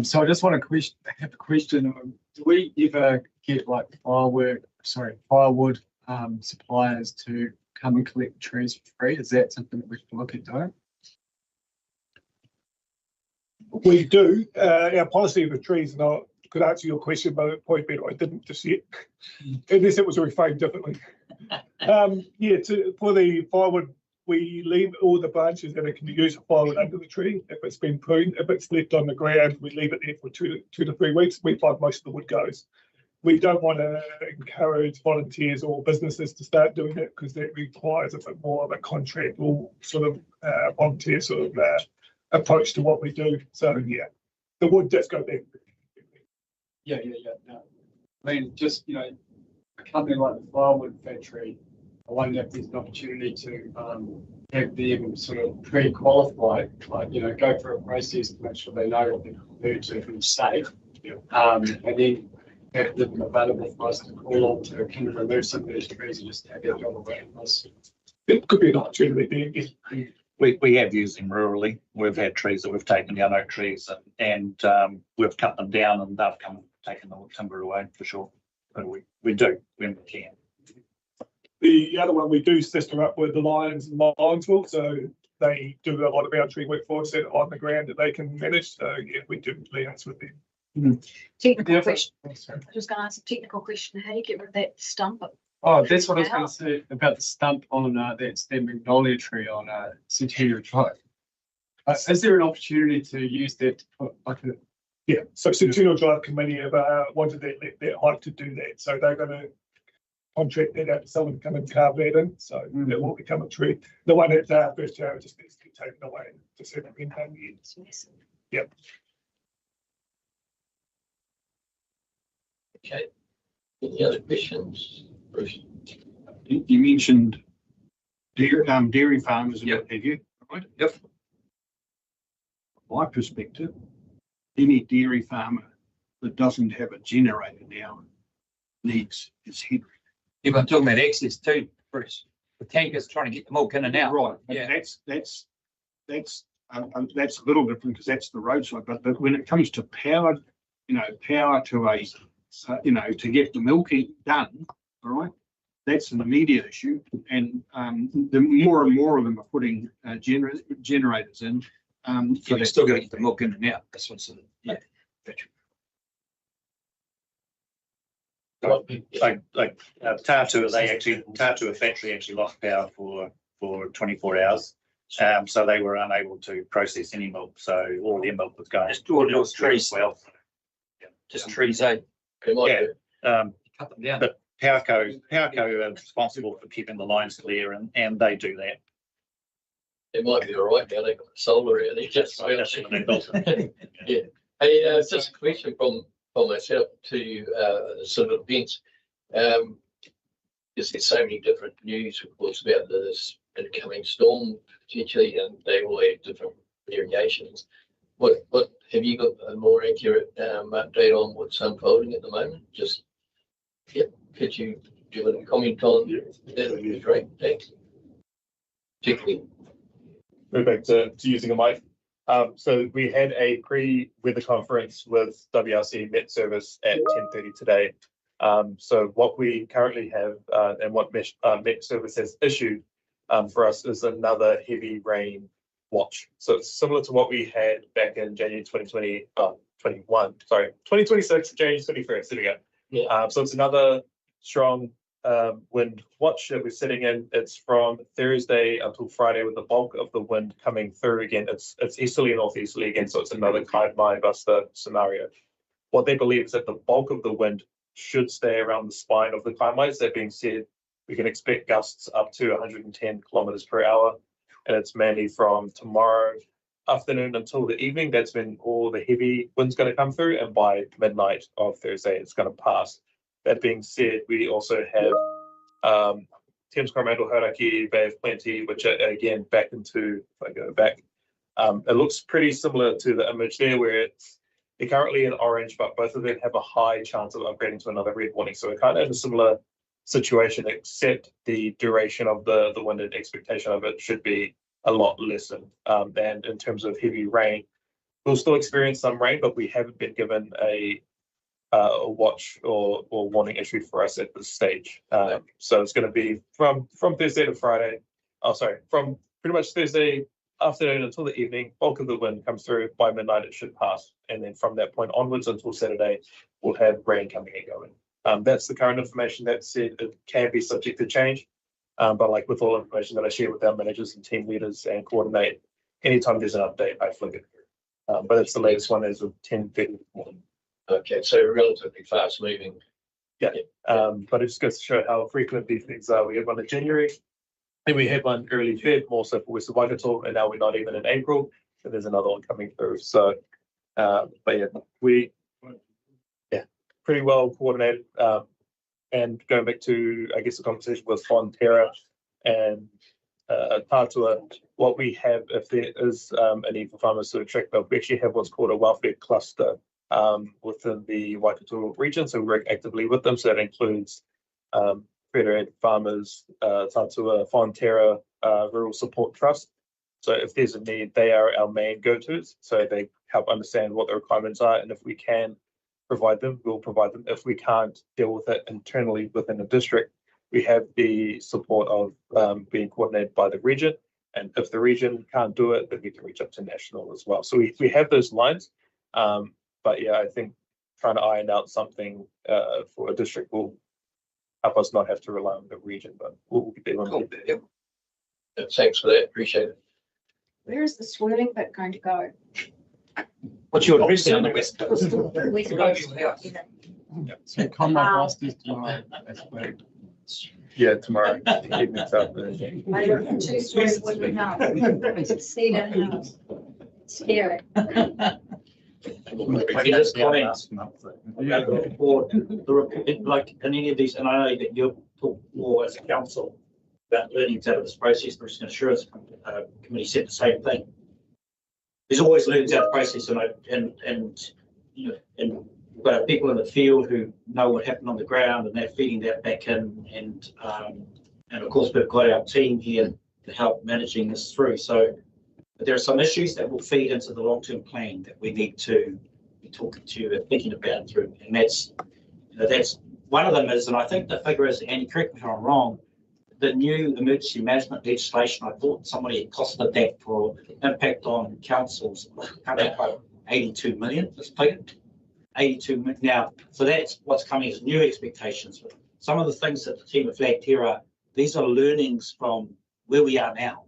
[SPEAKER 16] So I just want to have a question. Do we ever get like firewood suppliers to come and collect trees for free? Is that something that we should look at doing?
[SPEAKER 22] We do. Our policy with trees, and I could answer your question, but it probably better I didn't just yet, unless it was refined differently. For the firewood, we leave all the branches that can be used for firewood under the tree. If it's been pruned, if it's left on the ground, we leave it there for two to 3 weeks. We find most of the wood goes. we don't want to encourage volunteers or businesses to start doing it because that requires a bit more of a contract or sort of volunteer sort of approach to what we do. So yeah, the wood does go there.
[SPEAKER 16] Yeah. No. I mean, just, you know, a company like the firewood factory, I wonder if there's an opportunity to have them sort of pre-qualified, like, you know, go through a process to make sure they know what they're compared to from the state. And then have them available for us to call on to kind of remove some of these trees and just have their job away from us.
[SPEAKER 22] It could be an opportunity.
[SPEAKER 8] We have used them rurally. We've had trees that we've taken down, oak trees, and we've cut them down and they've come taken the timber away for sure. But we do when we can.
[SPEAKER 22] The other one we do sister up with the Lions and Lionsville, so they do a lot of our tree work for us on the ground that they can manage. So yeah, we do liaise with them.
[SPEAKER 2] Technical question. I was just going to ask a technical question. How do you get rid of that stump?
[SPEAKER 16] Oh, that's what I was going to say about the stump on that magnolia tree on Centennial Drive. Is there an opportunity to use that to put like a...
[SPEAKER 22] Yeah, so Centennial Drive Committee have wanted that hike to do that. So they're going to contract that out to someone to come and carve that in. So that will become a tree. The one at First Tower just needs to be taken away. Just haven't been done yet. Yep.
[SPEAKER 1] Okay. Any other questions, Bruce?
[SPEAKER 3] You mentioned dairy farmers and what have you, right?
[SPEAKER 1] Yep.
[SPEAKER 3] From my perspective, any dairy farmer that doesn't have a generator now needs his head.
[SPEAKER 7] Yeah, but I'm talking about access too, Bruce. The tankers trying to get the milk in and out.
[SPEAKER 3] Right.
[SPEAKER 7] Yeah.
[SPEAKER 3] That's a little different because that's the roadside. But when it comes to power, power to a, to get the milking done, all right, that's an immediate issue. And the more and more of them are putting generators in.
[SPEAKER 7] So they're still going to get the milk in and out. That's what's in it. Yeah.
[SPEAKER 8] Like Tartua, Tartua factory actually lost power for 24 hours. So they were unable to process any milk. So all their milk was going.
[SPEAKER 7] Just all those trees.
[SPEAKER 8] Well,
[SPEAKER 7] just trees, eh?
[SPEAKER 8] Yeah.
[SPEAKER 7] Cut them down.
[SPEAKER 8] But Piako are responsible for keeping the lines clear, and they do that.
[SPEAKER 1] It might be all right now. They've got solar out there. Just yeah. Hey, just a question from myself to sort of events. There's so many different news reports about this incoming storm potentially, and they all have different variations. What have you got a more accurate update on what's unfolding at the moment? Just could you give a comment on that? Would be great. Thanks. Particularly.
[SPEAKER 20] Move back to using a mic. So we had a pre-weather conference with WRC Met Service at 10:30 today. So what we currently have and what Met Service has issued for us is another heavy rain watch. So it's similar to what we had back in January 2026, January 21st. There we go.
[SPEAKER 1] Yeah.
[SPEAKER 20] So it's another strong wind watch that we're sitting in. It's from Thursday until Friday with the bulk of the wind coming through again. It's easterly and northeasterly again, so it's another Kaimai Buster scenario. What they believe is that the bulk of the wind should stay around the spine of the Kaimais. That being said, we can expect gusts up to 110 kilometers per hour, and it's mainly from tomorrow afternoon until the evening. That's when all the heavy wind's going to come through, and by midnight of Thursday, it's going to pass. That being said, we also have Thames Coromandel, Hauraki, Bay of Plenty, which are again back into, if I go back, it looks pretty similar to the image there where they're currently in orange, but both of them have a high chance of upgrading to another red warning. So we're kind of in a similar situation, except the duration of the wind and expectation of it should be a lot lessened. And in terms of heavy rain, we'll still experience some rain, but we haven't been given a watch or warning issued for us at this stage. So it's going to be from Thursday to Friday. From pretty much Thursday afternoon until the evening. Bulk of the wind comes through. By midnight, it should pass, and then from that point onwards until Saturday, we'll have rain coming and going. That's the current information. That said, it can be subject to change, but like with all information that I share with our managers and team leaders and coordinate, anytime there's an update, I flick it through. But it's the latest one as of 10:30 morning.
[SPEAKER 1] Okay, so relatively fast moving
[SPEAKER 20] Yeah, but it just goes to show how frequent these things are. We had one in January, and we had one early Feb, more so for West of Waikato, and now we're not even in April, and there's another one coming through. So, but yeah, pretty well coordinated. And going back to, I guess, the conversation with Fonterra and Tātua, what we have, if there is a need for farmers to attract, we actually have what's called a welfare cluster within the Waikato region. So we work actively with them. So that includes Federated Farmers, Tātua, Fonterra, Rural Support Trust. So if there's a need, they are our main go-tos. So they help understand what the requirements are, and if we can provide them, we'll provide them. If we can't deal with it internally within the district, we have the support of being coordinated by the region. And if the region can't do it, then we can reach up to national as well. So we have those lines. But yeah, I think trying to iron out something for a district will help us not have to rely on the region, but we'll get there when we get there.
[SPEAKER 1] Yeah, thanks for that. Appreciate it.
[SPEAKER 2] Where is the swirling bit going to go?
[SPEAKER 8] What's your address on the west coast?
[SPEAKER 2] West Coast.
[SPEAKER 12] So Conrad asked us tomorrow.
[SPEAKER 20] Yeah, tomorrow. Evening's up there.
[SPEAKER 2] I live in 2-story wooden house. It's a cedar house. Scary.
[SPEAKER 8] Like in any of these, and I know that you'll talk more as a council about learnings out of this process, the Risk and Assurance Committee said the same thing. There's always learnings out of the process, and you know, and we've got people in the field who know what happened on the ground, and they're feeding that back in, and of course we've got our team here to help managing this through. So but there are some issues that will feed into the long-term plan that we need to be talking to and thinking about through, and that's one of them is, and I think the figure is, Andy, correct me if I'm wrong, the new emergency management legislation, I thought somebody had costed that for impact on councils, 82 million, this figure, 82 million. Now, so that's what's coming as new expectations. Some of the things that the team have flagged here are, these are learnings from where we are now.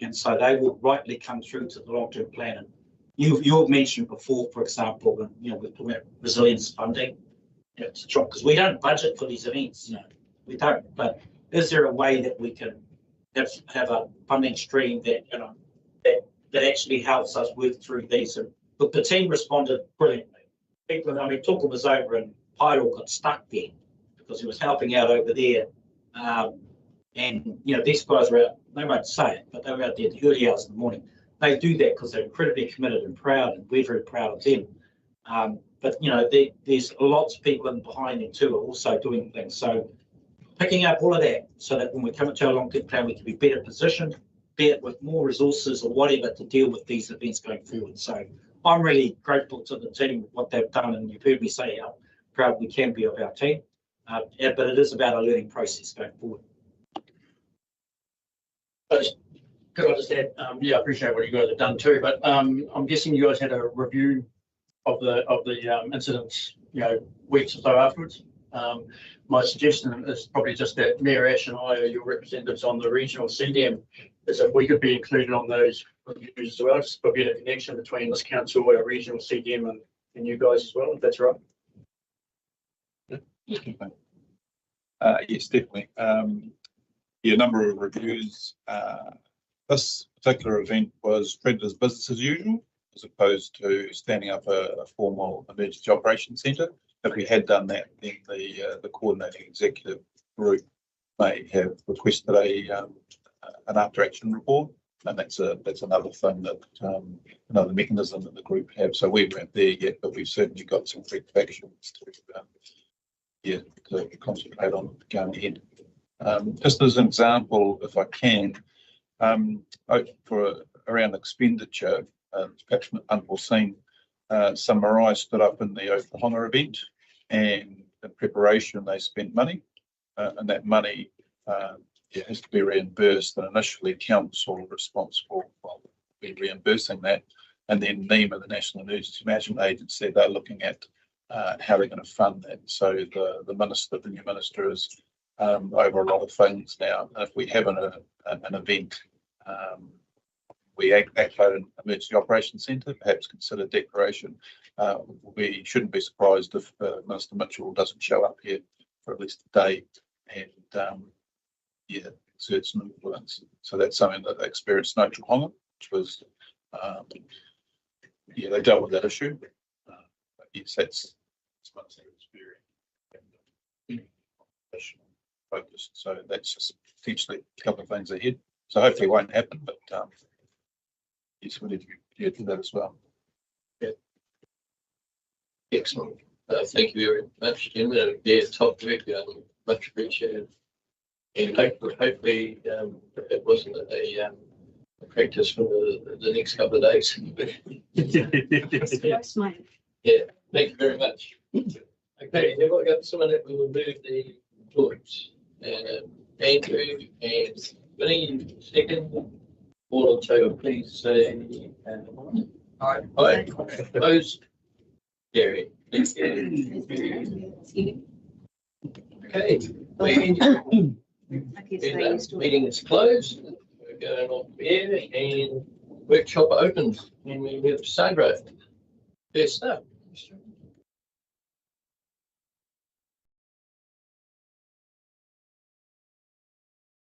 [SPEAKER 8] And so they will rightly come through to the long-term plan. And you've mentioned before, for example, when, you know, we're talking about resilience funding, you know, to drop, because we don't budget for these events, you know, we don't, but is there a way that we can have a funding stream that, you know, that actually helps us work through these? And look, the team responded brilliantly. People, I mean, Tuka was over and Pairo got stuck there because he was helping out over there. And, you know, these guys were out, they won't say it, but they were out there at the early hours in the morning. They do that because they're incredibly committed and proud, and we're very proud of them. But, you know, there's lots of people in behind them too are also doing things. So picking up all of that so that when we come into our long-term plan, we can be better positioned, be it with more resources or whatever to deal with these events going forward. So I'm really grateful to the team, what they've done, and you've heard me say how proud we can be of our team. Yeah, but it is about a learning process going forward.
[SPEAKER 10] Could I just add, yeah, I appreciate what you guys have done too, but I'm guessing you guys had a review of the incidents, you know, weeks or so afterwards. My suggestion is probably just that Mayor Ash and I are your representatives on the regional CDM, is if we could be included on those reviews as well, just for a better connection between this council, our regional CDM, and you guys as well, if that's right.
[SPEAKER 4] Yes, definitely. Yeah, a number of reviews. This particular event was treated as business as usual, as opposed to standing up a formal emergency operations centre. If we had done that, then the coordinating executive group may have requested an after-action report, and that's another thing that another mechanism that the group have. So we weren't there yet, but we've certainly got some corrective actions to concentrate on going ahead. Just as an example, if I can, for around expenditure, perhaps unforeseen, some marae stood up in the Oklahoma event, and in preparation they spent money, and that money has to be reimbursed. And initially, council are responsible for reimbursing that, and then NEMA, the National Emergency Management Agency, they're looking at how they're going to fund that. So the new minister is over a lot of things now. If we have an event, we activate an emergency operations centre, perhaps consider declaration. We shouldn't be surprised if Minister Mitchell doesn't show up here for at least a day and, yeah, exert some influence. So that's something that they experienced in Oklahoma, which was, yeah, they dealt with that issue. But yes, that's one thing that's very focused. So that's just potentially a couple of things ahead. So hopefully it won't happen, but yes, we need to be prepared for that as well.
[SPEAKER 1] Yeah. Excellent. Thank you very much, gentlemen. Yeah, top work, much appreciated. And hopefully it wasn't a practice for the next couple of days. Yeah, thank you very much. Okay, have I got someone that will move the towards? Andrew and Vinny, second. All in favour, please say aye. Aye. Opposed? Gary. Okay. Meeting is closed. We're going on air and workshop opens and we have Sandra. First up.